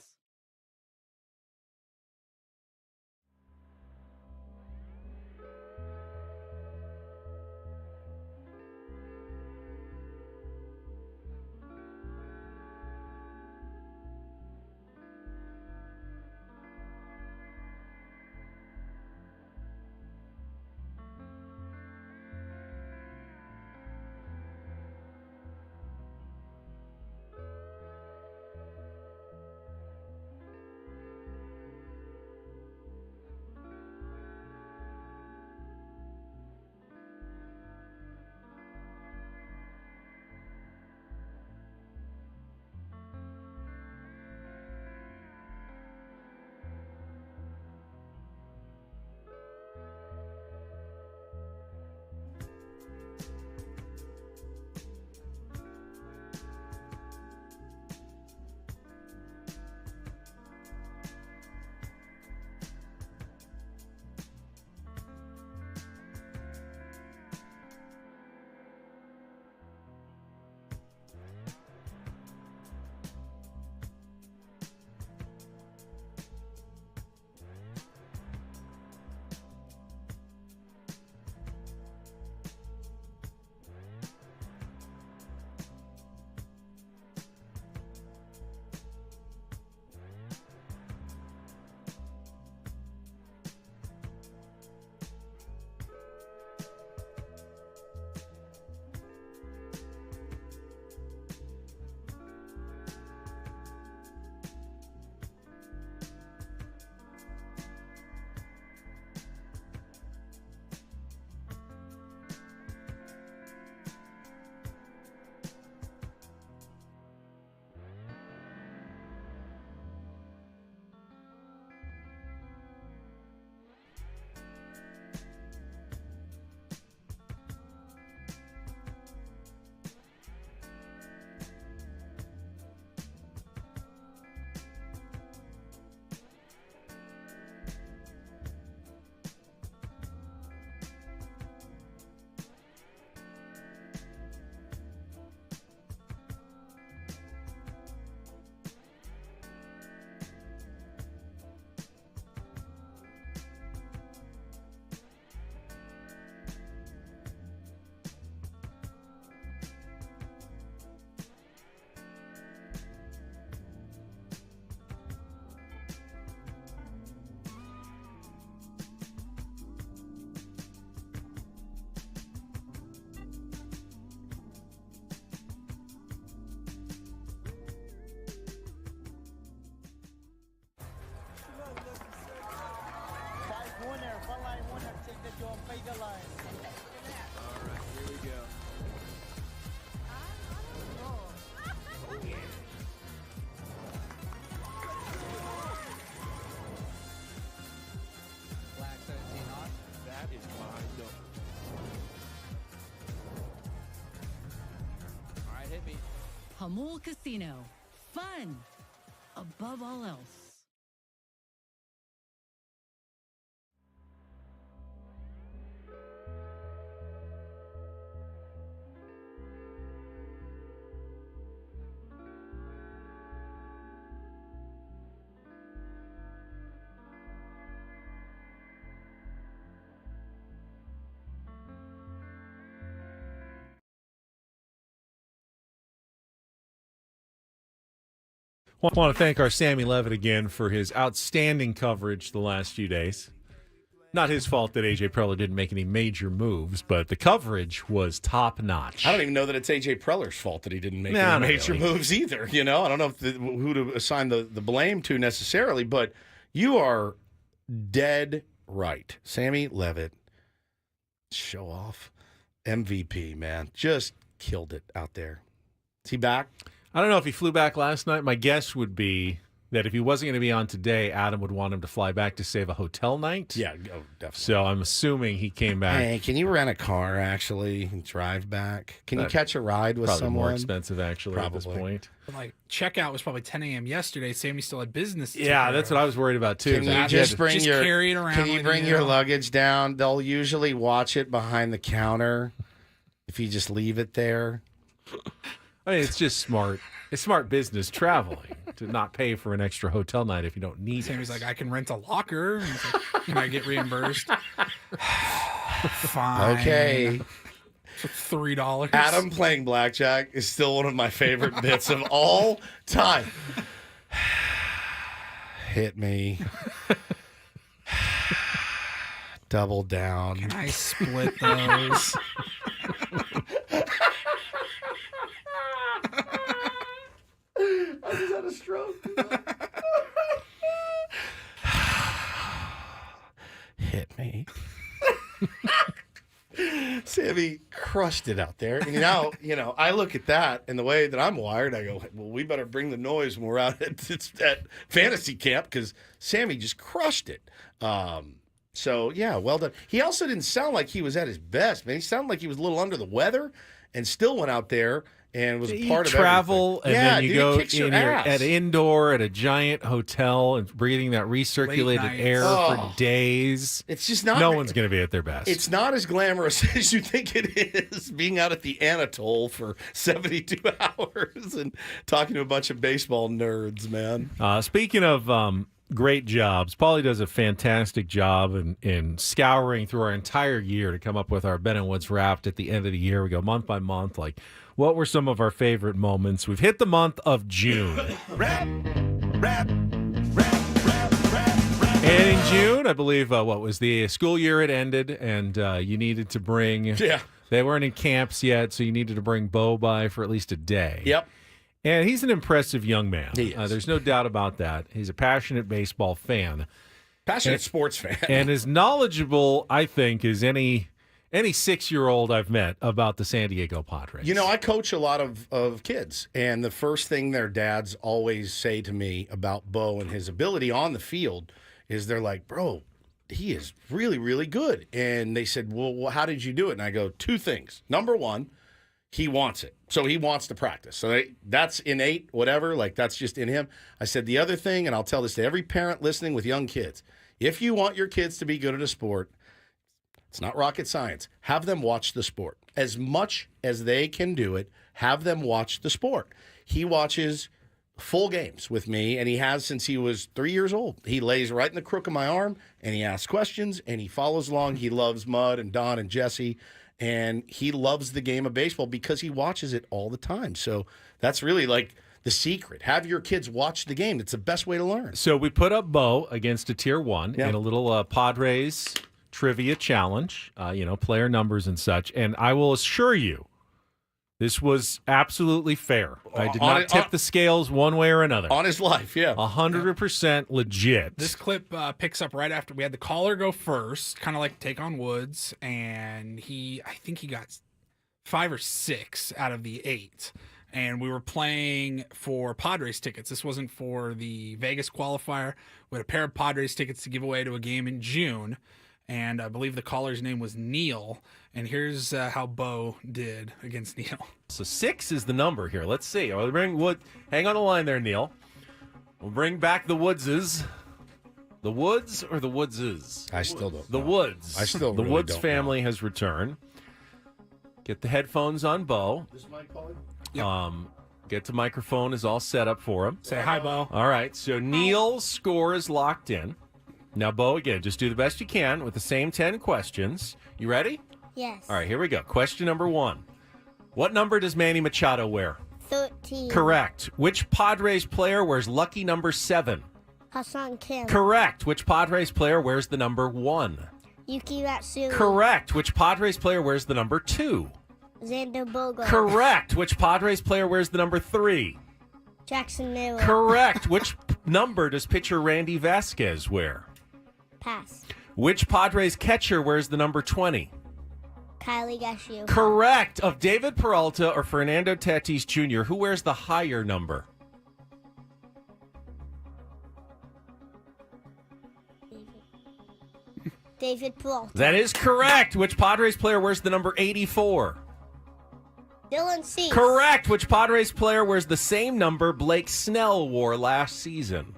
Hamul Casino. Fun above all else. I want to thank our Sammy Levitt again for his outstanding coverage the last few days. Not his fault that AJ Preller didn't make any major moves, but the coverage was top-notch. I don't even know that it's AJ Preller's fault that he didn't make any major moves either. You know, I don't know if who to assign the blame to necessarily, but you are dead right. Sammy Levitt, show off, MVP, man. Just killed it out there. Is he back? I don't know if he flew back last night. My guess would be that if he wasn't going to be on today, Adam would want him to fly back to save a hotel night. Yeah, oh, definitely. So I'm assuming he came back. Hey, can you rent a car, actually, and drive back? Can you catch a ride with probably someone? More expensive, actually, at this point. Like, checkout was probably 10 a.m. yesterday. Sammy still had business to take Yeah, care that's of. what I was worried about, too. Can you just bring your carry it around? Can you with bring your luggage down? They'll usually watch it behind the counter if you just leave it there. I mean, it's just smart. It's smart business traveling to not pay for an extra hotel night if you don't need Sammy's it. like, I can rent a locker. And he's like, can I get reimbursed? Fine. Okay. For $3. Adam playing blackjack is still one of my favorite bits of all time. Hit me. Double down. Can I split those? I just had a stroke. Hit me. Sammy crushed it out there. And now, I look at that and the way that I'm wired, I go, well, we better bring the noise when we're out at fantasy camp because Sammy just crushed it. So, yeah, well done. He also didn't sound like he was at his best, man. He sounded like he was a little under the weather and still went out there and was part of travel, everything. and then you go in in at indoor at a giant hotel and breathing that recirculated air for days. It's just not. No one's going to be at their best. It's not as glamorous as you think it is being out at the Anatole for 72 hours and talking to a bunch of baseball nerds, man. Speaking of great jobs, Paulie does a fantastic job in scouring through our entire year to come up with our Ben and Woods Wrapped at the end of the year. We go month by month, like, what were some of our favorite moments? We've hit the month of June. And in June, I believe, what was the school year? It ended, and you needed to bring... Yeah. They weren't in camps yet, so you needed to bring Bo by for at least a day. Yep. And he's an impressive young man. He is. There's no doubt about that. He's a passionate baseball fan. Passionate sports fan. And as knowledgeable, I think, as any 6-year-old I've met about the San Diego Padres. I coach a lot of kids, and the first thing their dads always say to me about Bo and his ability on the field is they're like, bro, he is really, really good. And they said, well, how did you do it? And I go, 2 things. Number 1, he wants it. So he wants to practice. So that's innate, whatever. Like, that's just in him. I said, the other thing, and I'll tell this to every parent listening with young kids, if you want your kids to be good at a sport, it's not rocket science. Have them watch the sport. As much as they can do it, have them watch the sport. He watches full games with me, and he has since he was 3 years old. He lays right in the crook of my arm, and he asks questions, and he follows along. He loves Mud and Don and Jesse, and he loves the game of baseball because he watches it all the time. So that's really like the secret. Have your kids watch the game. It's the best way to learn. So we put up Bo against a Tier 1 in a little Padres trivia challenge, player numbers and such. And I will assure you, this was absolutely fair. I did not tip the scales one way or another. On his life, yeah. 100% legit. This clip picks up right after we had the caller go first, kind of like take on Woods, and I think he got 5 or 6 out of the 8. And we were playing for Padres tickets. This wasn't for the Vegas qualifier. We had a pair of Padres tickets to give away to a game in June. And I believe the caller's name was Neil. And here's how Bo did against Neil. So 6 is the number here. Let's see. I'll bring Wood. Hang on the line there, Neil. We'll bring back the Woodses. The Woods or the Woodses? I still don't know. The Woods. I still The really Woods don't family has returned. Get the headphones on Bo. This mic calling? Yep. Get the microphone is all set up for him. Say hi, Bo. All right. So Neil's score is locked in. Now, Bo, again, just do the best you can with the same 10 questions. You ready? Yes. All right, here we go. Question number 1. What number does Manny Machado wear? 13. Correct. Which Padres player wears lucky number 7? Hassan Kim. Correct. Which Padres player wears the number 1? Yuki Matsui. Correct. Which Padres player wears the number 2? Xander Bogaerts. Correct. Which Padres player wears the number 3? Jackson Miller. Correct. Which number does pitcher Randy Vasquez wear? Pass. Which Padres catcher wears the number 20? Kylie Gashu. Correct. Of David Peralta or Fernando Tatis Jr., who wears the higher number? David Peralta. That is correct. Which Padres player wears the number 84? Dylan Cease. Correct. Which Padres player wears the same number Blake Snell wore last season?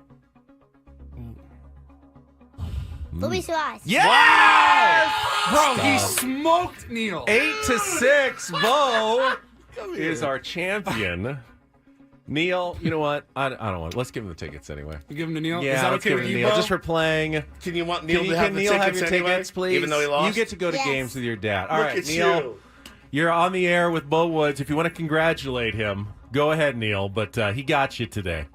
Luis Suarez. Yes! Bro, he smoked Neil. 8-6, Bo. is our champion. Neil, you know what? I don't want. Let's give him the tickets anyway. You give him to Neil? Yeah, Is that let's okay give with him to you, Neil. Bo? Just for playing. Can you want Neil to have can the Neil tickets have your anyway? tickets, please? Even though he lost? You get to go to Yes. games with your dad. All Look right, at Neil. you. You're on the air with Bo Woods. If you want to congratulate him, go ahead, Neil. But he got you today.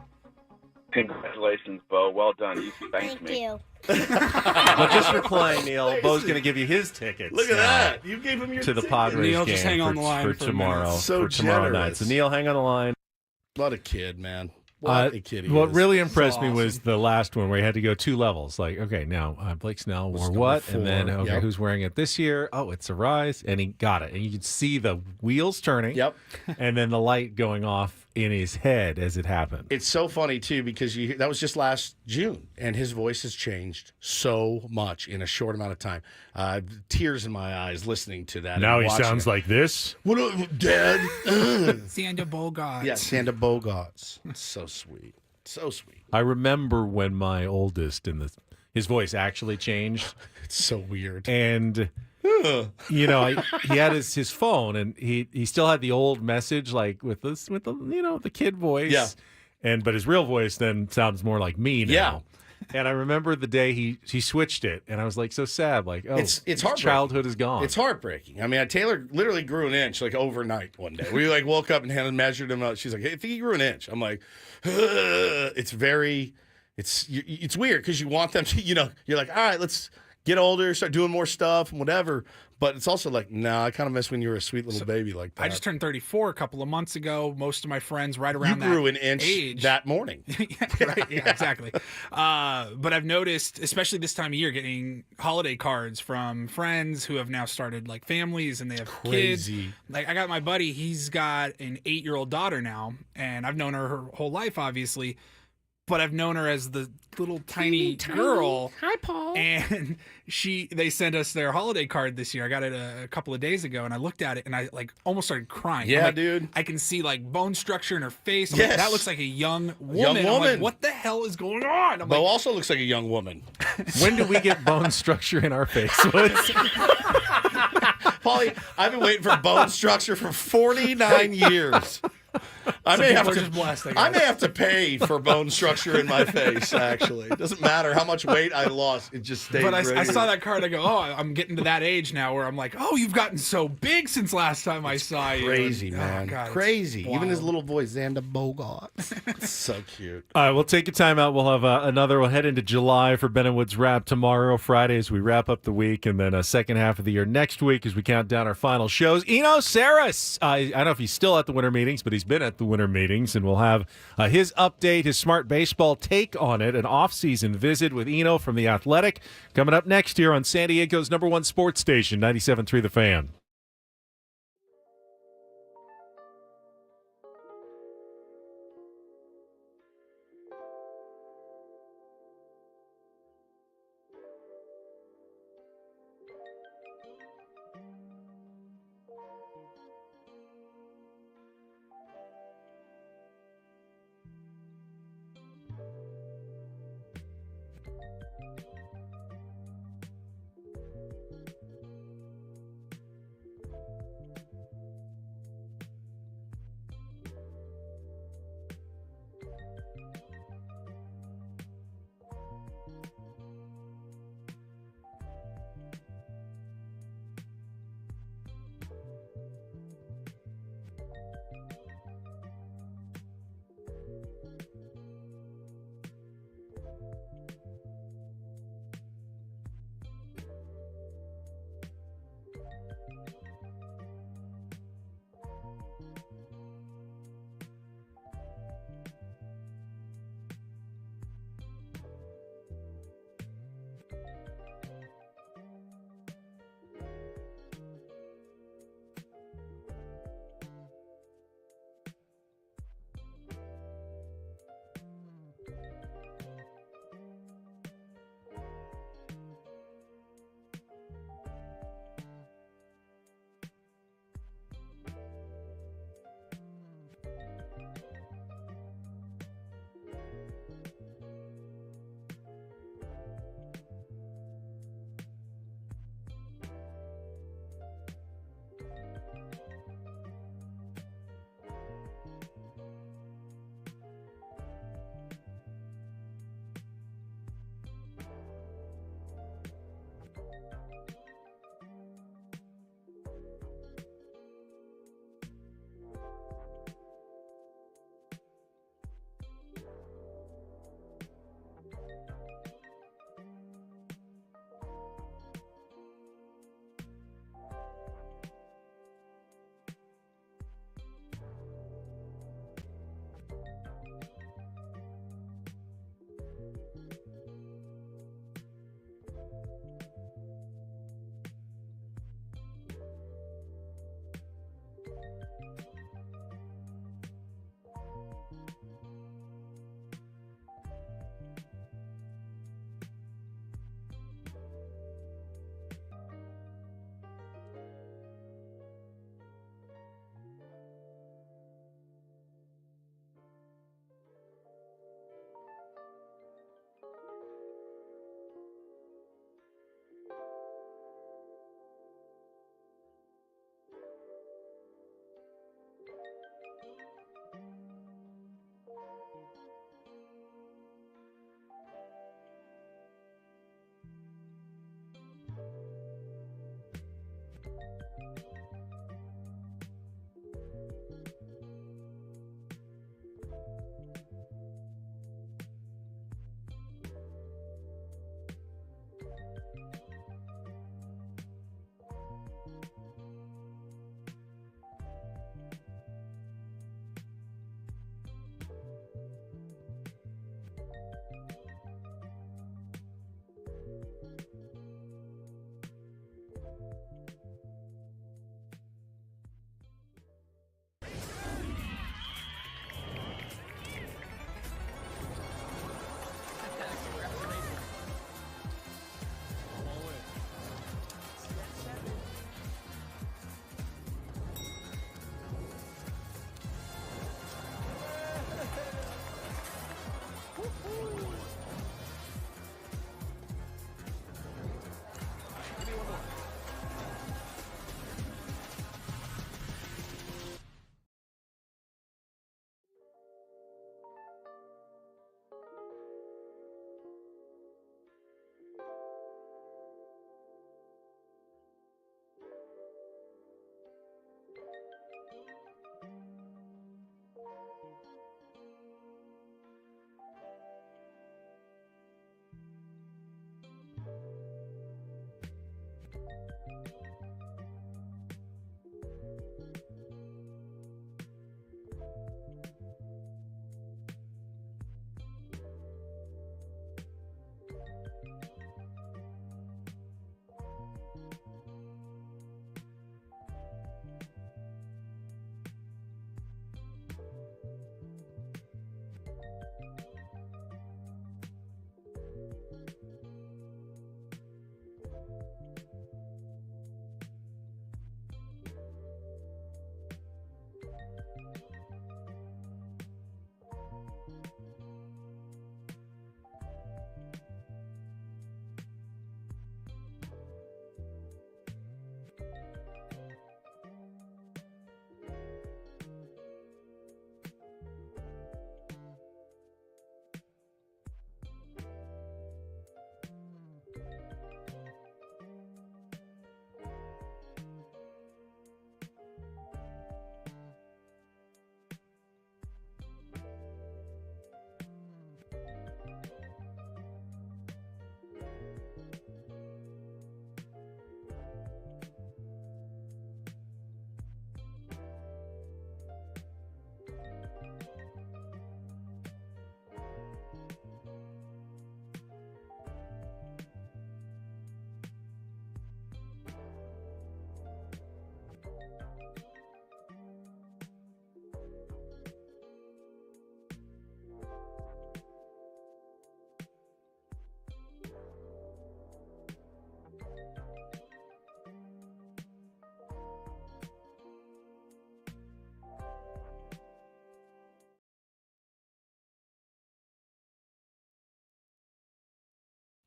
Congratulations, Bo. Well done. You spanked Thank me. you. But just for playing, Neil, Bo's going to give you his tickets. Look at now that. You gave him your to the ticket. Padres Neil, game just hang on the line for for a tomorrow. minute. So for tomorrow night. generous. So Neil, hang on the line. What a kid, man. What a kid he What is. really impressed So me was awesome. the last one where he had to go 2 levels. Like, okay, now Blake Snell wore number what? 4. And then, okay, Yep. who's wearing it this year? Oh, it's a rise. And he got it. And you could see the wheels turning. Yep. And then the light going off in his head as it happened. It's so funny too because that was just last June, and his voice has changed so much in a short amount of time. Tears in my eyes listening to that. Now and he watching sounds it. like this. What up, Dad? Sandra Bogarts. Yeah, Sandra Bogarts. So sweet, so sweet. I remember when my oldest his voice actually changed. It's so weird. And you know, he had his phone, and he still had the old message, like with the the kid voice. Yeah. But his real voice then sounds more like me now. Yeah. And I remember the day he switched it, and I was like so sad, like It's his heartbreaking. childhood is gone. It's heartbreaking. I mean, Taylor literally grew an inch like overnight one day. We like woke up and had measured him out. She's like, "Hey, I think he grew an inch." I'm like, it's weird because you want them to, you're like, all right, let's get older, start doing more stuff and whatever. But it's also like, no, I kind of miss when you were a sweet little baby like that. I just turned 34 a couple of months ago. Most of my friends right you around grew that an inch age. that morning. Right, yeah, exactly. But I've noticed, especially this time of year, getting holiday cards from friends who have now started like families and they have kids. Crazy. Like I got my buddy, he's got an 8-year-old daughter now, and I've known her whole life, obviously. But I've known her as the little tiny girl. Hi, Paul. And they sent us their holiday card this year. I got it a couple of days ago, and I looked at it, and I like almost started crying. Yeah, I'm like, dude. I can see like bone structure in her face. I'm Yes. like, that looks like a young woman. Young I'm woman. like, what the hell is going on? I'm Bo like, also looks like a young woman. When do we get bone structure in our face? Paulie, I've been waiting for bone structure for 49 years. I may have people are to. just blessed, I I guess. may have to pay for bone structure in my face. Actually, it doesn't matter how much weight I lost; it just stays. but I right saw here. that card. I go, oh, I'm getting to that age now where I'm like, oh, you've gotten so big since last time I saw you. Crazy, And- man. Oh, God, it's Crazy. Even his wild. little voice, Xander Bogart. It's so cute. All right, we'll take a time out. We'll have another. We'll head into July for Ben and Woods Wrap tomorrow, Friday, as we wrap up the week, and then a second half of the year next week as we count down our final shows. Eno Sarris. I don't know if he's still at the winter meetings, but he's been at the winter meetings, and we'll have his update, his smart baseball take on it, an off-season visit with Eno from The Athletic, coming up next year on San Diego's #1 sports station, 97.3 The Fan.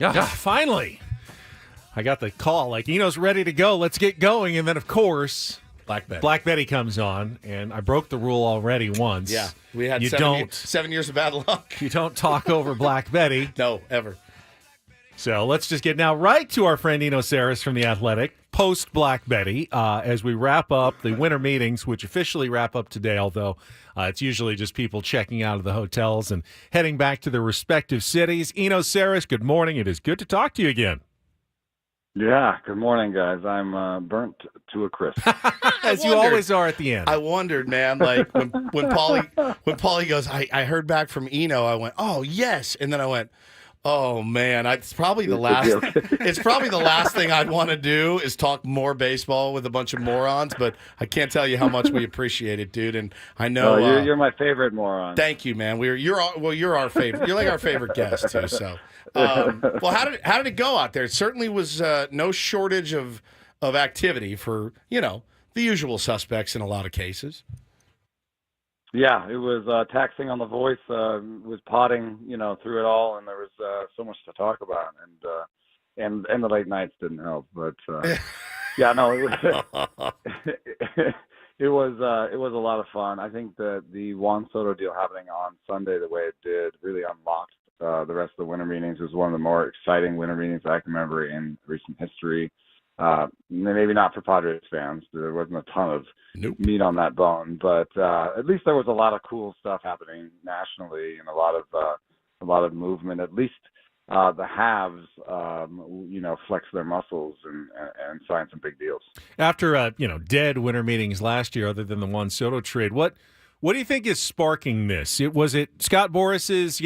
Yeah, finally. I got the call, like, Eno's ready to go. Let's get going. And then, of course, Black Betty comes on, and I broke the rule already once. Yeah, we had you 7 years of bad luck. You don't talk over Black Betty. No, ever. So let's just get now right to our friend Eno Sarris from The Athletic, post Black Betty, as we wrap up the winter meetings, which officially wrap up today, although it's usually just people checking out of the hotels and heading back to their respective cities. Eno Sarris, good morning. It is good to talk to you again. Yeah, good morning, guys. I'm burnt to a crisp. As you always are at the end. I wondered, man, like when Paulie goes, I heard back from Eno, I went, oh, yes. And then I went, oh, man, it's probably the last it's probably the last thing I'd want to do is talk more baseball with a bunch of morons, but I can't tell you how much we appreciate it, dude. And I know you're my favorite moron. Thank you, man. You're our favorite. You're like our favorite guest too, so well, how did it go out there? It certainly was no shortage of activity for, the usual suspects in a lot of cases. Yeah, it was taxing on the voice. Was potting, through it all, and there was so much to talk about, and the late nights didn't help. But yeah, no, it was it was a lot of fun. I think that the Juan Soto deal happening on Sunday the way it did really unlocked the rest of the winter meetings. It was one of the more exciting winter meetings I can remember in recent history. Maybe not for Padres fans. There wasn't a ton of meat on that bone, but at least there was a lot of cool stuff happening nationally and a lot of movement. At least the haves, flex their muscles and sign some big deals. After dead winter meetings last year, other than the Juan Soto trade, what do you think is sparking this? Was it Scott Boris's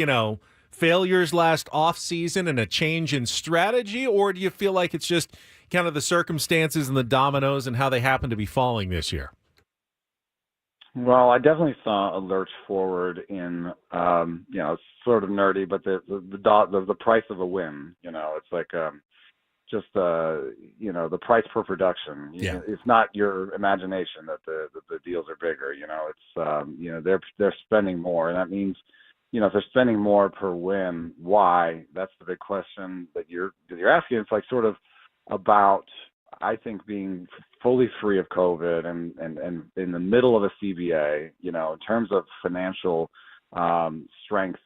failures last offseason and a change in strategy, or do you feel like it's just kind of the circumstances and the dominoes and how they happen to be falling this year? Well, I definitely saw a lurch forward in, it's sort of nerdy, but the price of a win. It's like just the price per production. Yeah. It's not your imagination that the deals are bigger. It's they're spending more, and that means if they're spending more per win, why? That's the big question that you're asking. It's like sort of about, I think, being fully free of COVID and in the middle of a CBA, in terms of financial strength,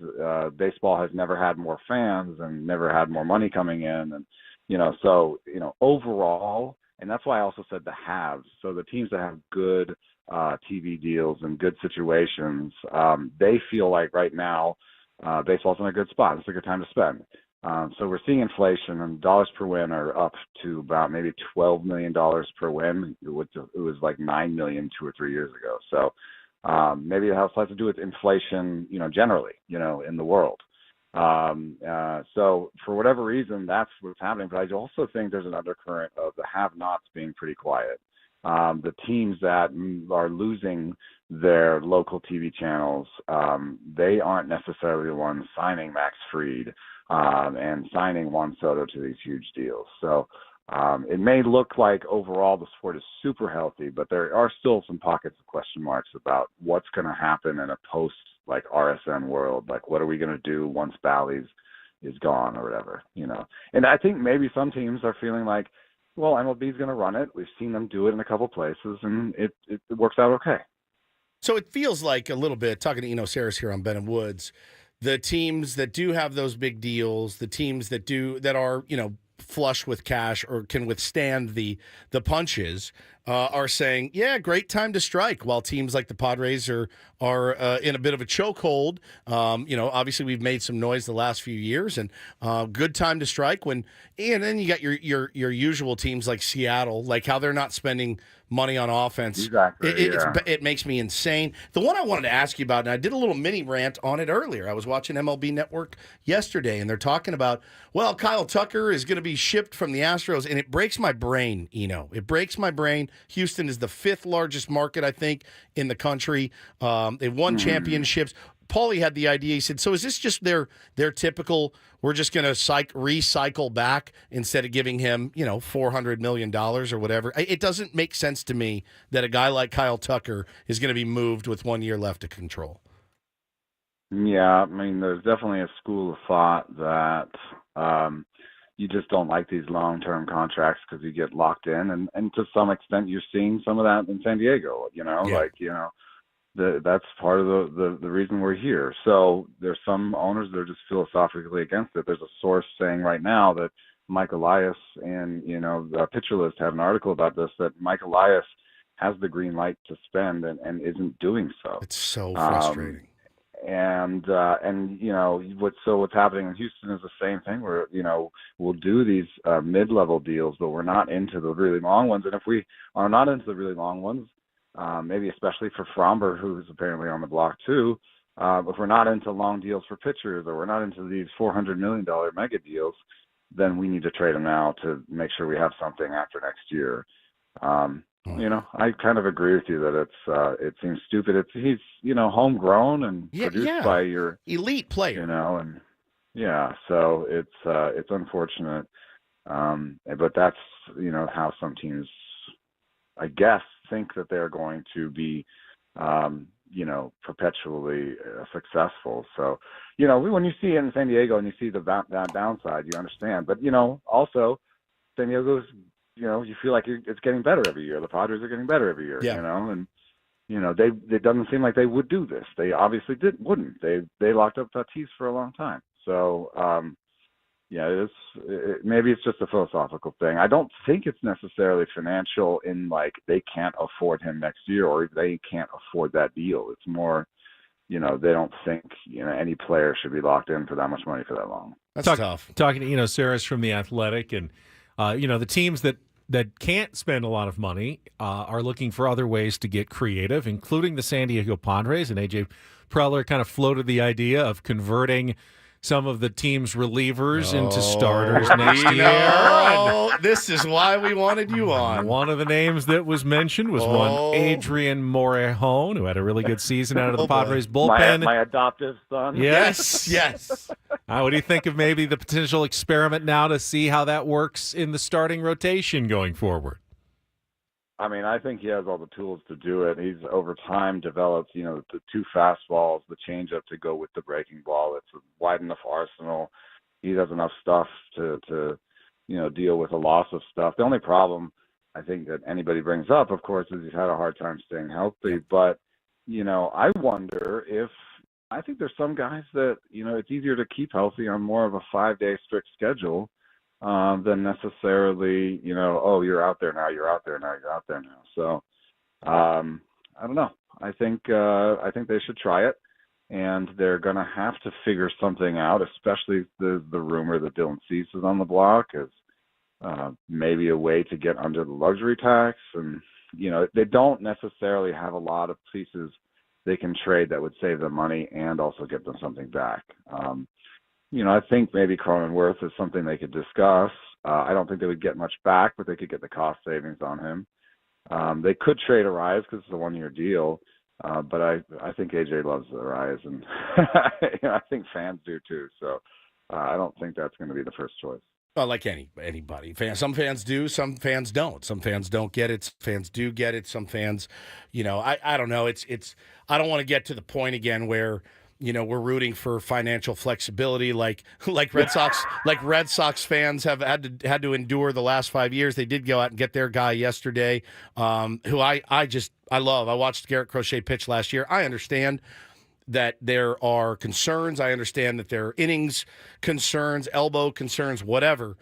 baseball has never had more fans and never had more money coming in. And, overall, and that's why I also said the haves. So the teams that have good TV deals and good situations, they feel like right now baseball's in a good spot. It's a good time to spend. So we're seeing inflation, and dollars per win are up to about maybe $12 million per win. It was like $9 million 2 or 3 years ago. So maybe it has to do with inflation, generally, in the world. So for whatever reason, that's what's happening. But I also think there's an undercurrent of the have-nots being pretty quiet. The teams that are losing their local TV channels, they aren't necessarily the ones signing Max Fried and signing Juan Soto to these huge deals. So it may look like overall the sport is super healthy, but there are still some pockets of question marks about what's going to happen in a post like RSN world. Like, what are we going to do once Bally's is gone or whatever, And I think maybe some teams are feeling like, well, MLB is going to run it. We've seen them do it in a couple places, and it works out okay. So it feels like a little bit, talking to Eno Sarris here on Ben and Woods, the teams that do have those big deals, the teams that are, flush with cash or can withstand the punches, are saying, yeah, great time to strike, while teams like the Padres are in a bit of a chokehold. Obviously we've made some noise the last few years, and good time to strike and then you got your usual teams like Seattle, like how they're not spending money on offense. Exactly. It makes me insane. The one I wanted to ask you about, and I did a little mini rant on it earlier. I was watching MLB Network yesterday, and they're talking about, well, Kyle Tucker is going to be shipped from the Astros, and it breaks my brain, It breaks my brain. Houston is the 5th largest market, I think, in the country. They've won championships. Paulie had the idea. He said, so is this just their typical, we're just going to recycle back instead of giving him, $400 million or whatever? It doesn't make sense to me that a guy like Kyle Tucker is going to be moved with 1 year left to control. Yeah, I mean, there's definitely a school of thought that you just don't like these long-term contracts because you get locked in, and to some extent, you're seeing some of that in San Diego. That's part of the reason we're here. So there's some owners that are just philosophically against it. There's a source saying right now that Mike Elias and Pitcher List have an article about this, that Mike Elias has the green light to spend and isn't doing so. It's so frustrating. What's happening in Houston is the same thing where, we'll do these mid-level deals, but we're not into the really long ones. And if we are not into the really long ones, maybe especially for Fromber, who's apparently on the block too, if we're not into long deals for pitchers, or we're not into these $400 million mega deals, then we need to trade him now to make sure we have something after next year. I kind of agree with you that it seems stupid. He's homegrown and produced by your elite player. So it's unfortunate, but that's how some teams, I guess, think that they're going to be perpetually successful. So when you see it in San Diego and you see that downside, you understand. But also San Diego's. You feel like it's getting better every year. The Padres are getting better every year. It doesn't seem like they would do this. They obviously wouldn't. They locked up Tatis for a long time. So maybe it's just a philosophical thing. I don't think it's necessarily financial in like they can't afford him next year or they can't afford that deal. It's more, they don't think any player should be locked in for that much money for that long. That's tough. Talking to Eno Sarris from The Athletic, and the teams that can't spend a lot of money are looking for other ways to get creative, including the San Diego Padres. And AJ Preller kind of floated the idea of converting some of the team's relievers into starters next year. This is why we wanted you on. One of the names that was mentioned was one Adrian Morejon, who had a really good season out of the Padres bullpen. My adoptive son. Yes. What do you think of maybe the potential experiment now to see how that works in the starting rotation going forward? I mean, I think he has all the tools to do it. He's over time developed, the two fastballs, the changeup to go with the breaking ball. It's a wide enough arsenal. He has enough stuff to deal with a loss of stuff. The only problem I think that anybody brings up, of course, is he's had a hard time staying healthy. But, I wonder if I think there's some guys that, it's easier to keep healthy on more of a 5-day strict schedule than necessarily, you're out there now, you're out there now. So I don't know. I think they should try it, and they're going to have to figure something out, especially the rumor that Dylan Cease is on the block is maybe a way to get under the luxury tax. And, they don't necessarily have a lot of pieces they can trade that would save them money and also get them something back. I think maybe Cronenworth is something they could discuss. I don't think they would get much back, but they could get the cost savings on him. They could trade Arias because it's a 1-year deal, but I think AJ loves Arias, and I think fans do too. So I don't think that's going to be the first choice. Well, like anybody. Some fans do, some fans don't. Some fans don't get it. Some fans do get it. Some fans, I don't know. It's. I don't want to get to the point again where we're rooting for financial flexibility, like Red Sox fans have had to endure the last 5 years. They did go out and get their guy yesterday, who I love. I watched Garrett Crochet pitch last year. I understand that there are concerns. I understand that there are innings concerns, elbow concerns, whatever.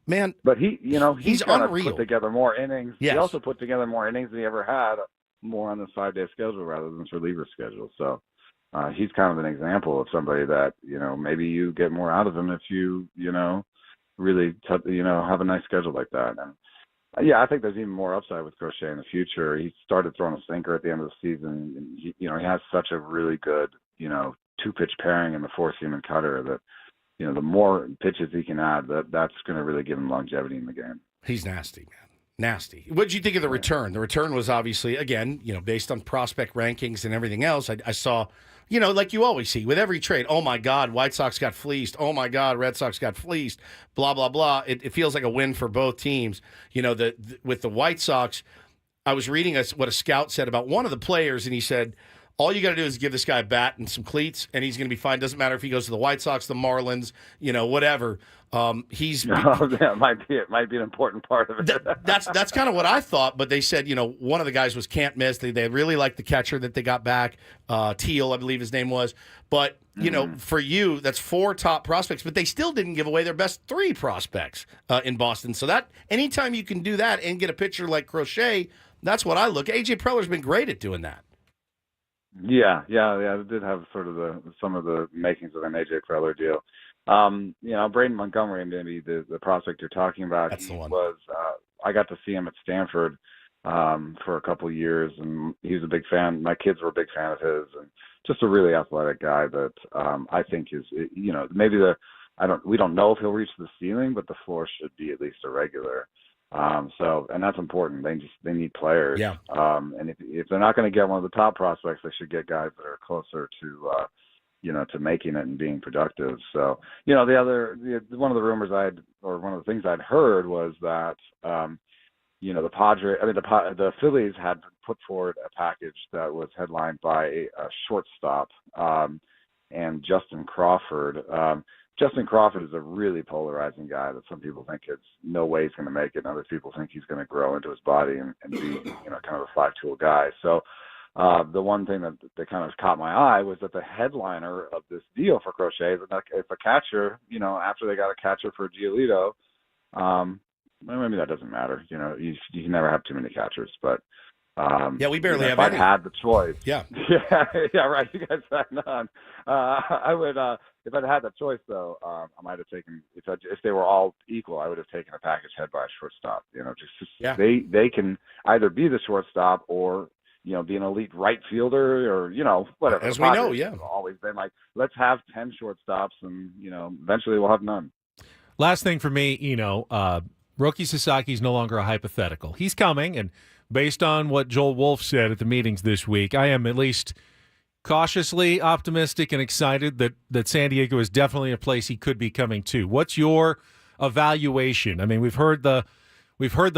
Man, but he's unreal. Put together more innings. Yes. He also put together more innings than he ever had, more on this 5-day schedule rather than this reliever schedule. So he's kind of an example of somebody that maybe you get more out of him if you really have a nice schedule like that. And I think there's even more upside with Crochet in the future. He started throwing a sinker at the end of the season. And he has such a really good, 2-pitch pairing in the 4-seam and cutter that, the more pitches he can add, that's going to really give him longevity in the game. He's nasty, man. Nasty. What did you think of the return? The return was obviously, again, based on prospect rankings and everything else. I saw, like you always see with every trade, oh my God, White Sox got fleeced. Oh my God, Red Sox got fleeced. Blah, blah, blah. It feels like a win for both teams. With the White Sox, I was reading what a scout said about one of the players, and he said, all you got to do is give this guy a bat and some cleats, and he's going to be fine. Doesn't matter if he goes to the White Sox, the Marlins, whatever. He's that might be an important part of it. that's kind of what I thought. But they said, one of the guys was can't miss. They really liked the catcher that they got back, Teal, I believe his name was. But for you, that's 4 top prospects. But they still didn't give away their best 3 prospects in Boston. So that anytime you can do that and get a pitcher like Crochet, that's what I look. AJ Preller's been great at doing that. Yeah. It did have sort of some of the makings of an AJ Preller deal. Braden Montgomery, maybe the prospect you're talking about. That's the one. I got to see him at Stanford for a couple of years, and he was a big fan. My kids were a big fan of his, and just a really athletic guy that I think is, maybe we don't know if he'll reach the ceiling, but the floor should be at least a regular. And that's important. They need players. Yeah. And if they're not going to get one of the top prospects, they should get guys that are closer to to making it and being productive. So, one of the rumors one of the things I'd heard was that, the Padres, the Phillies had put forward a package that was headlined by a shortstop, and Justin Crawford. Justin Crawford is a really polarizing guy that some people think it's no way he's going to make it, and other people think he's going to grow into his body and be, kind of a 5-tool guy. So, the one thing that kind of caught my eye was that the headliner of this deal for Crochet is if a catcher, after they got a catcher for Giolito, maybe that doesn't matter. You can never have too many catchers, but we barely have any. If I had the choice, yeah, right. You guys had none. I would, if I'd had that choice though, I might have taken if they were all equal, I would have taken a package head by a shortstop. They can either be the shortstop or be an elite right fielder or, whatever. As we know, yeah. Always been like, let's have 10 shortstops and, eventually we'll have none. Last thing for me, Roki Sasaki's no longer a hypothetical. He's coming, and based on what Joel Wolf said at the meetings this week, I am at least cautiously optimistic and excited that San Diego is definitely a place he could be coming to. What's your evaluation? I mean, we've heard the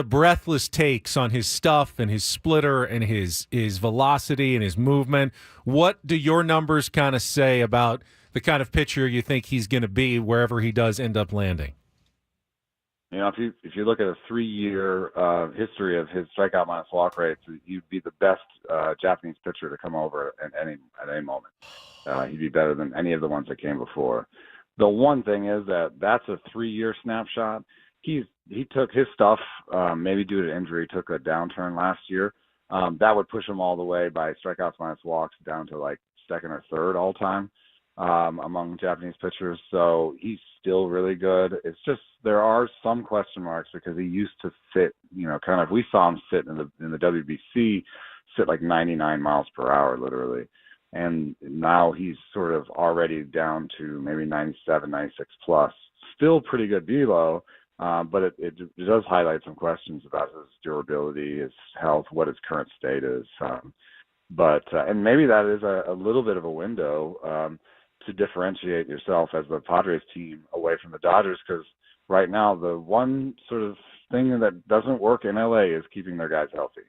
breathless takes on his stuff and his splitter and his velocity and his movement. What do your numbers kind of say about the kind of pitcher you think he's going to be wherever he does end up landing? If you look at a 3-year history of his strikeout minus walk rates, he'd be the best Japanese pitcher to come over at any moment. He'd be better than any of the ones that came before. The one thing is that's a 3-year snapshot. He took his stuff, maybe due to injury, took a downturn last year. That would push him all the way by strikeouts minus walks down to like 2nd or 3rd all time among Japanese pitchers. So he's still really good. It's just there are some question marks because he used to sit, we saw him sit in the WBC, sit like 99 miles per hour, literally. And now he's sort of already down to maybe 97, 96 plus. Still pretty good velo. But it does highlight some questions about his durability, his health, what his current state is. And maybe that is a little bit of a window to differentiate yourself as the Padres team away from the Dodgers, because right now the one sort of thing that doesn't work in LA is keeping their guys healthy.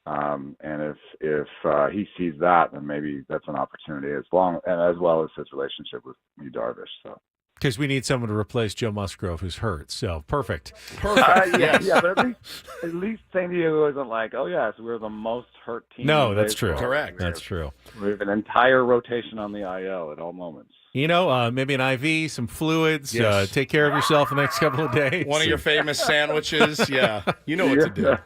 And if he sees that, then maybe that's an opportunity as well as his relationship with Yu Darvish. So. Because we need someone to replace Joe Musgrove, who's hurt. So perfect. Yeah, but at least San Diego isn't like, oh yes, we're the most hurt team. No, that's true. Correct. That's true. We have an entire rotation on the IL at all moments. Maybe an IV, some fluids. Yes. Take care of yourself the next couple of days. One of your famous sandwiches. Yeah, you know what to do.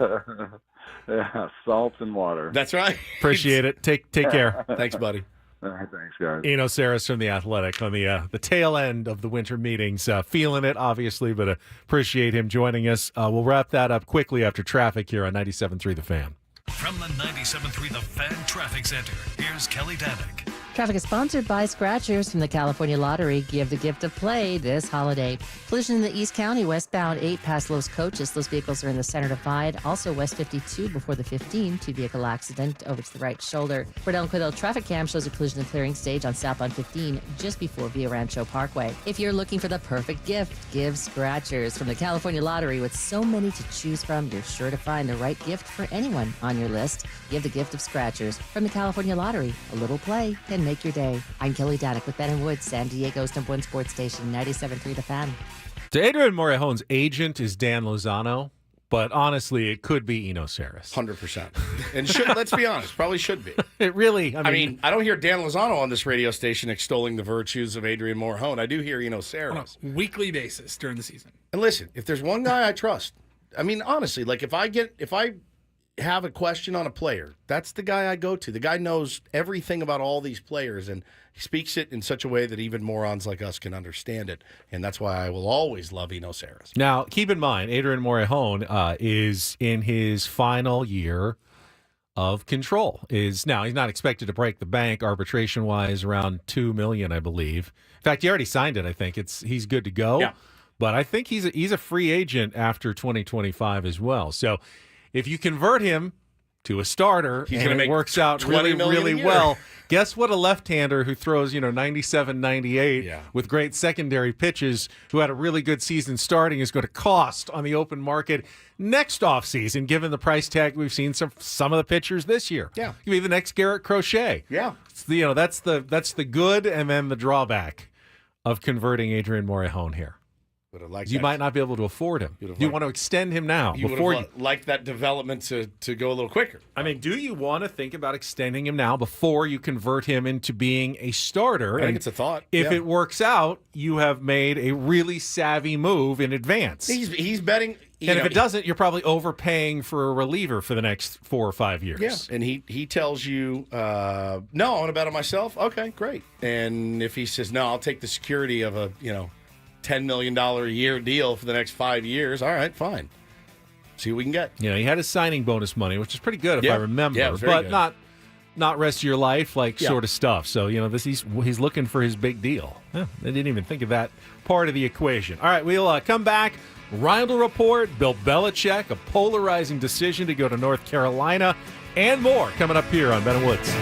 Yeah, salt and water. That's right. Appreciate it. Take care. Thanks, buddy. Thanks, guys. Eno Sarris from The Athletic on the tail end of the winter meetings. Feeling it, obviously, but appreciate him joining us. We'll wrap that up quickly after traffic here on 97.3 The Fan. From the 97.3 The Fan Traffic Center, here's Kelly Danick. Traffic is sponsored by Scratchers from the California Lottery. Give the gift of play this holiday. Collision in the East County, westbound 8 past Los Coaches. Those vehicles are in the center divide. Also West 52 before the 15, two-vehicle accident over to the right shoulder. Cordell and Cordell traffic cam shows a collision and clearing stage on southbound 15 just before Via Rancho Parkway. If you're looking for the perfect gift, give Scratchers from the California Lottery. With so many to choose from, you're sure to find the right gift for anyone on your list. Give the gift of Scratchers from the California Lottery. A little play can make your day. I'm Kelly Danick with Ben & Woods, San Diego's #1 sports station, 97.3 The Fan. So Adrian Morejon's agent is Dan Lozano, but honestly, it could be Eno Sarris. 100%. And let's be honest, probably should be. It really, I mean, I don't hear Dan Lozano on this radio station extolling the virtues of Adrian Morejon. I do hear Eno Sarris. On a weekly basis during the season. And listen, if there's one guy I trust, I mean, honestly, like if I have a question on a player, that's the guy I go to. The guy knows everything about all these players, and he speaks it in such a way that even morons like us can understand it. And that's why I will always love Eno Sarris. Now, keep in mind, Adrian Morejon is in his final year of control. He's not expected to break the bank arbitration-wise around $2 million, I believe. In fact, he already signed it, I think. He's good to go. Yeah. But I think he's a free agent after 2025 as well. So if you convert him to a starter and it works out really, really well, guess what a left-hander who throws, 97, 98 with great secondary pitches, who had a really good season starting, is going to cost on the open market next offseason, given the price tag we've seen some of the pitchers this year. Yeah. Could be the next Garrett Crochet. Yeah. It's that's the good and then the drawback of converting Adrian Morejon here. You might not be able to afford him. You want to extend him now. You would have liked that development to go a little quicker. I mean, do you want to think about extending him now before you convert him into being a starter? I think it's a thought. If it works out, you have made a really savvy move in advance. He's betting. And if it doesn't, you're probably overpaying for a reliever for the next 4 or 5 years. Yeah, and he tells you, no, I want to bet on myself. Okay, great. And if he says, no, I'll take the security of a, $10 million a year deal for the next 5 years. All right, fine. See what we can get. He had his signing bonus money, which is pretty good if I remember. Yeah, it was very good. Not rest of your life sort of stuff. So he's looking for his big deal. They didn't even think of that part of the equation. All right, we'll come back. Reindl Report, Bill Belichick, a polarizing decision to go to North Carolina, and more coming up here on Ben & Woods.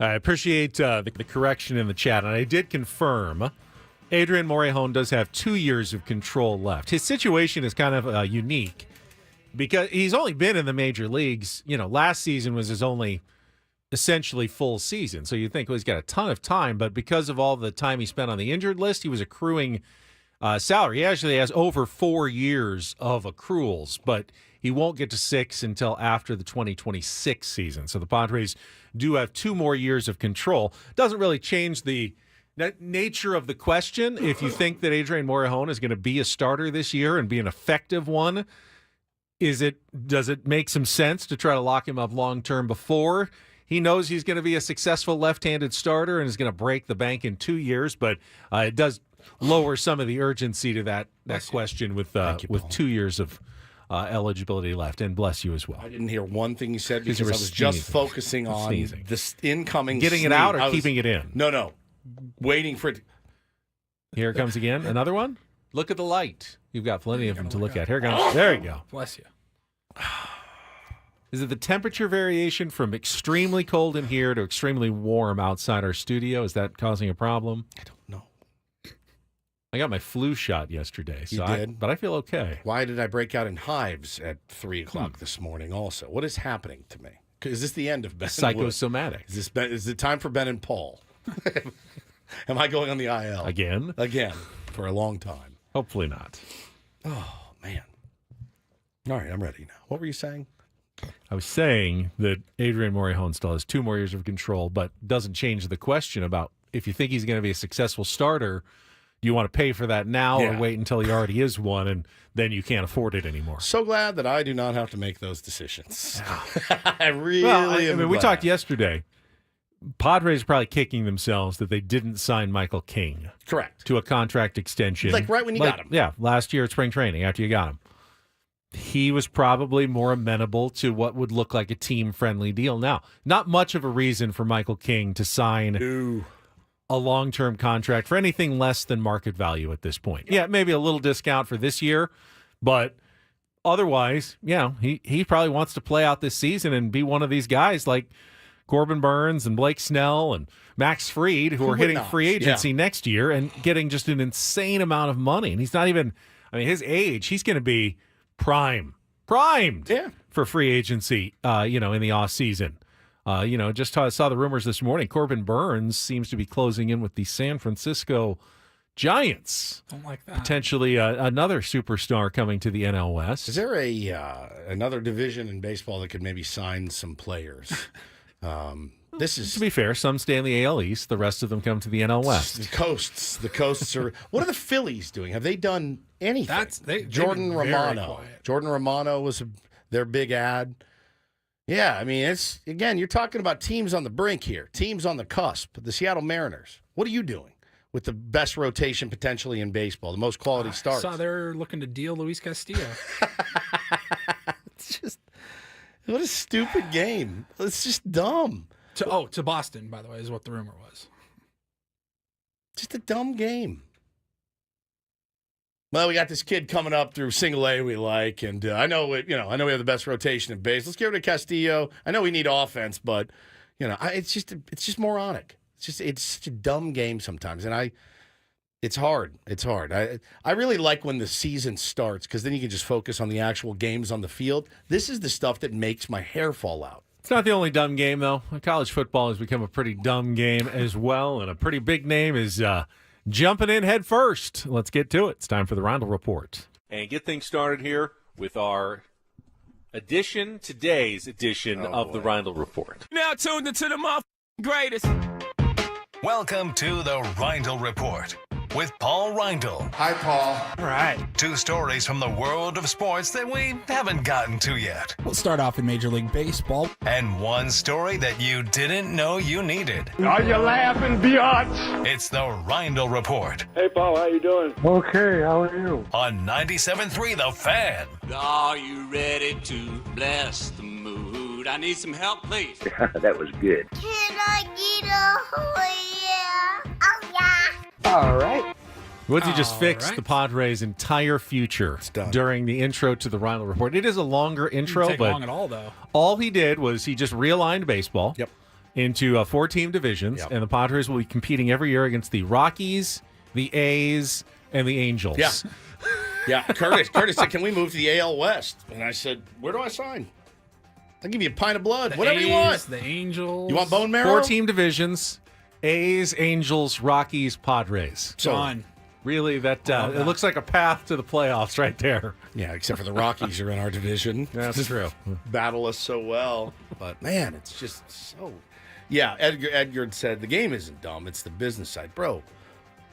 I appreciate the correction in the chat, and I did confirm Adrian Morejon does have 2 years of control left. His situation is kind of unique because he's only been in the major leagues. Last season was his only essentially full season, so you'd think, well, he's got a ton of time, but because of all the time he spent on the injured list, he was accruing salary. He actually has over 4 years of accruals, but he won't get to 6 until after the 2026 season. So the Padres do have 2 more years of control. Doesn't really change the nature of the question. If you think that Adrian Morejon is going to be a starter this year and be an effective one, does it make some sense to try to lock him up long-term before he knows he's going to be a successful left-handed starter and is going to break the bank in 2 years? But it does lower some of the urgency to that question with 2 years of eligibility left. And bless you as well. I didn't hear one thing you said because I was just focusing on this incoming Getting sneeze. it out or keeping it in? No. Waiting for it. Here it comes again. Another one? Look at the light. You've got plenty of them to look at. Here it comes. There you go. Bless you. Is it the temperature variation from extremely cold in here to extremely warm outside our studio? Is that causing a problem? I don't know. I got my flu shot yesterday, You did? but I feel okay. Why did I break out in hives at 3 o'clock this morning also? What is happening to me? Is this the end of Ben? Psychosomatic. Is it time for Ben and Paul? Am I going on the IL? Again, for a long time. Hopefully not. Oh, man. All right, I'm ready now. What were you saying? I was saying that Adrian Morejon still has 2 more years of control, but doesn't change the question about if you think he's going to be a successful starter, do you want to pay for that now or wait until he already is one and then you can't afford it anymore? So glad that I do not have to make those decisions. I really am we glad. talked yesterday. Padres are probably kicking themselves that they didn't sign Michael King. Correct. To a contract extension. Like right when you got him. Yeah, last year at spring training after you got him. He was probably more amenable to what would look like a team-friendly deal. Now, not much of a reason for Michael King to sign a long-term contract for anything less than market value at this point. Yeah, maybe a little discount for this year, but otherwise, he probably wants to play out this season and be one of these guys like Corbin Burns and Blake Snell and Max Fried who are hitting free agency next year and getting just an insane amount of money. And he's not even, his age, he's going to be primed for free agency, in the off season. Just saw the rumors this morning. Corbin Burns seems to be closing in with the San Francisco Giants. Don't like that. Potentially another superstar coming to the NL West. Is there another division in baseball that could maybe sign some players? This is, to be fair, some stay in the AL East. The rest of them come to the NL West. The coasts are. What are the Phillies doing? Have they done anything? Jordan Romano. Jordan Romano was their big ad. Yeah, it's again. You're talking about teams on the brink here, teams on the cusp. The Seattle Mariners. What are you doing with the best rotation potentially in baseball, the most quality starts? I saw they're looking to deal Luis Castillo. It's just what a stupid game. It's just dumb. To Boston, by the way, is what the rumor was. Just a dumb game. Well, we got this kid coming up through single A we like, and I know we have the best rotation in base. Let's get rid of Castillo. I know we need offense, but it's just moronic. It's such a dumb game sometimes, and it's hard. It's hard. I really like when the season starts because then you can just focus on the actual games on the field. This is the stuff that makes my hair fall out. It's not the only dumb game, though. College football has become a pretty dumb game as well, and a pretty big name is jumping in head first. Let's get to it. It's time for the Reindl Report. And get things started here with our today's edition of the Reindl Report. Now tuned into the greatest. Welcome to the Reindl Report with Paul Reindl. Hi, Paul. All right. 2 stories from the world of sports that we haven't gotten to yet. We'll start off in Major League Baseball. And 1 story that you didn't know you needed. Are you laughing, biatch? It's the Reindl Report. Hey, Paul, how you doing? Okay, how are you? On 97.3 The Fan. Are you ready to bless the mood? I need some help, please. That was good. Can I get a yeah? Oh, yeah. All right. Woodsy just fixed the Padres' entire future during the intro to the Reindl Report. It is a longer intro, Didn't take but long at all, though. all he did was he just realigned baseball. Yep. into 4-team divisions, and the Padres will be competing every year against the Rockies, the A's, and the Angels. Yeah. Yeah, Curtis said, can we move to the AL West? And I said, where do I sign? I'll give you a pint of blood, whatever you want. The Angels. You want bone marrow? 4-team divisions, A's, Angels, Rockies, Padres. John. Really, that it looks like a path to the playoffs right there. Yeah, except for the Rockies are in our division. That's true. Battle us so well. But, man, it's just so... Yeah, Edgar said the game isn't dumb. It's the business side. Bro,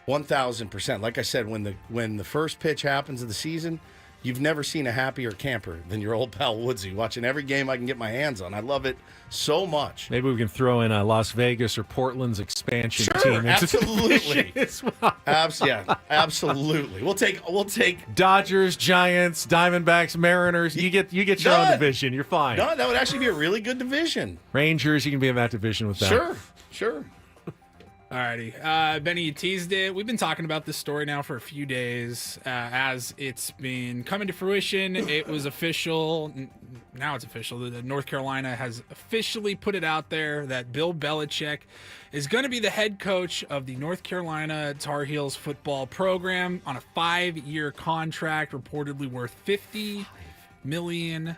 1,000%. Like I said, when the first pitch happens of the season, you've never seen a happier camper than your old pal Woodsy, watching every game I can get my hands on. I love it so much. Maybe we can throw in Las Vegas or Portland's expansion Sure, team. absolutely. As well. Absolutely. We'll take Dodgers, Giants, Diamondbacks, Mariners. You get your own division. You're fine. No, that would actually be a really good division. Rangers, you can be in that division with them. Sure. Alrighty. Benny, you teased it. We've been talking about this story now for a few days. As it's been coming to fruition, it was official. Now it's official. North Carolina has officially put it out there that Bill Belichick is going to be the head coach of the North Carolina Tar Heels football program on a 5-year contract, reportedly worth $50 million.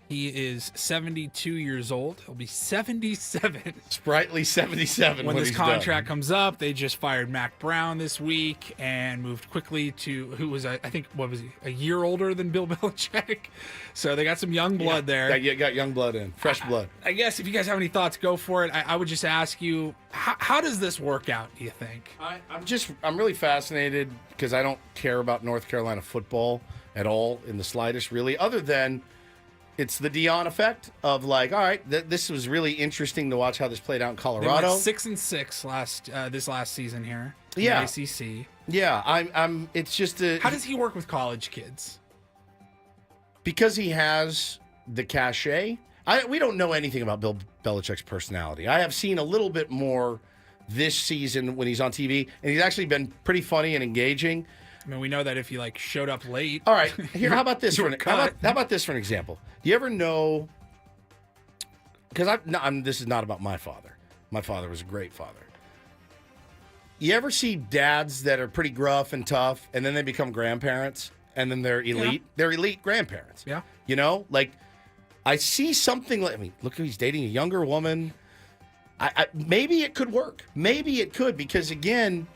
He is 72 years old. He'll be 77. Sprightly 77 when this he's contract done. comes up. They just fired Mac Brown this week and moved quickly to who was, I think, what was he, a year older than Bill Belichick? So they got some young blood there. Yeah, got young blood in, fresh blood. I guess if you guys have any thoughts, go for it. I would just ask you, how does this work out, do you think? I'm really fascinated because I don't care about North Carolina football at all in the slightest, really, other than it's the Dion effect of like, all right, this was really interesting to watch how this played out in Colorado. They went 6-6 this last season here. In Yeah. the ACC. Yeah, I'm. It's just How does he work with college kids? Because he has the cachet. We don't know anything about Bill Belichick's personality. I have seen a little bit more this season when he's on TV, and he's actually been pretty funny and engaging. I mean, we know that if you showed up late. All right, here. How about this? you were How about this for an example? Do you ever know? Because this is not about my father. My father was a great father. You ever see dads that are pretty gruff and tough, and then they become grandparents, and then they're elite? Yeah. They're elite grandparents. Yeah. You know, like I see something like. I mean, look, he's dating a younger woman. Maybe it could work. Maybe it could because again.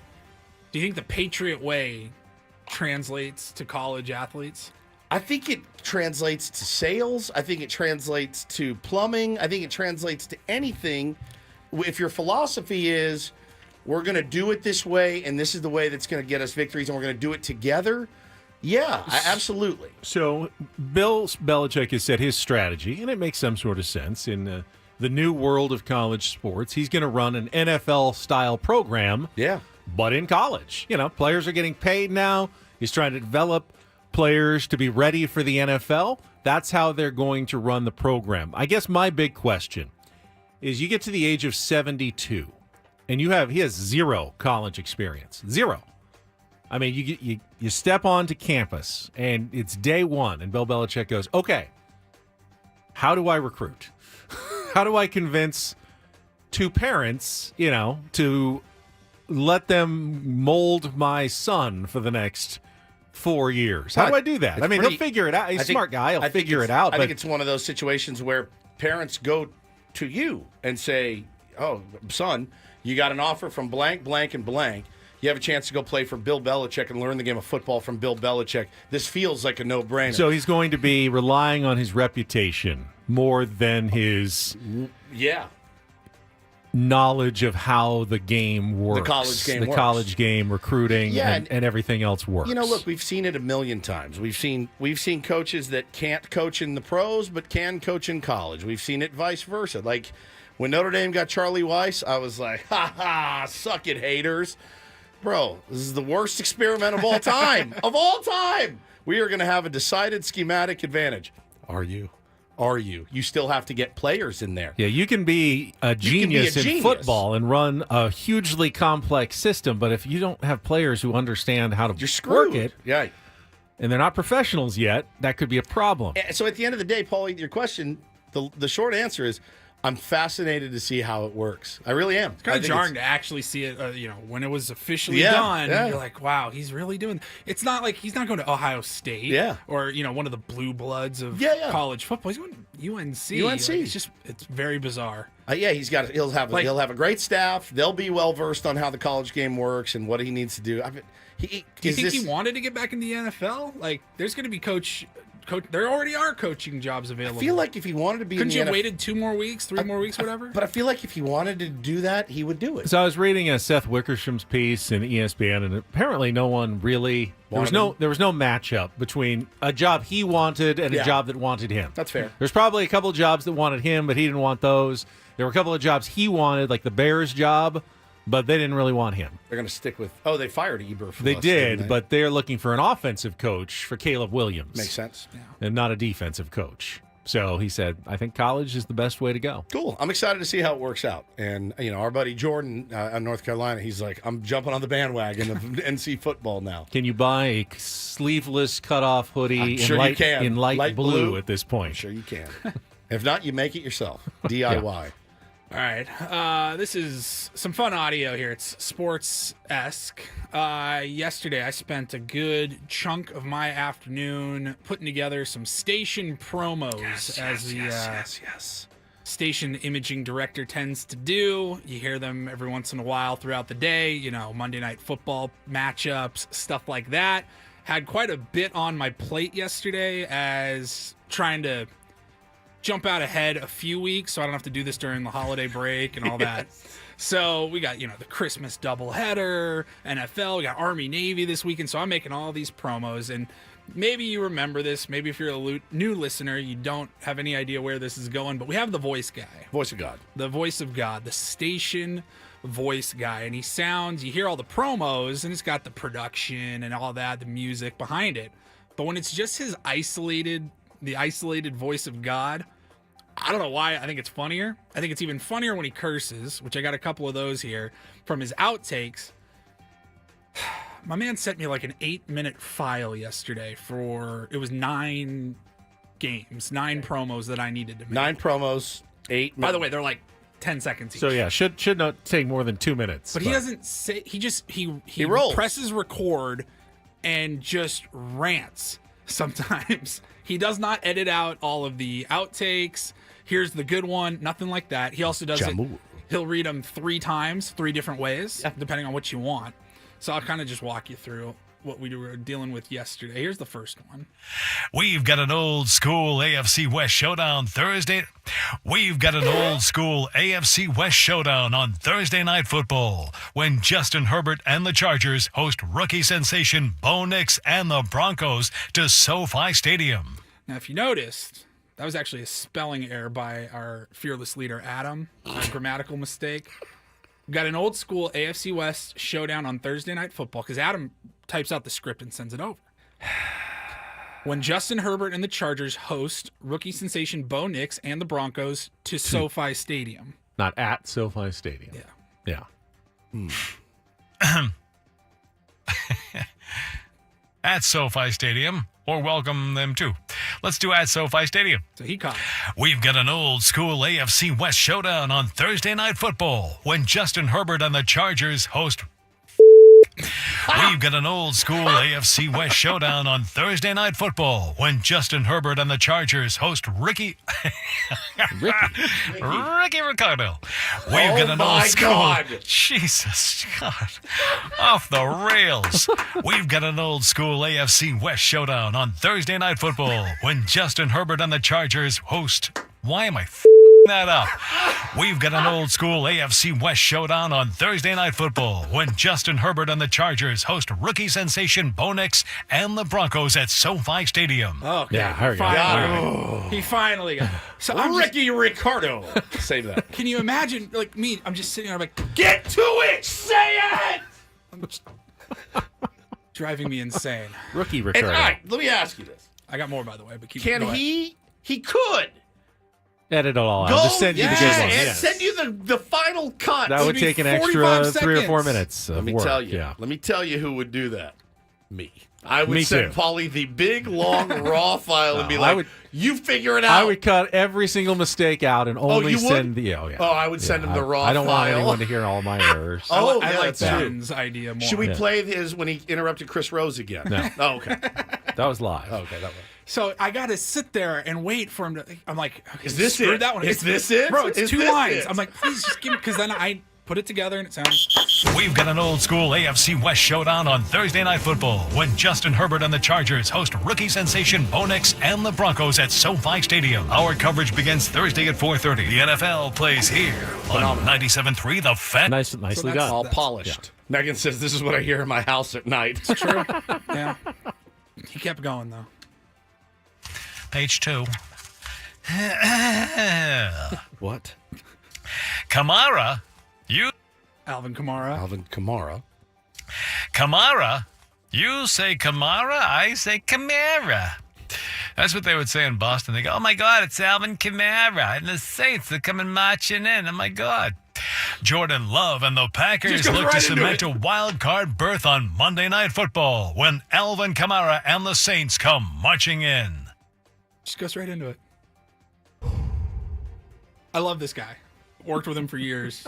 Do you think the Patriot way translates to college athletes? I think it translates to sales. I think it translates to plumbing. I think it translates to anything. If your philosophy is we're going to do it this way and this is the way that's going to get us victories and we're going to do it together, yeah, absolutely. So Bill Belichick has set his strategy, and it makes some sort of sense in the new world of college sports. He's going to run an NFL-style program. Yeah. But in college, players are getting paid now. He's trying to develop players to be ready for the NFL. That's how they're going to run the program. I guess my big question is you get to the age of 72 and he has zero college experience. Zero. I mean, you step onto campus and it's day one and Bill Belichick goes, okay, how do I recruit? How do I convince two parents, to let them mold my son for the next 4 years? How do I do that? He'll figure it out. He's a smart guy. He'll figure it out. I think it's one of those situations where parents go to you and say, oh, son, you got an offer from blank, blank, and blank. You have a chance to go play for Bill Belichick and learn the game of football from Bill Belichick. This feels like a no-brainer. So he's going to be relying on his reputation more than his knowledge of how the game works. The college game, recruiting, and everything else works. Look, we've seen it a million times. We've seen coaches that can't coach in the pros but can coach in college. We've seen it vice versa. Like when Notre Dame got Charlie Weiss, I was like, ha ha, suck it, haters. Bro, this is the worst experiment of all time. Of all time. We are going to have a decided schematic advantage. Are you? You still have to get players in there. Yeah, you can be a genius in football and run a hugely complex system, but if you don't have players who understand how to work it, and they're not professionals yet, that could be a problem. So at the end of the day, Paulie, your question, the short answer is, I'm fascinated to see how it works. I really am. It's kind of jarring to actually see it, when it was officially done. Yeah. You're like, wow, he's really doing. It's not like he's not going to Ohio State, or one of the blue bloods of college football. He's going to UNC. Like, it's very bizarre. He'll have a great staff. They'll be well versed on how the college game works and what he needs to do. Do you think he wanted to get back in the NFL? Like, there's going to be coach. There already are coaching jobs available. I feel like if he wanted to be couldn't in the you NFL, waited 2 more weeks, 3 more weeks, whatever? But I feel like if he wanted to do that, he would do it. So I was reading Seth Wickersham's piece in ESPN, and apparently no one really there was no matchup between a job he wanted and a job that wanted him. That's fair. There's probably a couple of jobs that wanted him, but he didn't want those. There were a couple of jobs he wanted, like the Bears job, but they didn't really want him. They're going to stick with. Oh, they fired Eber. They did, but they're looking for an offensive coach for Caleb Williams. Makes sense. And not a defensive coach. So he said, I think college is the best way to go. Cool. I'm excited to see how it works out. And, our buddy Jordan in North Carolina, he's like, I'm jumping on the bandwagon of NC football now. Can you buy a sleeveless cutoff hoodie in light blue at this point? I'm sure you can. If not, you make it yourself. DIY. All right. This is some fun audio here. It's sports-esque. Yesterday, I spent a good chunk of my afternoon putting together some station promos, as the station imaging director tends to do. You hear them every once in a while throughout the day, Monday Night Football matchups, stuff like that. Had quite a bit on my plate yesterday as trying to jump out ahead a few weeks so I don't have to do this during the holiday break and all that. So we got, the Christmas doubleheader, NFL, we got Army Navy this weekend. So I'm making all these promos, and maybe you remember this. Maybe if you're a new listener, you don't have any idea where this is going, but we have the voice guy. Voice of God. The voice of God, the station voice guy. And you hear all the promos, and it's got the production and all that, the music behind it. But when it's just the isolated voice of God, I don't know why. I think it's funnier. I think it's even funnier when he curses, which I got a couple of those here from his outtakes. My man sent me like an 8-minute file yesterday it was 9 games, 9 promos that I needed to make. 9 promos, 8 minutes. By the way, they're like 10 seconds each. So should not take more than 2 minutes. But he doesn't say, he rolls. Presses record and just rants sometimes. He does not edit out all of the outtakes. Here's the good one. Nothing like that. He also does it. He'll read them 3 times, 3 different ways, depending on what you want. So I'll kind of just walk you through what we were dealing with yesterday. Here's the first one. We've got an old school AFC West showdown Thursday. We've got an old school AFC West showdown on Thursday Night Football when Justin Herbert and the Chargers host rookie sensation Bo Nix and the Broncos to SoFi Stadium. Now, if you noticed, that was actually a spelling error by our fearless leader, Adam. A grammatical mistake. We've got an old school AFC West showdown on Thursday Night Football because Adam types out the script and sends it over. When Justin Herbert and the Chargers host rookie sensation Bo Nix and the Broncos to SoFi Stadium. Not at SoFi Stadium. Yeah. At SoFi Stadium, or welcome them to. Let's do at SoFi Stadium. So he caught it. We've got an old school AFC West showdown on Thursday Night Football when Justin Herbert and the Chargers host. We've got an old school AFC West showdown on Thursday Night Football when Justin Herbert and the Chargers host Ricky Ricardo. We've got an old school. God. Jesus God. Off the rails. We've got an old school AFC West showdown on Thursday Night Football when Justin Herbert and the Chargers host. Why am I that up? We've got an old school AFC West showdown on Thursday Night Football when Justin Herbert and the Chargers host rookie sensation Bo Nix and the Broncos at SoFi Stadium. Okay. Yeah, he finally got it. So Ricky Ricardo. Save that. Can you imagine, like me, I'm just sitting there like, Get to it! Say it! driving me insane. Rookie And, Ricardo. all right, let me ask you this. I got more, by the way, but keep Can going. he could Edit it all out. go Just send you the good ones. and Yes. send you the final cut. That would be take an 45 extra 3 or 4 seconds. minutes of Let me work. tell you. Yeah. Let me tell you who would do that. Me. I would Me send too. Paulie the big, long, raw file and be I like, would- you figure it out. I would cut every single mistake out and only you would? send the. Oh, yeah. Oh, I would send him the raw I don't want file. anyone to hear all my errors. Oh, I yeah, like that's true. Ben's idea more. Should we play his when he interrupted Chris Rose again? No. Oh, okay. That was live. Okay, that one. So I got to sit there and wait for him to. I'm like, okay, Is this screw it? that one. Is this it? Bro, it's Is 2 this lines. it? I'm like, please just give me, because then I put it together and it sounds. We've got an old school AFC West showdown on Thursday Night Football when Justin Herbert and the Chargers host rookie sensation Bo Nix and the Broncos at SoFi Stadium. Our coverage begins Thursday at 4:30. The NFL plays here on 97.3 The Fan. Nicely done. All polished. Megan says, this is what I hear in my house at night. It's true. Yeah. He kept going, though. Page 2. What? Kamara, you. Alvin Kamara. Alvin Kamara. Kamara, you say Kamara, I say Kamara. That's what they would say in Boston. They go, oh my God, it's Alvin Kamara. And the Saints are coming marching in. Oh my God. Jordan Love and the Packers Just goes look to right into cement it. a wild card berth on Monday Night Football when Alvin Kamara and the Saints come marching in. Just go straight into it. I love this guy. Worked with him for years.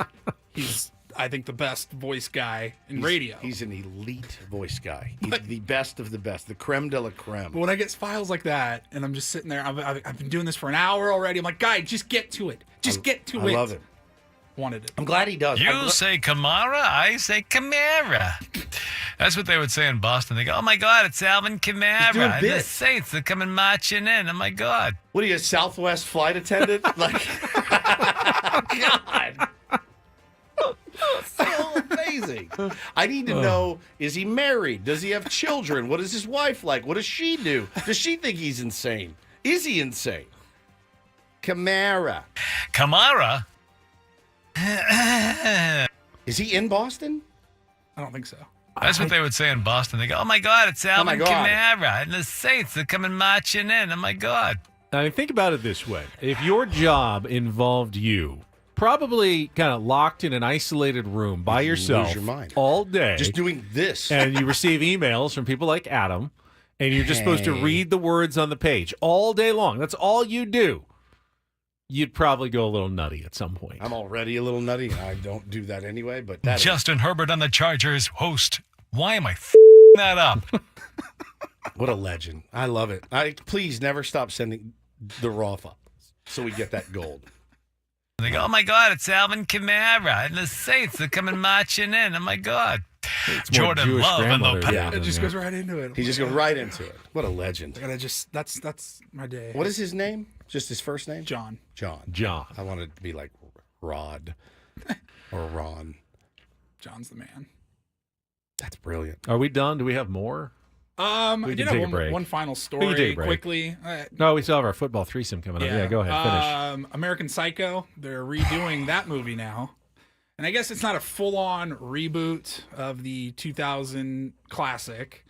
He's, I think, the best voice guy in radio. He's an elite voice guy. He's the best of the best, the creme de la creme. But when I get files like that, and I'm just sitting there, I've been doing this for an hour already. I'm like, guy, just get to it. Just get to it. I love it. Wanted it. I'm glad he does. You say Kamara, I say Kamara. That's what they would say in Boston. They go, oh my God, it's Alvin Kamara. doing And the bits. Saints are coming marching in. Oh my God. What are you, a Southwest flight attendant? Like, God. So amazing. I need to know, is he married? Does he have children? What is his wife like? What does she do? Does she think he's insane? Is he insane? Kamara. Kamara? Is he in Boston? I don't think so. That's what they would say in Boston. They go, oh my God, it's my Alvin God. Kamara. And the Saints are coming marching in. Oh my God. I mean, think about it this way. If your job involved you probably kind of locked in an isolated room by You yourself lose your mind. all day, Just doing this. and you receive emails from people like Adam, and you're just supposed to Hey. read the words on the page all day long. That's all you do. You'd probably go a little nutty at some point. I'm already a little nutty. I don't do that anyway, but that is- Justin Herbert and the Chargers host. Why am I that up? what a legend. I love it. Please never stop sending the raw files so we get that gold. They go, oh my God, it's Alvin Kamara. And the Saints are coming marching in. Oh my God. It's more Jordan Jewish Love and the grandmother Packers. Yeah. It just goes right into it. He just goes right into it. What a legend. I gotta just. That's my day. What is his name? Just his first name? John? John. I wanted it to be like Rod or Ron. John's the man. That's brilliant. Are we done? Do we have more? I can did take a have break. one final We can story take a break. quickly. No, we still have our football threesome coming up. Yeah, go ahead. Finish. American Psycho. They're redoing that movie now. And I guess it's not a full-on reboot of the 2000 classic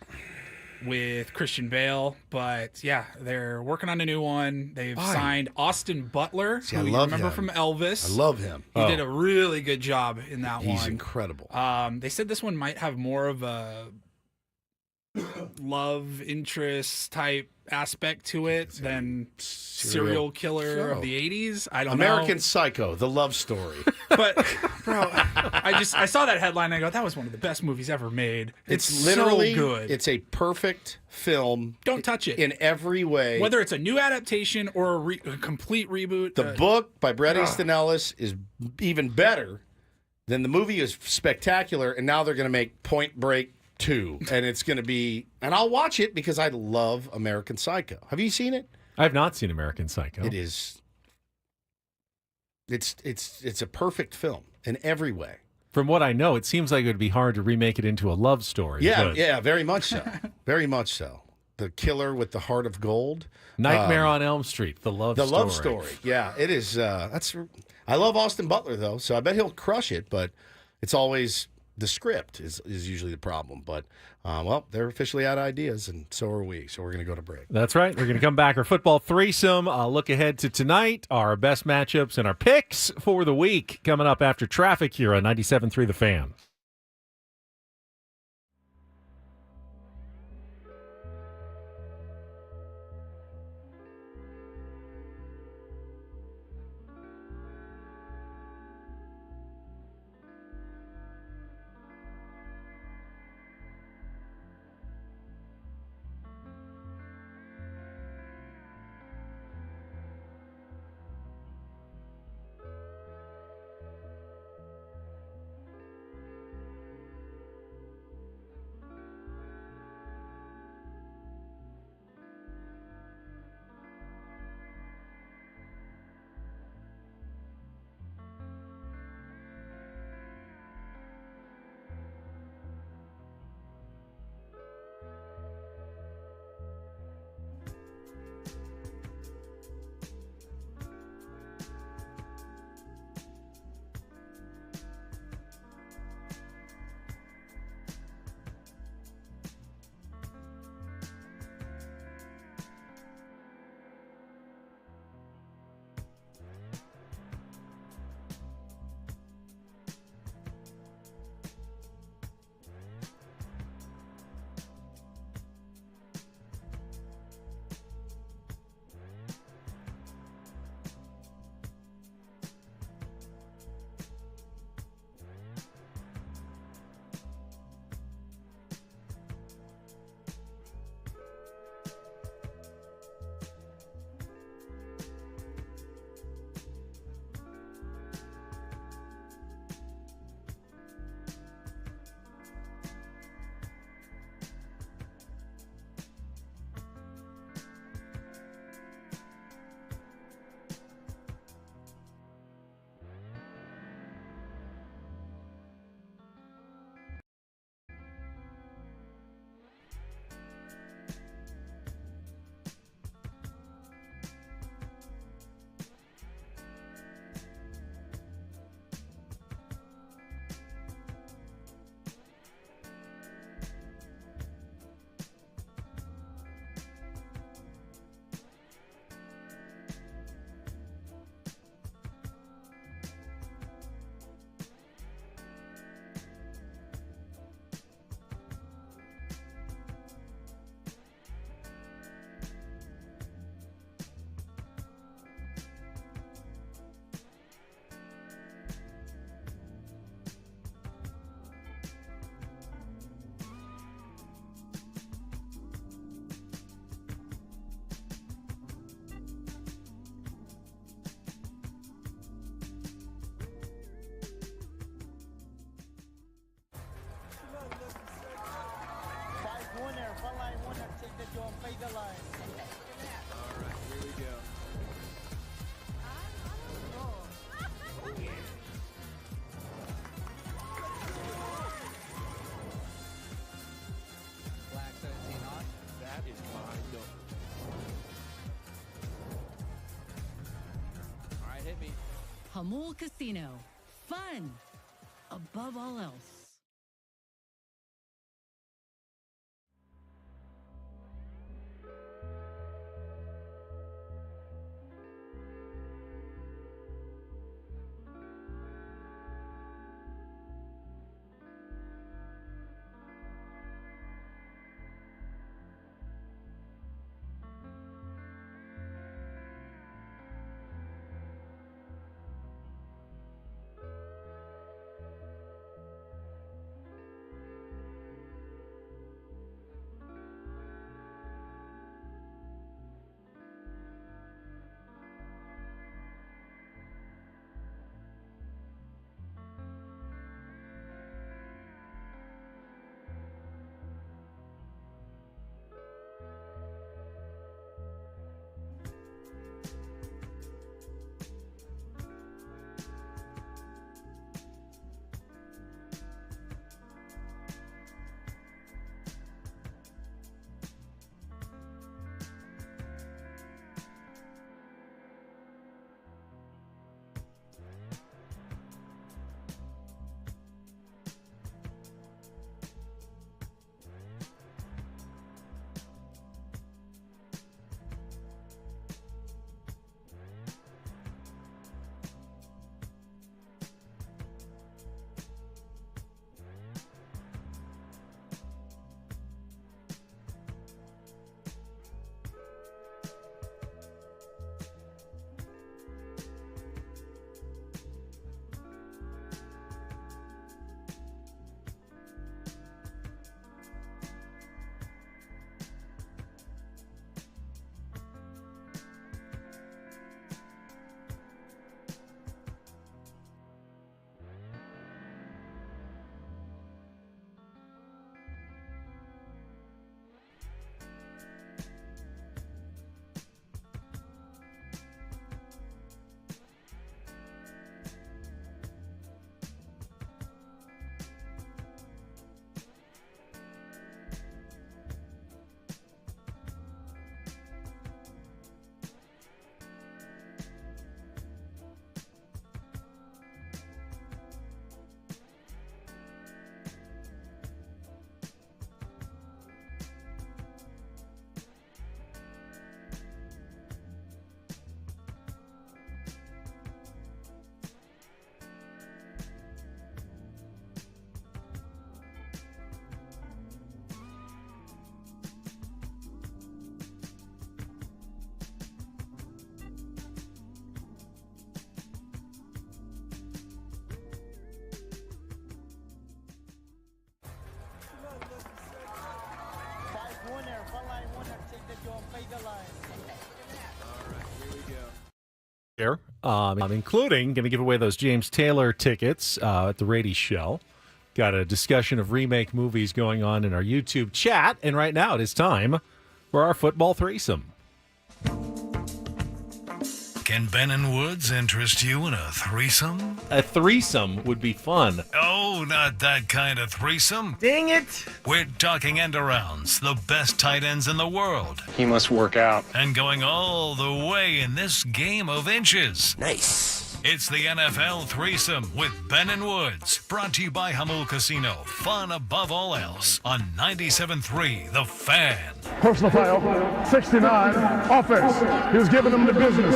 with Christian Bale, but yeah, they're working on a new one. They've Why? signed Austin Butler, See, I who you love remember him. from Elvis. I love him. He did a really good job in that one. He's incredible. They said this one might have more of a love interest type aspect to it than serial killer of the 80s. I don't American know. Psycho, the love story. But bro, I saw that headline and I go, that was one of the best movies ever made. It's literally so good. It's a perfect film. Don't touch it in every way. Whether it's a new adaptation or a complete reboot. The book by Bret Easton Ellis is even better than the movie. Is spectacular, and now they're going to make Point Break 2, and it's going to be, and I'll watch it because I love American Psycho. Have you seen it? I have not seen American Psycho. It is. It's a perfect film in every way. From what I know, it seems like it would be hard to remake it into a love story. Yeah, but yeah, very much so. Very much so. The killer with the heart of gold. Nightmare on Elm Street, the love story. The love story. Yeah, it is. That's. I love Austin Butler though, so I bet he'll crush it. But it's always the script is usually the problem. But well, they're officially out of ideas, and so are we. So we're going to go to break. That's right. We're going to come back. Our football threesome. Look ahead to tonight. Our best matchups and our picks for the week coming up after traffic here on 97.3 The Fan. Hamul Casino. Fun above all else. Here, I'm including going to give away those James Taylor tickets at the Rady Show. Got a discussion of remake movies going on in our YouTube chat, and right now it is time for our football threesome. Can Ben and Woods interest you in a threesome? A threesome would be fun. Oh, not that kind of threesome. Dang it! We're talking end-arounds, the best tight ends in the world. He must work out. And going all the way in this game of inches. Nice. It's the NFL Threesome with Ben and Woods, brought to you by Hamul Casino. Fun above all else on 97.3 The Fan. Personal foul, 69, offense. He was giving them the business.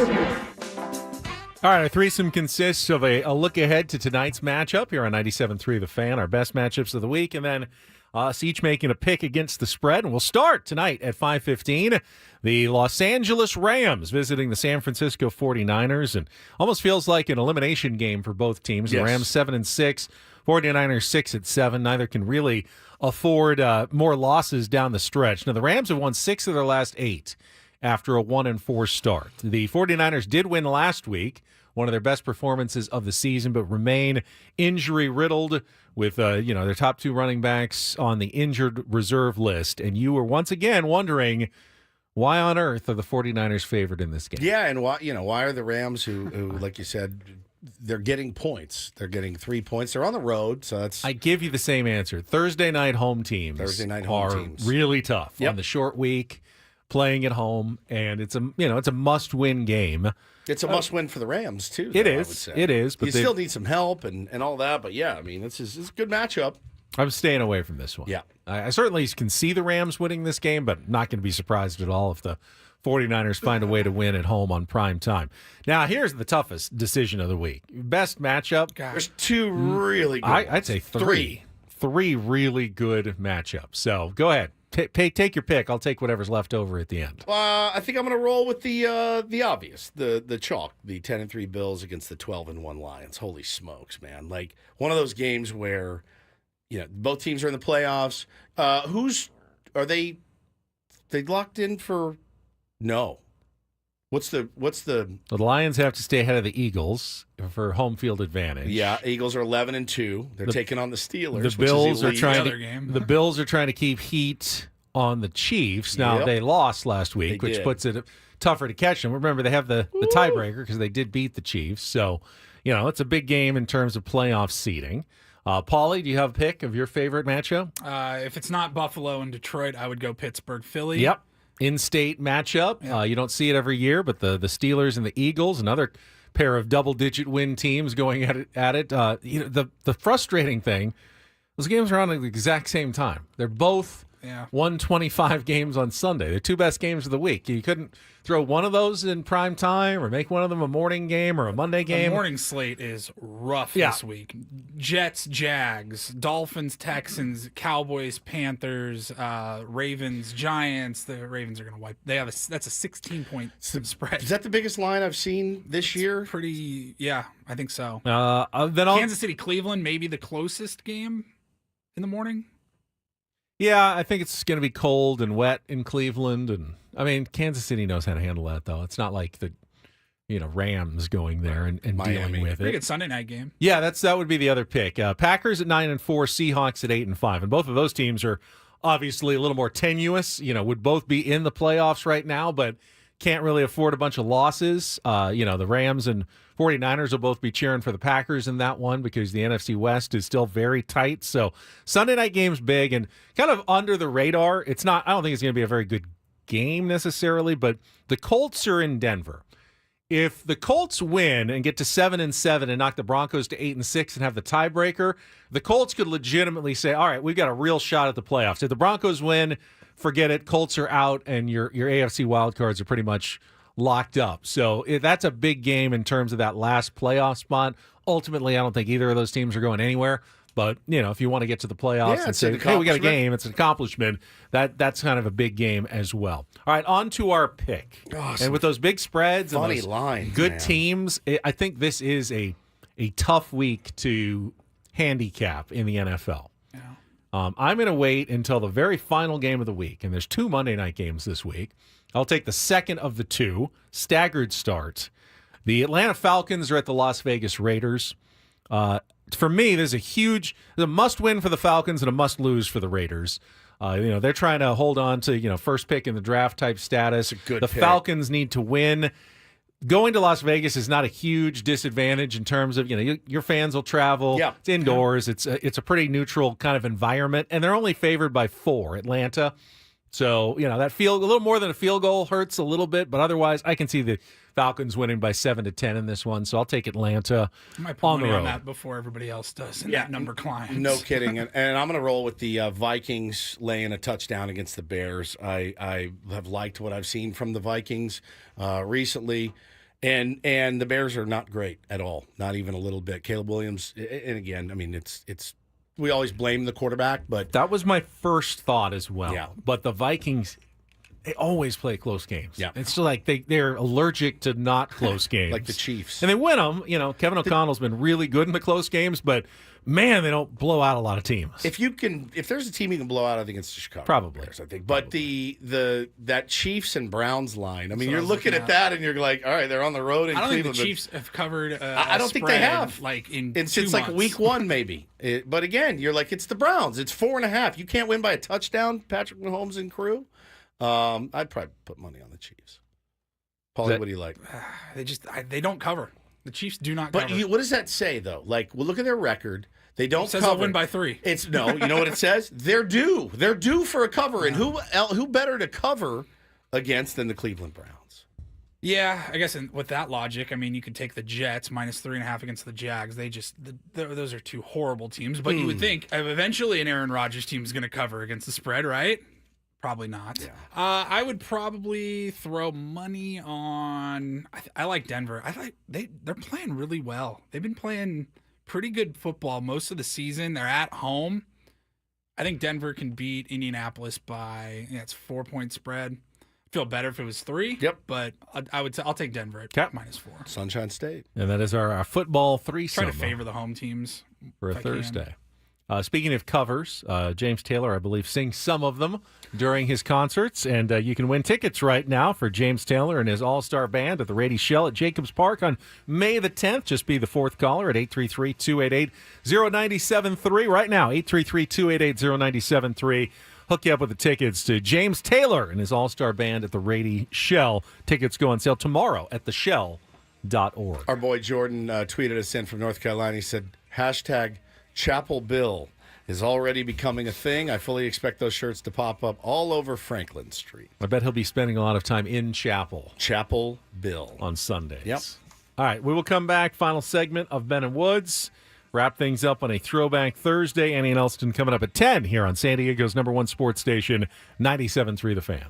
All right, our threesome consists of a look ahead to tonight's matchup here on 97.3 The Fan, our best matchups of the week, and then us each making a pick against the spread. And we'll start tonight at 5:15. The Los Angeles Rams visiting the San Francisco 49ers, and almost feels like an elimination game for both teams. Yes. The Rams 7-6, 49ers 6-7. Neither can really afford more losses down the stretch. Now, the Rams have won 6 of their last 8 after a 1-4 start. The 49ers did win last week, one of their best performances of the season, but remain injury-riddled with their top 2 running backs on the injured reserve list. And you were once again wondering, why on earth are the 49ers favored in this game? Yeah, and why are the Rams, who like you said, they're getting points. They're getting 3 points. They're on the road, so that's... I give you the same answer. Thursday night home teams are really tough on the short week. playing at home, and it's a must-win game. It's a must-win for the Rams too. It though, I would is. say. It is. But you still need some help and all that. But yeah, I mean, this is a good matchup. I'm staying away from this one. Yeah. I certainly can see the Rams winning this game, but not going to be surprised at all if the 49ers find a way to win at home on prime time. Now, here's the toughest decision of the week. Best matchup. There's two really good I'd say three. Three really good matchups. So go ahead. Take your pick. I'll take whatever's left over at the end. I think I'm going to roll with the obvious, the chalk, the 10-3 Bills against the 12-1 Lions. Holy smokes, man! Like one of those games where, both teams are in the playoffs. Are they locked in for? No. What's the? The Lions have to stay ahead of the Eagles for home field advantage. Yeah, Eagles are 11-2. They're taking on the Steelers. The Bills are the Bills are trying to keep heat on the Chiefs. Now they lost last week, which puts it tougher to catch them. Remember, they have the tiebreaker because they did beat the Chiefs. So, it's a big game in terms of playoff seeding. Paulie, do you have a pick of your favorite matchup? If it's not Buffalo and Detroit, I would go Pittsburgh, Philly. Yep. In-state matchup. Yeah. You don't see it every year, but the Steelers and the Eagles, another pair of double-digit win teams going at it. The frustrating thing, those games are on at the exact same time. They're both 125 games on Sunday. They're two best games of the week. You couldn't throw one of those in prime time or make one of them a morning game or a Monday game. The morning slate is rough this week. Jets, Jags, Dolphins, Texans, Cowboys, Panthers, Ravens, Giants. The Ravens are going to wipe. That's a 16-point spread. Is that the biggest line I've seen this year? I think so. Then Kansas City, Cleveland, maybe the closest game in the morning. Yeah, I think it's going to be cold and wet in Cleveland, and I mean Kansas City knows how to handle that though. It's not like the Rams going there and dealing with Pretty it. good Sunday night game. Yeah, that would be the other pick. Packers at 9-4, Seahawks at 8-5, and both of those teams are obviously a little more tenuous. Would both be in the playoffs right now, but can't really afford a bunch of losses. The Rams and 49ers will both be cheering for the Packers in that one because the NFC West is still very tight. So Sunday night game's big and kind of under the radar. I don't think it's going to be a very good game necessarily, but the Colts are in Denver. If the Colts win and get to 7-7 and knock the Broncos to 8-6 and have the tiebreaker, the Colts could legitimately say, all right, we've got a real shot at the playoffs. If the Broncos win, forget it. Colts are out, and your AFC wildcards are pretty much locked up. So that's a big game in terms of that last playoff spot. Ultimately, I don't think either of those teams are going anywhere. But, if you want to get to the playoffs and say, hey, we got a game, it's an accomplishment, that's kind of a big game as well. All right, on to our pick. Awesome. And with those big spreads and Funny those lines, good man. teams, I think this is a tough week to handicap in the NFL. I'm going to wait until the very final game of the week, and there's two Monday night games this week. I'll take the second of the two, staggered start. The Atlanta Falcons are at the Las Vegas Raiders. For me, there's a must-win for the Falcons and a must-lose for the Raiders. They're trying to hold on to first pick in the draft type status. Good the pick. Falcons need to win. Going to Las Vegas is not a huge disadvantage in terms of your fans will travel. Yeah. It's indoors. It's a pretty neutral kind of environment, and they're only favored by 4. Atlanta. So that a little more than a field goal hurts a little bit, but otherwise I can see the Falcons winning by 7-10 in this one. So I'll take Atlanta I might put on the money road. on that before everybody else does, and that number climbs. No kidding. And I'm going to roll with the Vikings laying a touchdown against the Bears. I have liked what I've seen from the Vikings recently. And the Bears are not great at all, not even a little bit. Caleb Williams, and again, I mean, it's we always blame the quarterback, but that was my first thought as well. Yeah. But the Vikings, they always play close games. Yeah. It's just like they're allergic to not close games. like the Chiefs. And they win them. Kevin O'Connell's been really good in the close games, but man, they don't blow out a lot of teams. If there's a team you can blow out, I think it's the Chicago Probably. Bears, I think. But that Chiefs and Browns line, I mean, So you're I was looking looking at that and you're like, all right, they're on the road in I don't Cleveland. think the Chiefs have covered. I don't think they have. Like in It's 2 like months. week 1 maybe. But again, you're like, it's the Browns. It's 4.5. You can't win by a touchdown, Patrick Mahomes and crew. I'd probably put money on the Chiefs. Paulie, what do you like? They don't cover. The Chiefs do not But cover. what does that say though? Like, well, look at their record. They don't It says cover. they'll win by 3. You know what it says? They're due. They're due for a cover. And who better to cover against than the Cleveland Browns. Yeah, I guess with that logic, I mean, you could take the Jets -3.5 against the Jags. Those are two horrible teams. But you would think eventually an Aaron Rodgers team is going to cover against the spread, right? Probably not. Yeah. I would probably throw money on. I like Denver. They're playing really well. They've been playing pretty good football most of the season. They're at home. I think Denver can beat Indianapolis by it's 4-point spread. Feel better if it was 3. Yep. But I'll take Denver at -4. Sunshine State. And that is our football threesome. Try to favor the home teams for a if I Thursday. Speaking of covers, James Taylor, I believe, sings some of them during his concerts, and you can win tickets right now for James Taylor and his all-star band at the Rady Shell at Jacobs Park on May the 10th. Just be the fourth caller at 833-288-0973 right now, 833-288-0973. Hook you up with the tickets to James Taylor and his all-star band at the Rady Shell. Tickets go on sale tomorrow at theshell.org. Our boy Jordan tweeted us in from North Carolina. He said, #Chapel Bill is already becoming a thing. I fully expect those shirts to pop up all over Franklin Street. I bet he'll be spending a lot of time in chapel. Chapel Bill. On Sundays. Yep. All right, we will come back. Final segment of Ben and Woods. Wrap things up on a Throwback Thursday. Annie and Elston coming up at 10 here on San Diego's #1 sports station, 97.3 The Fan.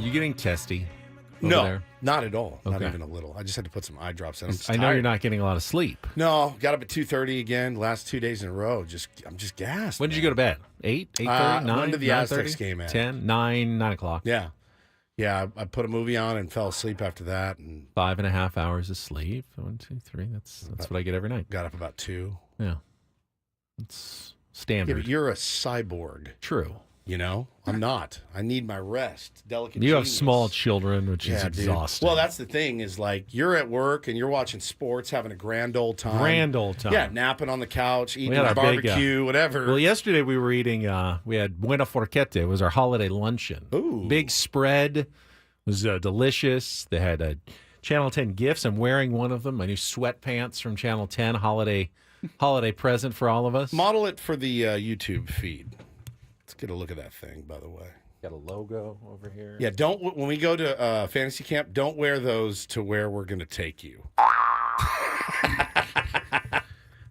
You getting testy? No, there? not at all. Not Okay. even a little. I just had to put some eye drops in. I'm just I know tired. you're not getting a lot of sleep. No, got up at 2:30 again. Last 2 days in a row. I'm just gassed. When did you go to bed? 8, 8:30, 9, when did the 9:30? Aztecs game end? 10, 9, 9 o'clock. Yeah. I put a movie on and fell asleep after that. And 5.5 hours of sleep. 1, 2, 3. That's what I get every night. Got up about 2. Yeah. It's Yeah, standard. but you're a cyborg. True. You know, I'm not. I need my rest. Delicate. You have genius. small children, which is Yeah, dude. exhausting. Well, that's the thing is like you're at work and you're watching sports, having a grand old time. Grand old time. Yeah, napping on the couch, eating We had a our barbecue, whatever. Well, yesterday we were eating, we had Buena Forquete. It was our holiday luncheon. Ooh. Big spread. It was delicious. They had Channel 10 gifts. I'm wearing one of them, my new sweatpants from Channel 10, holiday present for all of us. Model it for the YouTube feed. Let's get a look at that thing, by the way. Got a logo over here. Yeah, when we go to fantasy camp, don't wear those to where we're going to take you.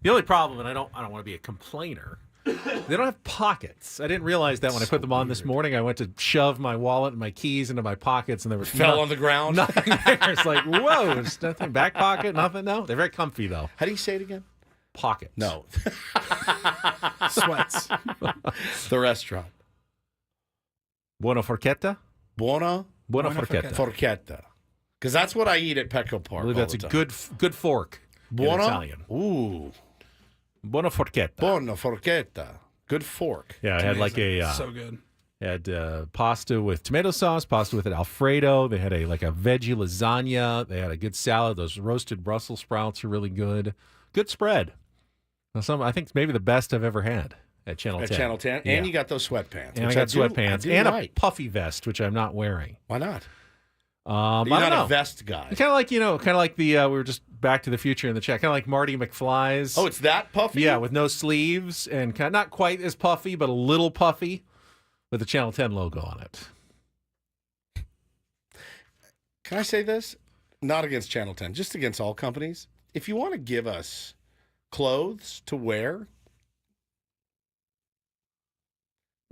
The only problem, and I don't want to be a complainer, they don't have pockets. I didn't realize that when I put them on this morning. I went to shove my wallet and my keys into my pockets, and there was Fell on the ground. Nothing there. It's like, whoa, there's nothing. Back pocket, nothing. No, they're very comfy though. How do you say it again? Pockets. No. Sweats. The restaurant. Buona Forqueta? Buona Forqueta. Forqueta. Because that's what I eat at Petco Park. I believe that's all a the time. good fork. Buona? In Italian. Ooh. Buona Forqueta. Buona Forqueta. Good fork. Yeah, I had like a so good. had pasta with tomato sauce, pasta with an Alfredo. They had a veggie lasagna. They had a good salad. Those roasted Brussels sprouts are really good. Good spread. Now, I think it's maybe the best I've ever had at Channel 10. At Channel 10. Yeah. And you got those sweatpants. And I which got do sweatpants and like. a puffy vest, which I'm not wearing. Why not? You're You're not a vest guy. Kind of like the we were just Back to the Future in the chat, kind of like Marty McFly's. Oh, it's that puffy? Yeah, with no sleeves and kind of not quite as puffy, but a little puffy, with the Channel 10 logo on it. Can I say this? Not against Channel 10, just against all companies. If you want to give us clothes to wear,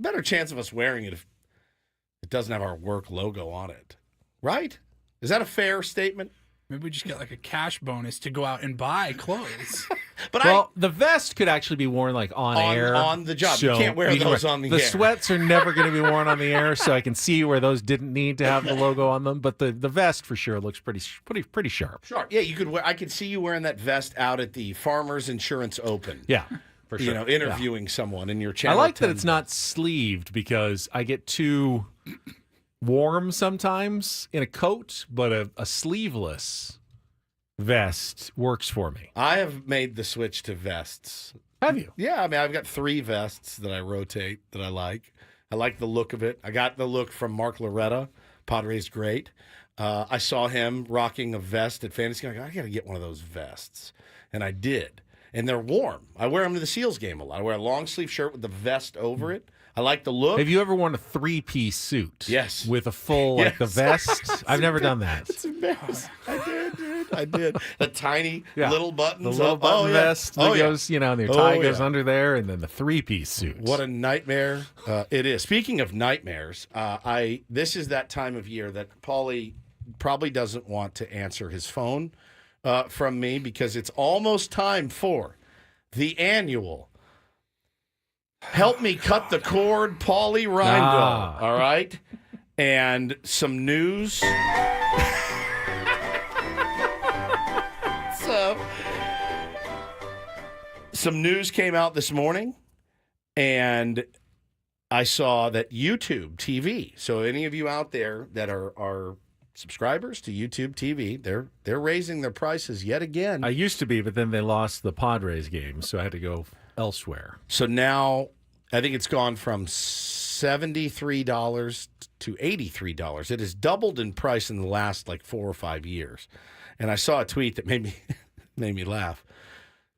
better chance of us wearing it if it doesn't have our work logo on it. Right? Is that a fair statement? Maybe we just get like a cash bonus to go out and buy clothes. But the vest could actually be worn like on air. On the job. You can't wear those on the air. The sweats are never going to be worn on the air, so I can see where those didn't need to have the logo on them. But the vest for sure looks pretty sharp. Sure. Yeah, you could wear. I could see you wearing that vest out at the Farmers Insurance Open. Yeah, for sure. You know, interviewing someone in your channel. I like that it's not sleeved because I get too warm sometimes in a coat, but a sleeveless vest works for me. I have made the switch to vests. Have you? Yeah, I mean, I've got 3 vests that I rotate that I like. I like the look of it. I got the look from Mark Loretta, Padres great. I saw him rocking a vest at Fantasy. I got to get one of those vests, and I did. And they're warm. I wear them to the Seals game a lot. I wear a long sleeve shirt with the vest over it. I like the look. Have you ever worn a 3-piece suit? Yes. With a full, like the vest? I've never done that. It's embarrassing. I did, dude. I did. The tiny little buttons. The little button vest that goes, and your tie goes under there, and then the 3-piece suit. What a nightmare it is. Speaking of nightmares, this is that time of year that Paulie probably doesn't want to answer his phone from me because it's almost time for the annual Help Me Cut the Cord, Paulie Reindl. All right? And some news. So, some news came out this morning, and I saw that YouTube TV, so any of you out there that are subscribers to YouTube TV, they're raising their prices yet again. I used to be, but then they lost the Padres game, so I had to go elsewhere. So now I think it's gone from $73 to $83. It has doubled in price in the last like 4 or 5 years. And I saw a tweet that made me laugh.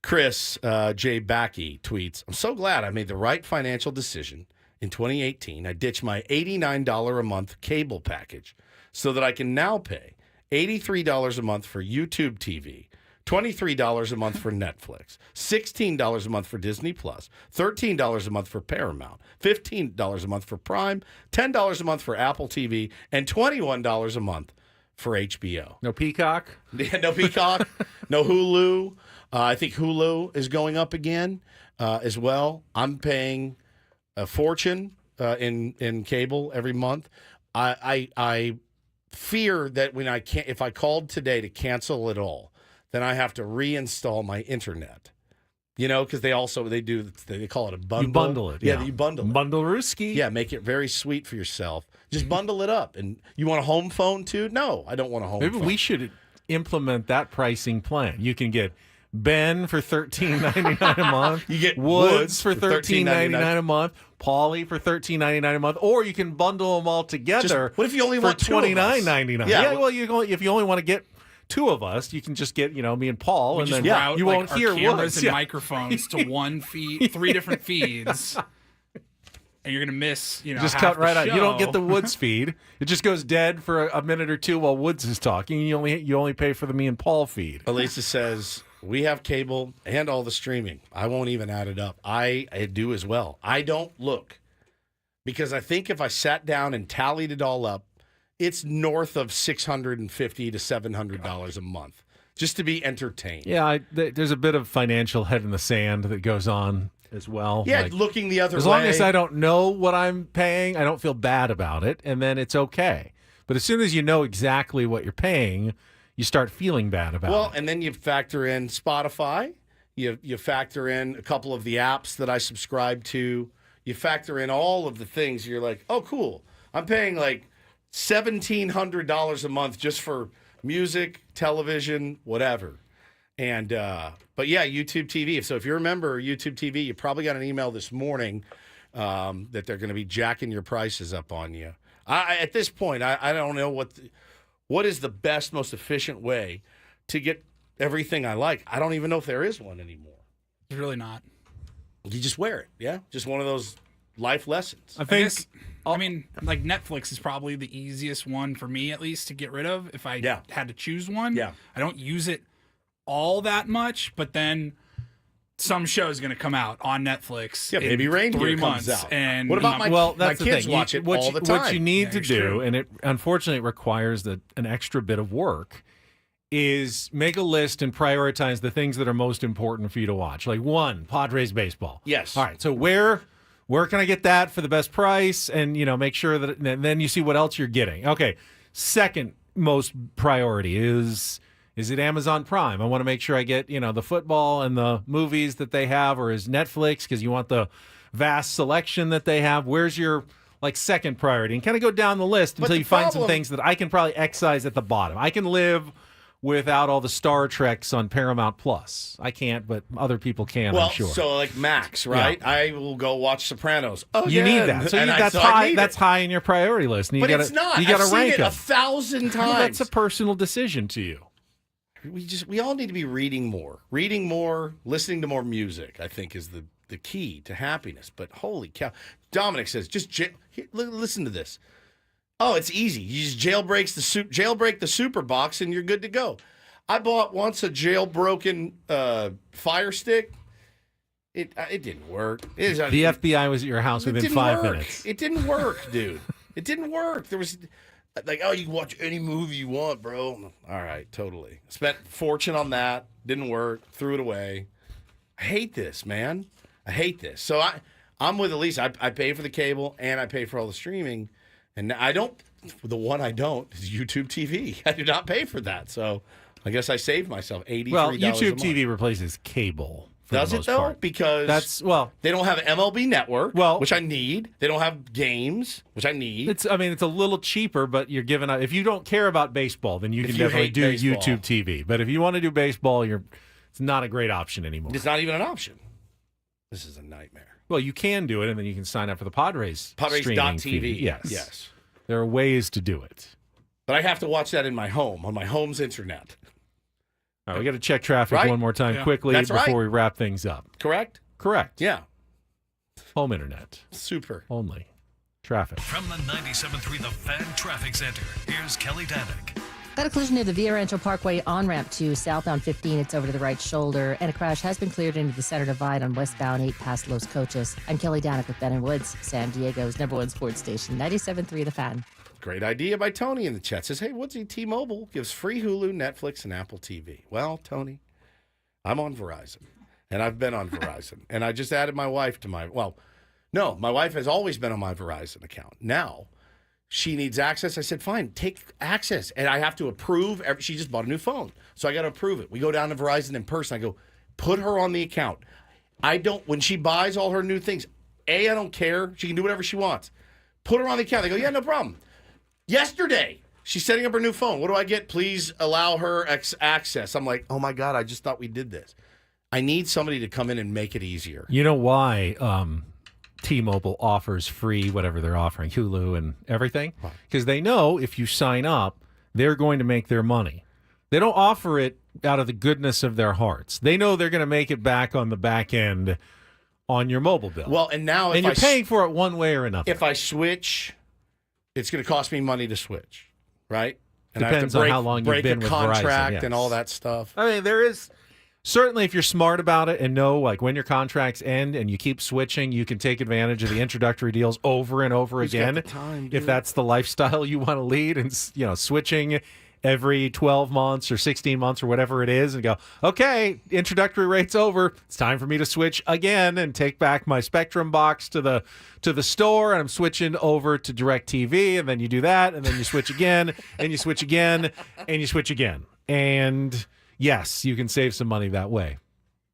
Chris J. Backey tweets, "I'm so glad I made the right financial decision in 2018. I ditched my $89 a month cable package so that I can now pay $83 a month for YouTube TV, $23 a month for Netflix, $16 a month for Disney Plus, $13 a month for Paramount, $15 a month for Prime, $10 a month for Apple TV, and $21 a month for HBO. No Peacock? Yeah, no Peacock, no Hulu. I think Hulu is going up again as well. I'm paying a fortune in cable every month. I fear that when if I called today to cancel it all, then I have to reinstall my internet. You know, because they call it a bundle. You bundle it. Yeah, you bundle it. Bundle-rooski. Yeah, make it very sweet for yourself. Just bundle it up. And you want a home phone too? No, I don't want a home phone. Maybe we should implement that pricing plan. You can get Ben for $13.99 a month. You get Woods for $13.99 a month. Paulie for $13.99 a month. Or you can bundle them all together. What if you only for want $29.99? Yeah, well, if you only want to get two of us, you can just get, me and Paul, We and just then route, you won't our hear cameras Woods. and microphones to one feed, 3 different feeds. And you're gonna miss, just half cut right the out. show. You don't get the Woods feed. It just goes dead for a minute or two while Woods is talking. You only pay for the me and Paul feed. Elisa says, we have cable and all the streaming. I won't even add it up. I do as well. I don't look because I think if I sat down and tallied it all up, it's north of $650 to $700 a month just to be entertained. Yeah, there's a bit of financial head in the sand that goes on as well. Yeah, looking the other way. As long as I don't know what I'm paying, I don't feel bad about it, and then it's okay. But as soon as you know exactly what you're paying, you start feeling bad about it. Well, and then you factor in Spotify. You factor in a couple of the apps that I subscribe to. You factor in all of the things. You're like, oh, cool. I'm paying like $1,700 a month just for music, television, whatever. And but yeah, YouTube TV. So if you remember YouTube TV, you probably got an email this morning that they're going to be jacking your prices up on you. At this point, I don't know what is the best, most efficient way to get everything I like. I don't even know if there is one anymore. It's really not. You just wear it. Yeah, just one of those life lessons. I guess, like Netflix is probably the easiest one for me, at least, to get rid of if I had to choose one. Yeah. I don't use it all that much, but then some show is going to come out on Netflix. Yeah, Baby Reindeer 3 comes months. out. And What about that's my the kids thing. watch it all the time. What you need to do, true. and it unfortunately requires an extra bit of work, is make a list and prioritize the things that are most important for you to watch. Like 1, Padres baseball. Yes. All right. So where can I get that for the best price? And make sure that and then you see what else you're getting. Okay. Second most priority is it Amazon Prime? I want to make sure I get the football and the movies that they have, or is Netflix because you want the vast selection that they have. Where's your second priority? And kind of go down the list until you find some things that I can probably excise at the bottom. I can live without all the Star Treks on Paramount Plus. I can't, but other people can, I'm sure. So like Max, right? Yeah. I will go watch Sopranos. Oh, you need that. So that's high. That's high in your priority list. And but it's not. You got to rank it them 1,000 times. Well, that's a personal decision to you. We all need to be reading more, listening to more music. I think is the key to happiness. But holy cow, Dominic says listen to this. Oh, it's easy. You just jailbreak the super box and you're good to go. I bought once a jailbroken Fire Stick. It didn't work. The FBI was at your house within 5 minutes. It didn't work, dude. It didn't work. There was you can watch any movie you want, bro. All right, totally. Spent a fortune on that. Didn't work. Threw it away. I hate this, man. I hate this. So I'm with Elisa. I pay for the cable and I pay for all the streaming. And the one I don't is YouTube TV. I do not pay for that. So I guess I saved myself $83 Well, a YouTube month. TV replaces cable. Does it though? Part. Because they don't have MLB Network, which I need. They don't have games, which I need. It's a little cheaper, but you're giving up. If you don't care about baseball, then you can definitely do baseball. YouTube TV. But if you want to do baseball, it's not a great option anymore. It's not even an option. This is a nightmare. Well, you can do it, and then you can sign up for the Padres. Padres.tv. Yes. There are ways to do it. But I have to watch that in my home, on my home's internet. All right, we got to check traffic one more time quickly before we wrap things up. Correct? Correct. Yeah. Home internet. Super. Only. Traffic. From the 97.3 The Fan Traffic Center, here's Kelly Danick. Got a collision near the Via Rancho Parkway on-ramp to southbound 15. It's over to the right shoulder. And a crash has been cleared into the center divide on westbound 8 past Los Coches. I'm Kelly Danick with Ben and Woods, San Diego's #1 sports station, 97.3 The Fan. Great idea by Tony in the chat. Says, hey, Woodsy, T-Mobile gives free Hulu, Netflix, and Apple TV. Well, Tony, I'm on Verizon, and I've been on Verizon. And I just added my wife to my wife has always been on my Verizon account. Now, she needs access. I said, fine, take access. And I have to approve. She just bought a new phone. So I got to approve it. We go down to Verizon in person. I go, put her on the account. When she buys all her new things, I don't care. She can do whatever she wants. Put her on the account. They go, yeah, no problem. Yesterday, she's setting up her new phone. What do I get? Please allow her access. I'm like, oh my God, I just thought we did this. I need somebody to come in and make it easier. You know why T-Mobile offers free whatever they're offering, Hulu and everything? Because they know if you sign up, they're going to make their money. They don't offer it out of the goodness of their hearts. They know they're going to make it back on the back end on your mobile bill. Well, and now if you're paying for it one way or another. If I switch, it's going to cost me money to switch, right? And Depends I have to on how long you've been break with a contract Verizon, yes. and all that stuff. I mean, there is certainly, if you're smart about it and know like when your contracts end and you keep switching, you can take advantage of the introductory deals over and over Who's again. got the time, If dude? that's the lifestyle you want to lead, and switching every 12 months or 16 months or whatever it is, and go, okay, introductory rate's over. It's time for me to switch again and take back my Spectrum box to the store, and I'm switching over to DirecTV, and then you do that, and then you switch again, and you switch again, and you switch again. And yes, you can save some money that way.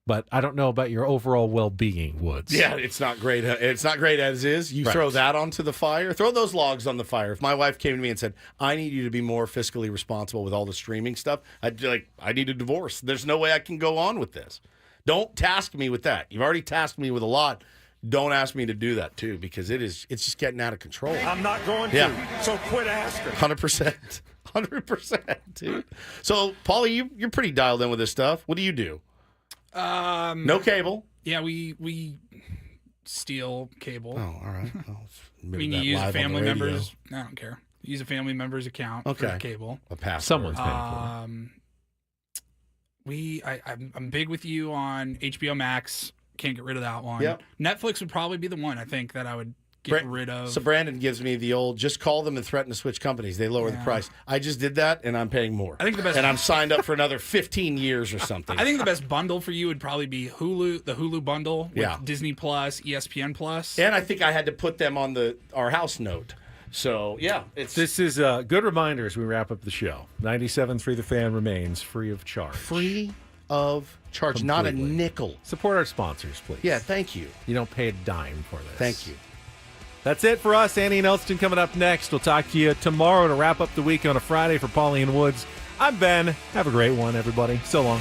But I don't know about your overall well-being, Woods. Yeah, it's not great. It's not great as is. You Right. throw that onto the fire. Throw those logs on the fire. If my wife came to me and said, I need you to be more fiscally responsible with all the streaming stuff, I'd be like, I need a divorce. There's no way I can go on with this. Don't task me with that. You've already tasked me with a lot. Don't ask me to do that, too, because it's just getting out of control. I'm not going to, so quit asking. 100%. 100%, dude. So, Paulie, you're pretty dialed in with this stuff. What do you do? No cable. Yeah, we steal cable. Oh, all right. I mean, you use a family member's. I don't care. Use a family member's account for cable. A password. Someone's paying for it. I'm big with you on HBO Max. Can't get rid of that one. Yep. Netflix would probably be the one I think that I would get rid of. So Brandon gives me the old, just call them and threaten to switch companies. They lower the price. I just did that, and I'm paying more. I think the best, and I'm signed up for another 15 years or something. I think the best bundle for you would probably be Hulu, the Hulu bundle with Yeah. Disney Plus, ESPN Plus. And I think I had to put them on our house note. So, yeah. This is a good reminder as we wrap up the show. 97.3 The Fan remains free of charge. Free of charge, not a nickel. Support our sponsors, please. Yeah, thank you. You don't pay a dime for this. Thank you. That's it for us. Annie and Elston coming up next. We'll talk to you tomorrow to wrap up the week on a Friday for Paulie and Woods. I'm Ben. Have a great one, everybody. So long.